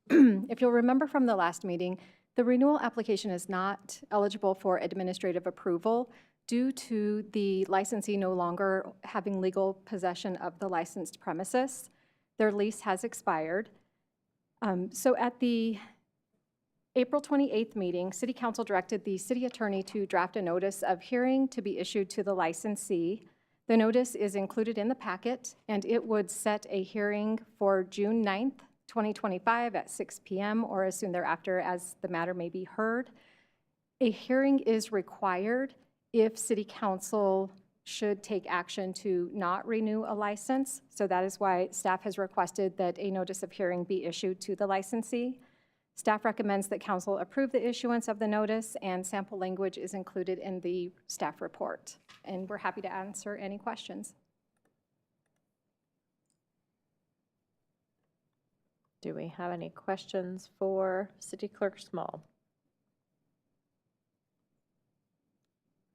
If you'll remember from the last meeting, the renewal application is not eligible for administrative approval due to the licensee no longer having legal possession of the licensed premises. Their lease has expired. So at the April 28th meeting, City Council directed the City Attorney to draft a notice of hearing to be issued to the licensee. The notice is included in the packet, and it would set a hearing for June 9th, 2025 at 6 p.m. or as soon thereafter as the matter may be heard. A hearing is required if City Council should take action to not renew a license. So that is why staff has requested that a notice of hearing be issued to the licensee. Staff recommends that council approve the issuance of the notice, and sample language is included in the staff report. And we're happy to answer any questions. Do we have any questions for City Clerk Small?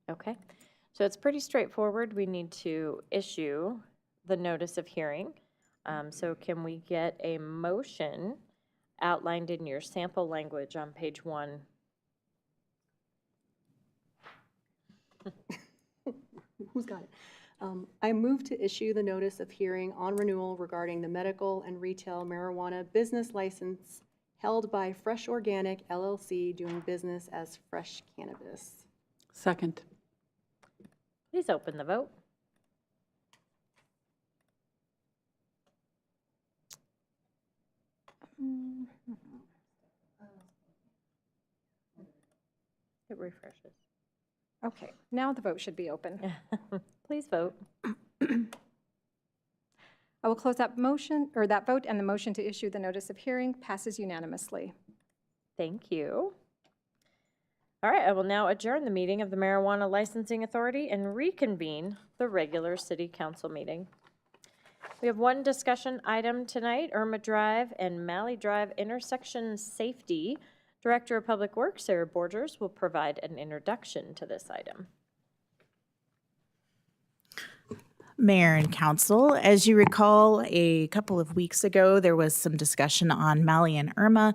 Okay, so it's pretty straightforward. We need to issue the notice of hearing. So can we get a motion outlined in your sample language on page 1? Who's got it? I move to issue the notice of hearing on renewal regarding the medical and retail marijuana business license held by Fresh Organic LLC doing business as Fresh Cannabis. Second. Please open the vote. It refreshes. Okay, now the vote should be open. Please vote. I will close that motion, or that vote, and the motion to issue the notice of hearing passes unanimously. Thank you. All right, I will now adjourn the meeting of the Marijuana Licensing Authority and reconvene the regular City Council meeting. We have one discussion item tonight, Irma Drive and Malley Drive intersection safety. Director of Public Works, Sarah Borgers, will provide an introduction to this item. Mayor and Council, as you recall, a couple of weeks ago, there was some discussion on Malley and Irma.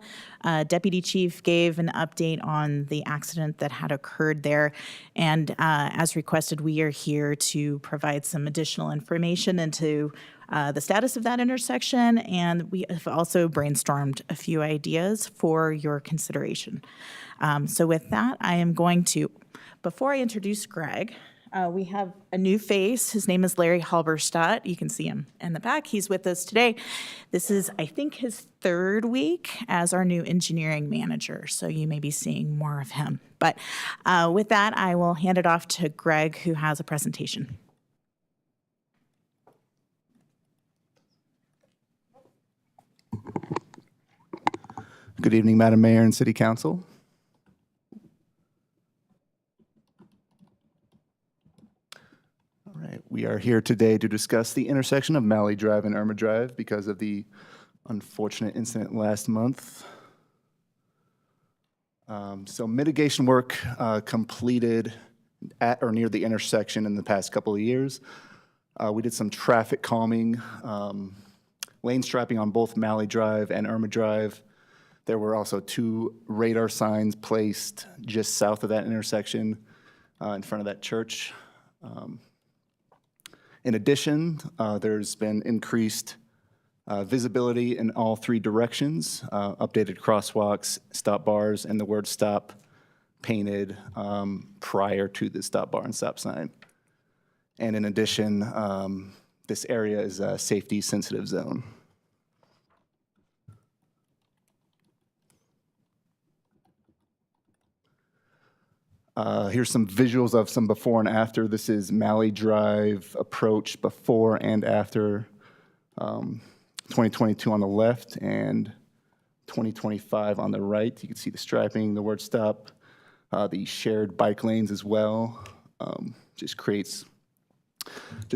Deputy Chief gave an update on the accident that had occurred there. And as requested, we are here to provide some additional information into the status of that intersection. And we have also brainstormed a few ideas for your consideration. So with that, I am going to, before I introduce Greg, we have a new face. His name is Larry Halberstadt. You can see him in the back. He's with us today. This is, I think, his third week as our new engineering manager, so you may be seeing more of him. But with that, I will hand it off to Greg, who has a presentation. Good evening, Madam Mayor and City Council. All right, we are here today to discuss the intersection of Malley Drive and Irma Drive because of the unfortunate incident last month. So mitigation work completed at or near the intersection in the past couple of years. We did some traffic calming, lane striping on both Malley Drive and Irma Drive. There were also 2 radar signs placed just south of that intersection in front of that church. In addition, there's been increased visibility in all 3 directions, updated crosswalks, stop bars, and the word stop painted prior to the stop bar and stop sign. And in addition, this area is a safety sensitive zone. Here's some visuals of some before and after. This is Malley Drive approach before and after 2022 on the left and 2025 on the right. You can see the striping, the word stop, the shared bike lanes as well. Just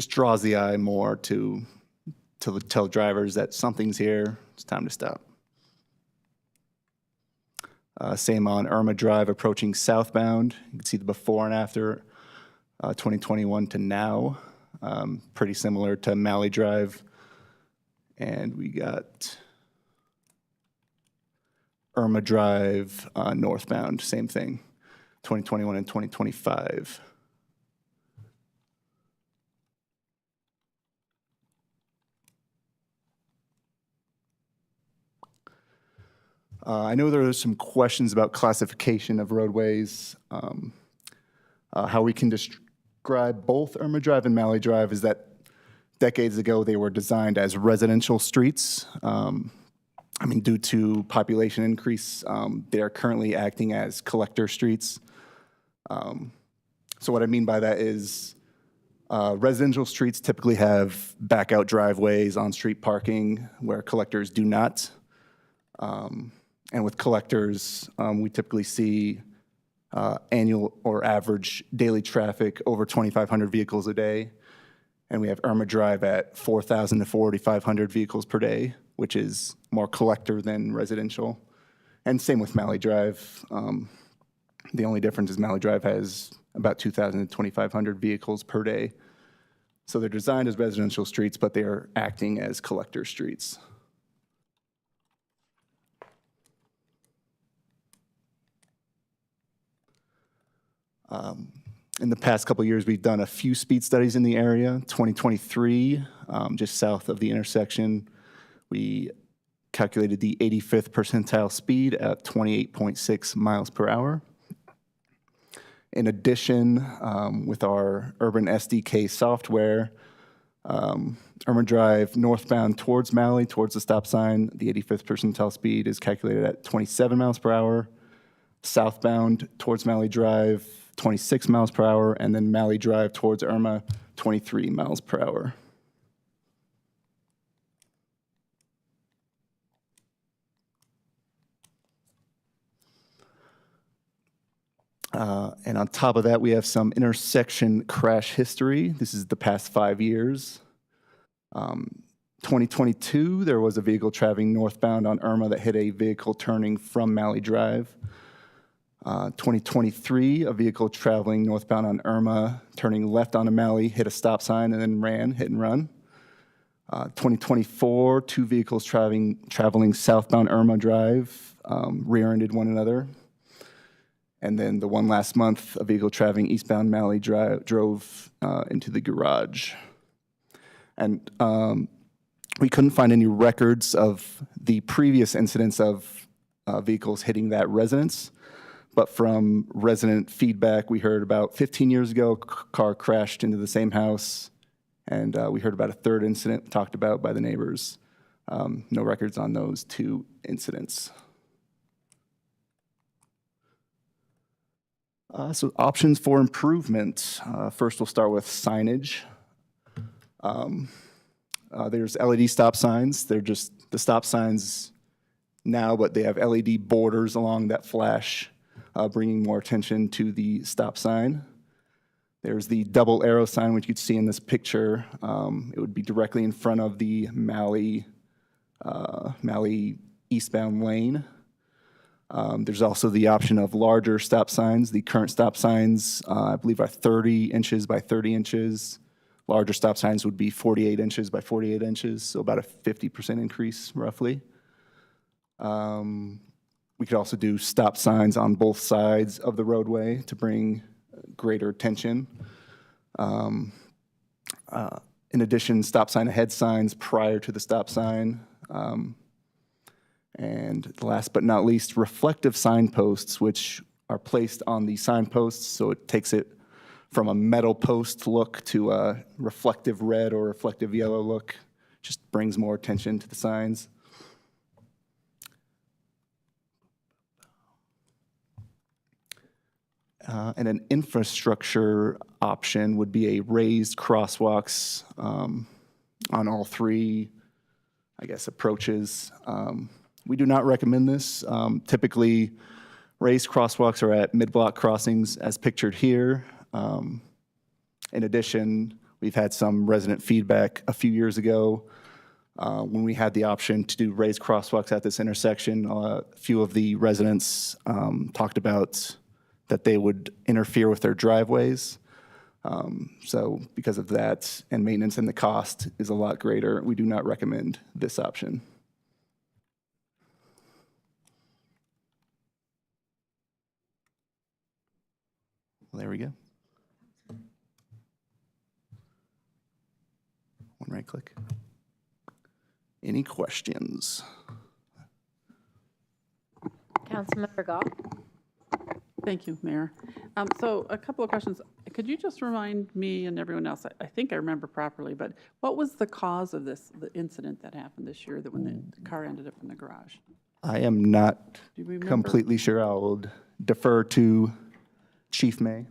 draws the eye more to tell drivers that something's here, it's time to stop. Same on Irma Drive approaching southbound. You can see the before and after 2021 to now. Pretty similar to Malley Drive. And we got Irma Drive northbound, same thing, 2021 and 2025. I know there are some questions about classification of roadways, how we can describe both Irma Drive and Malley Drive is that decades ago they were designed as residential streets. Due to population increase, they are currently acting as collector streets. So what I mean by that is residential streets typically have back out driveways, on-street parking, where collectors do not. And with collectors, we typically see annual or average daily traffic over 2,500 vehicles a day. And we have Irma Drive at 4,000 to 4,500 vehicles per day, which is more collector than residential. And same with Malley Drive. The only difference is Malley Drive has about 2,000 to 2,500 vehicles per day. So they're designed as residential streets, but they are acting as collector streets. In the past couple of years, we've done a few speed studies in the area. 2023, just south of the intersection, we calculated the 85th percentile speed at 28.6 miles per hour. In addition, with our Urban SDK software, Irma Drive northbound towards Malley, towards the stop sign, the 85th percentile speed is calculated at 27 miles per hour. Southbound towards Malley Drive, 26 miles per hour, and then Malley Drive towards Irma, 23 miles per hour. And on top of that, we have some intersection crash history. This is the past 5 years. 2022, there was a vehicle traveling northbound on Irma that hit a vehicle turning from Malley Drive. 2023, a vehicle traveling northbound on Irma, turning left onto Malley, hit a stop sign and then ran, hit and run. 2024, 2 vehicles traveling southbound Irma Drive rear-ended one another. And then the one last month, a vehicle traveling eastbound Malley Drive drove into the garage. And we couldn't find any records of the previous incidents of vehicles hitting that residence. But from resident feedback, we heard about 15 years ago, a car crashed into the same house. And we heard about a third incident talked about by the neighbors. No records on those 2 incidents. So options for improvement. First, we'll start with signage. There's LED stop signs. They're just the stop signs now, but they have LED borders along that flash, bringing more attention to the stop sign. There's the double arrow sign, which you can see in this picture. It would be directly in front of the Malley eastbound lane. There's also the option of larger stop signs. The current stop signs, I believe, are 30 inches by 30 inches. Larger stop signs would be 48 inches by 48 inches, so about a 50% increase, roughly. We could also do stop signs on both sides of the roadway to bring greater attention. In addition, stop sign ahead signs prior to the stop sign. And last but not least, reflective signposts, which are placed on the signposts, so it takes it from a metal post look to a reflective red or reflective yellow look. Just brings more attention to the signs. And an infrastructure option would be a raised crosswalks on all 3, I guess, approaches. We do not recommend this. Typically, raised crosswalks are at mid-block crossings as pictured here. In addition, we've had some resident feedback a few years ago when we had the option to do raised crosswalks at this intersection. A few of the residents talked about that they would interfere with their driveways. So because of that, and maintenance and the cost is a lot greater, we do not recommend this option. Well, there we go. One right click. Any questions? Councilmember Goff? Thank you, Mayor. So a couple of questions. Could you just remind me and everyone else, I think I remember properly, but what was the cause of the incident that happened this year, that when the car ended up in the garage? I am not Do you remember? completely sure. I will defer to Chief May.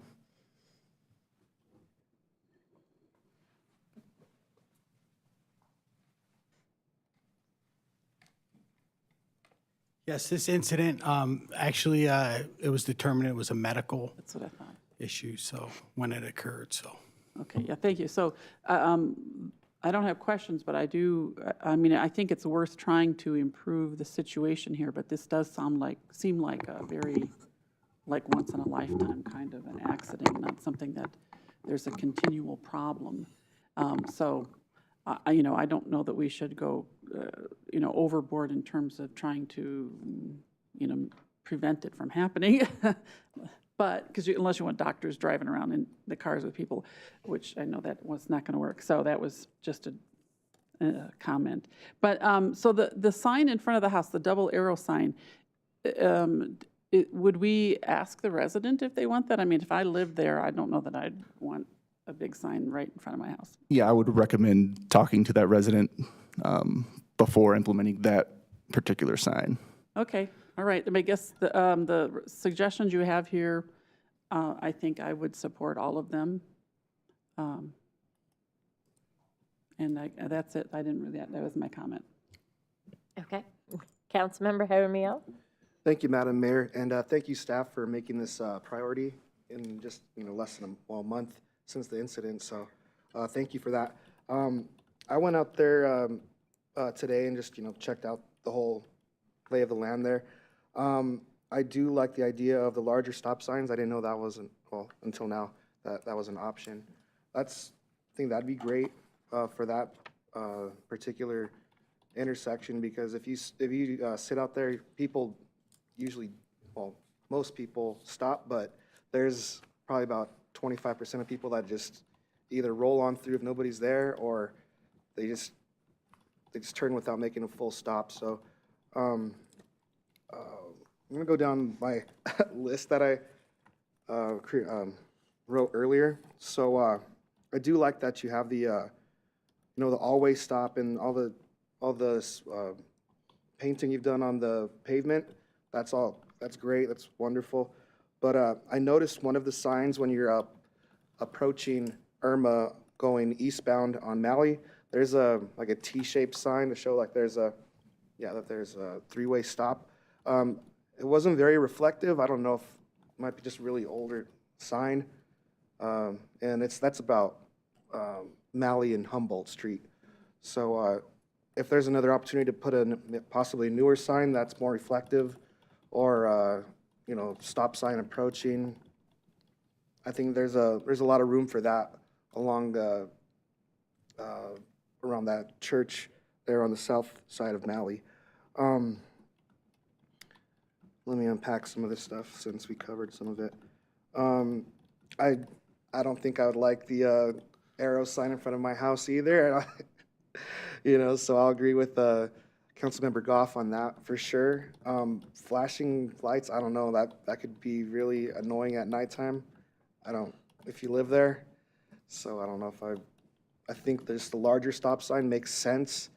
Yes, this incident, actually, it was determined it was a medical That's what I thought. issue, so, when it occurred, so. Okay, yeah, thank you. So I don't have questions, but I do, I mean, I think it's worth trying to improve the situation here, but this does seem like a very, like once in a lifetime kind of an accident, not something that there's a continual problem. So, I don't know that we should go, overboard in terms of trying to, prevent it from happening. But, because unless you want doctors driving around in the cars with people, which I know that was not going to work. So that was just a comment. But, so the sign in front of the house, the double arrow sign, would we ask the resident if they want that? I mean, if I lived there, I don't know that I'd want a big sign right in front of my house. Yeah, I would recommend talking to that resident before implementing that particular sign. Okay, all right. I guess the suggestions you have here, I think I would support all of them. And that's it. I didn't really, that was my comment. Okay. Councilmember Jaramillo? Thank you, Madam Mayor, and thank you, staff, for making this priority in just less than a month since the incident. So, thank you for that. I went out there today and just checked out the whole lay of the land there. I do like the idea of the larger stop signs. I didn't know that wasn't, well, until now, that was an option. I think that'd be great for that particular intersection, because if you sit out there, people usually, well, most people stop, but there's probably about 25% of people that just either roll on through if nobody's there, or they just turn without making a full stop. So I'm gonna go down my list that I wrote earlier. So I do like that you have the the always stop and all the painting you've done on the pavement. That's great. That's wonderful. But I noticed one of the signs when you're approaching Irma going eastbound on Malley, there's like a T-shaped sign to show that there's a three-way stop. It wasn't very reflective. I don't know if it might be just a really older sign. And that's about Malley and Humboldt Street. So if there's another opportunity to put a possibly newer sign that's more reflective, or stop sign approaching, I think there's a lot of room for that along around that church there on the south side of Malley. Let me unpack some of this stuff since we covered some of it. I don't think I would like the arrow sign in front of my house either. So I'll agree with Councilmember Goff on that for sure. Flashing lights, I don't know, that could be really annoying at nighttime. If you live there. So I don't know if I think there's the larger stop sign makes sense.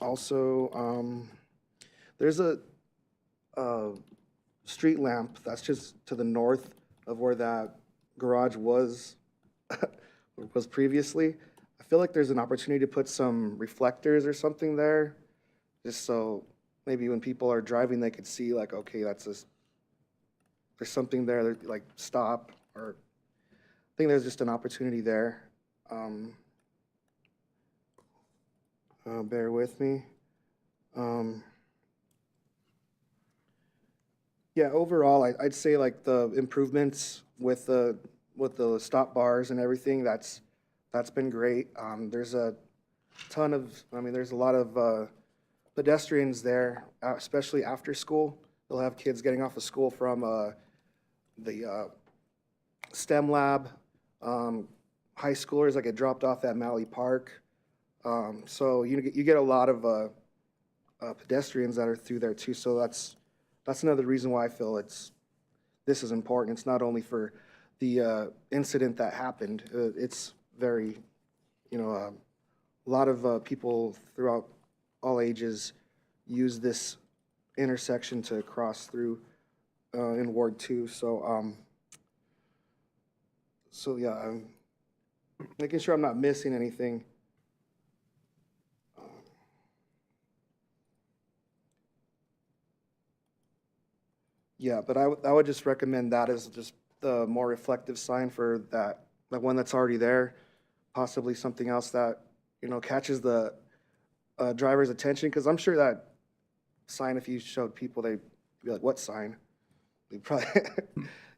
Also, there's a street lamp that's just to the north of where that garage was previously. I feel like there's an opportunity to put some reflectors or something there, just so maybe when people are driving, they could see like, okay, there's something there, like stop, or I think there's just an opportunity there. Bear with me. Yeah, overall, I'd say like the improvements with the stop bars and everything, that's been great. There's a ton of, there's a lot of pedestrians there, especially after school. They'll have kids getting off of school from the STEM lab, high schoolers that get dropped off at Malley Park. So you get a lot of pedestrians that are through there too. So that's another reason why I feel this is important. It's not only for the incident that happened. It's very, a lot of people throughout all ages use this intersection to cross through in Ward 2. So, yeah, I'm making sure I'm not missing anything. Yeah, but I would just recommend that as just the more reflective sign for that one that's already there, possibly something else that, catches the driver's attention, because I'm sure that sign, if you showed people, they'd be like, what sign? They'd probably,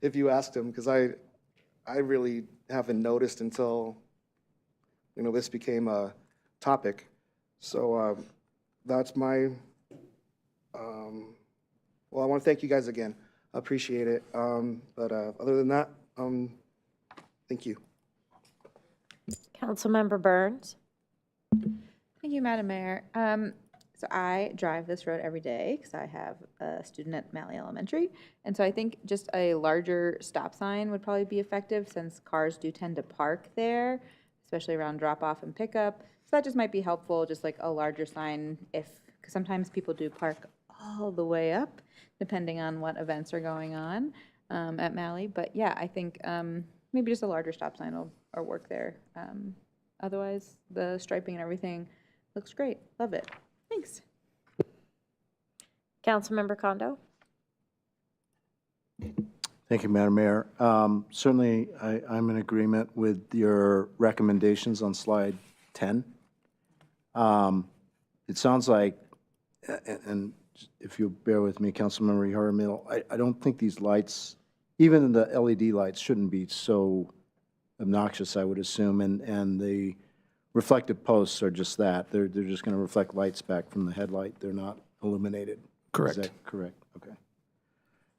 if you asked them, because I really haven't noticed until, this became a topic. So that's my, well, I want to thank you guys again. I appreciate it. But other than that, thank you. Councilmember Burns? Thank you, Madam Mayor. So I drive this road every day because I have a student at Malley Elementary. And so I think just a larger stop sign would probably be effective since cars do tend to park there, especially around drop off and pickup. So that just might be helpful, just like a larger sign because sometimes people do park all the way up, depending on what events are going on at Malley. But yeah, I think maybe just a larger stop sign will work there. Otherwise, the striping and everything looks great. Love it. Thanks. Councilmember Kondo? Thank you, Madam Mayor. Certainly, I'm in agreement with your recommendations on slide 10. It sounds like, and if you'll bear with me, Councilmember Yaramil, I don't think these lights, even the LED lights, shouldn't be so obnoxious, I would assume, and the reflective posts are just that. They're just going to reflect lights back from the headlight. They're not illuminated. Correct. Is that correct? Okay.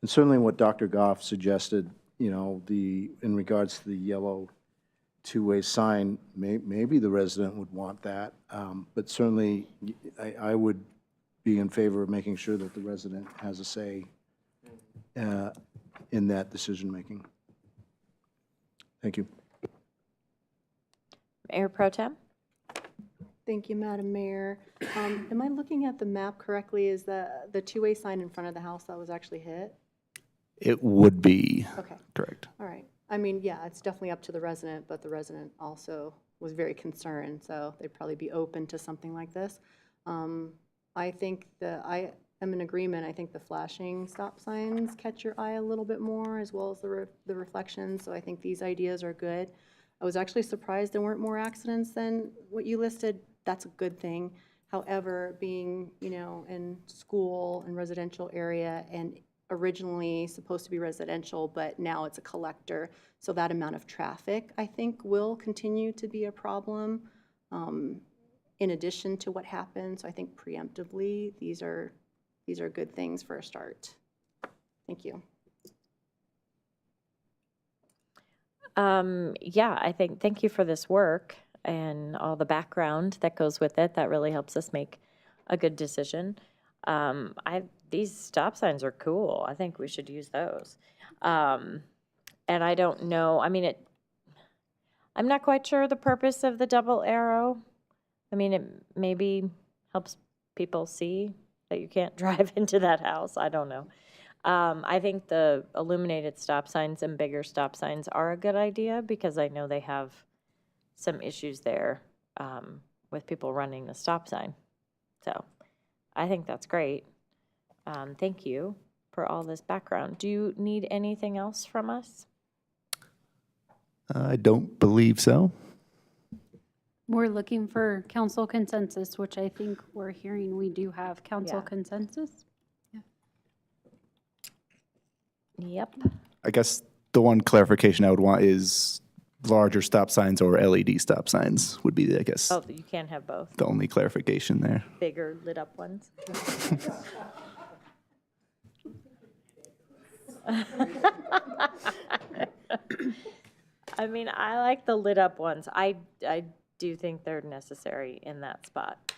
And certainly what Dr. Goff suggested, in regards to the yellow two-way sign, maybe the resident would want that. But certainly, I would be in favor of making sure that the resident has a say in that decision-making. Thank you. Mayor Pro Tem? Thank you, Madam Mayor. Am I looking at the map correctly? Is the two-way sign in front of the house that was actually hit? It would be Okay. correct. All right. I mean, yeah, it's definitely up to the resident, but the resident also was very concerned, so they'd probably be open to something like this. I think I am in agreement. I think the flashing stop signs catch your eye a little bit more, as well as the reflections, so I think these ideas are good. I was actually surprised there weren't more accidents than what you listed. That's a good thing. However, being, in school and residential area and originally supposed to be residential, but now it's a collector, so that amount of traffic, I think, will continue to be a problem in addition to what happened. So I think preemptively, these are good things for a start. Thank you. Yeah, thank you for this work and all the background that goes with it. That really helps us make a good decision. These stop signs are cool. I think we should use those. And I don't know, I'm not quite sure the purpose of the double arrow. It maybe helps people see that you can't drive into that house. I don't know. I think the illuminated stop signs and bigger stop signs are a good idea because I know they have some issues there with people running the stop sign. So I think that's great. Thank you for all this background. Do you need anything else from us? I don't believe so. We're looking for council consensus, which I think we're hearing we do have council consensus. Yep. I guess the one clarification I would want is larger stop signs or LED stop signs would be, I guess, Oh, you can't have both. the only clarification there. Bigger lit up ones. I like the lit up ones. I do think they're necessary in that spot.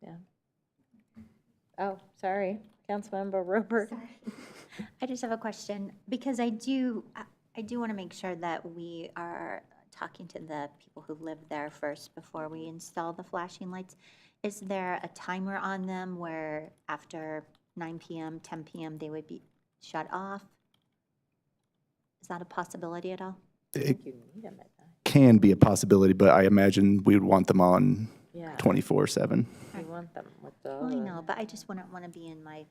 Yeah. Oh, sorry, Councilmember Roper. I just have a question, because I do want to make sure that we are talking to the people who live there first before we install the flashing lights. Is there a timer on them where after 9 PM, 10 PM, they would be shut off? Is that a possibility at all? It can be a possibility, but I imagine we would want them on Yeah. 24/7. We want them with Well, I the, know, but I just wouldn't want to be in my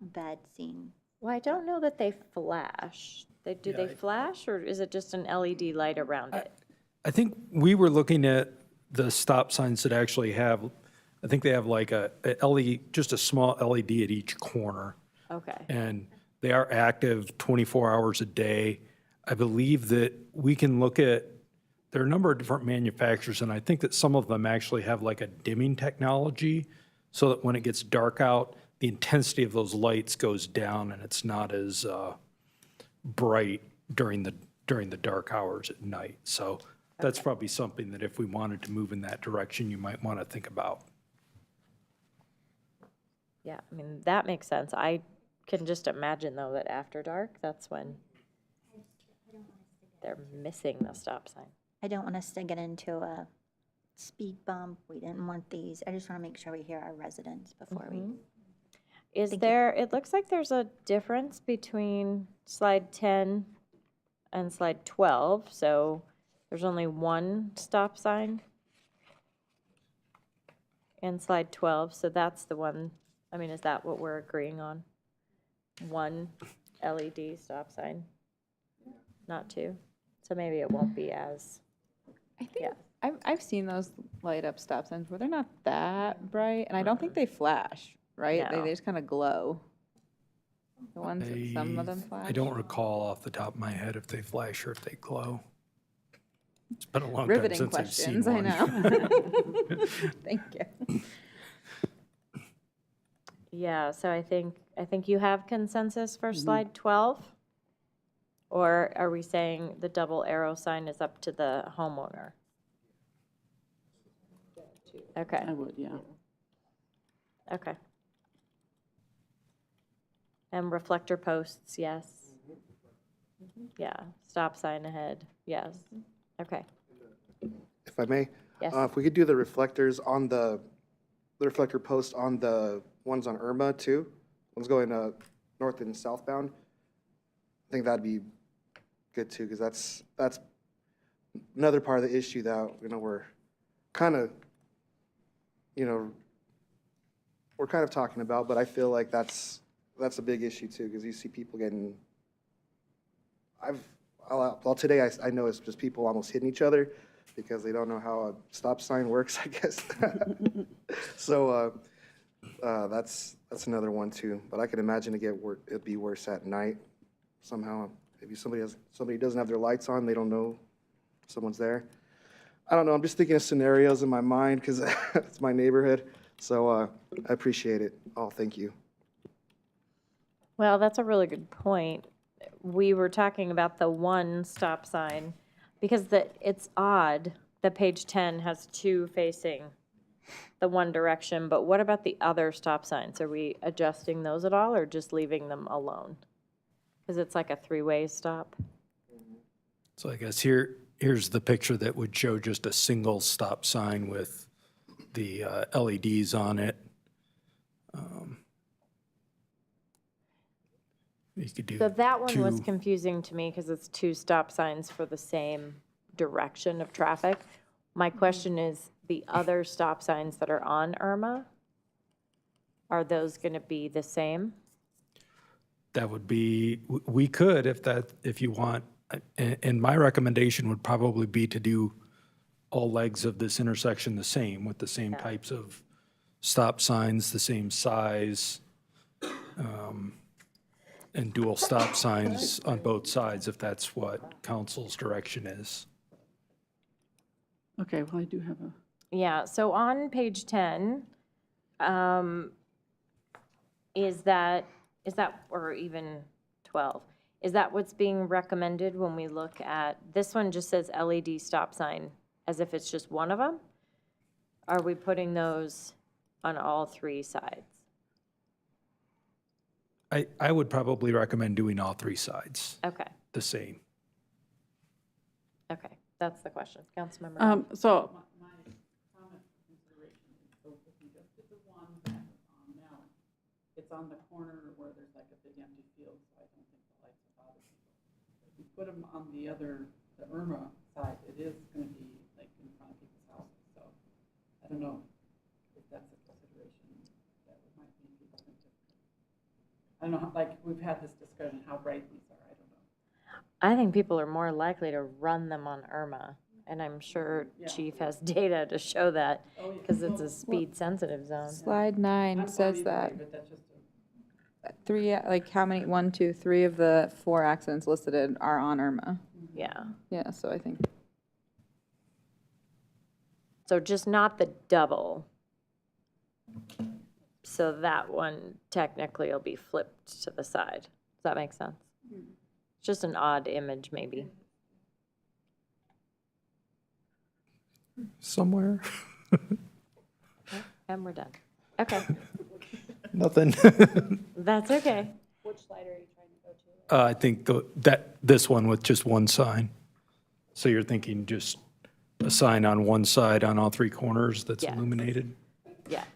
bed seeing. well, I don't know that they flash. Do they flash, or is it just an LED light around it? I think we were looking at the stop signs that actually have, I think they have like a LED, just a small LED at each corner. Okay. And they are active 24 hours a day. I believe that we can look at, there are a number of different manufacturers, and I think that some of them actually have like a dimming technology so that when it gets dark out, the intensity of those lights goes down and it's not as bright during the dark hours at night. So that's probably something that if we wanted to move in that direction, you might want to think about. Yeah, I mean, that makes sense. I can just imagine, though, that after dark, that's when they're missing the stop sign. I don't want us to get into a speed bump. We didn't want these. I just want to make sure we hear our residents before we. Is there, it looks like there's a difference between slide 10 and slide 12, so there's only one stop sign in slide 12, so that's the one, I mean, is that what we're agreeing on? One LED stop sign, not two? So maybe it won't be as, I think I've seen those light up stop signs where they're not that bright, and I don't think they flash, right? No. They just kind of glow. The ones that some of them flash. I don't recall off the top of my head if they flash or if they glow. It's been a long time Riveting since I've seen questions, I one. know. Thank you. yeah, so I think you have consensus for slide 12? Or are we saying the double arrow sign is up to the homeowner? Okay. I would, yeah. Okay. And reflector posts, yes. Yeah, stop sign ahead, yes. Okay. If I may? Yes. If we could do the reflectors on the reflector post on the ones on Irma too, ones going north and southbound. I think that'd be good too, because that's another part of the issue that, we're kind of, we're kind of talking about, but I feel like that's a big issue too, because you see people getting, today I know it's just people almost hitting each other because they don't know how a stop sign works, I guess. So that's another one too, but I can imagine it'd be worse at night somehow. Maybe somebody doesn't have their lights on, they don't know someone's there. I don't know, I'm just thinking of scenarios in my mind because it's my neighborhood. So I appreciate it all, thank you. Well, that's a really good point. We were talking about the one stop sign because it's odd that page 10 has two facing the one direction, but what about the other stop signs? Are we adjusting those at all or just leaving them alone? Because it's like a three-way stop. So I guess here's the picture that would show just a single stop sign with the LEDs on it. You could do So that one was two. confusing to me because it's two stop signs for the same direction of traffic. My question is, the other stop signs that are on Irma, are those going to be the same? That would be, we could if you want, and my recommendation would probably be to do all legs of this intersection the same, with the same types of stop signs, the same size, and dual stop signs on both sides, if that's what council's direction is. Okay, well, I do have a, Yeah, so on page 10, is that, or even 12, is that what's being recommended when we look at, this one just says LED stop sign, as if it's just one of them? Are we putting those on all three sides? I would probably recommend doing all three sides Okay, the same. okay, that's the question. Councilmember. So my comment for consideration is, so if you just did the one that was on Malley, it's on the corner where there's like a big empty field, so I don't think the lights will bother people. If you put them on the Irma side, it is going to be like in front of people's houses, so I don't know if that's a consideration that might be people think of. I don't know, like, we've had this discussion, how bright these are, I don't know. I think people are more likely to run them on Irma, and I'm sure Chief has data to show that, because it's a speed-sensitive zone. Slide 9 I'm says fine that either way, but that's just a. 3, like how many, 1, 2, 3 of the 4 accidents listed are on Irma. Yeah, Yeah, so I think. so just not the double. So that one technically will be flipped to the side. Does that make sense? It's just an odd image, maybe. Somewhere. And we're done. Okay, Nothing. that's okay. Which slide are you trying to go to? I think this one with just one sign. So you're thinking just a sign on one side on all three corners that's Yes. illuminated, Yes,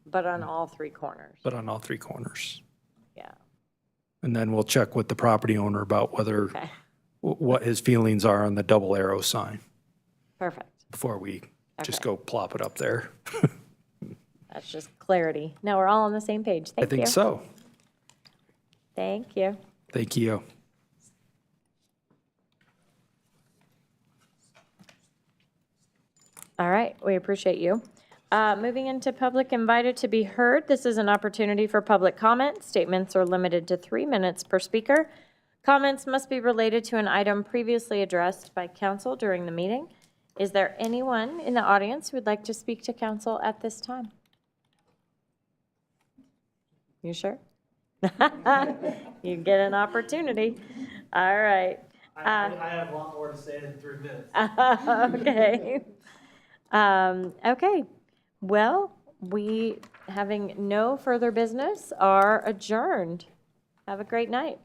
but on all 3 corners, but on all three corners. yeah. And then we'll check with the property owner about whether, Okay, what his feelings are on the double arrow sign perfect. before we just Okay. go plop it up there. That's just clarity. Now we're all on the same page. I Thank you. think so. Thank you. Thank you. All right, we appreciate you. Moving into public invited to be heard. This is an opportunity for public comment. Statements are limited to 3 minutes per speaker. Comments must be related to an item previously addressed by council during the meeting. Is there anyone in the audience who would like to speak to council at this time? You sure? You get an opportunity. All right. I have a lot more to say than 3 minutes. Okay. Okay. Well, we, having no further business, are adjourned. Have a great night.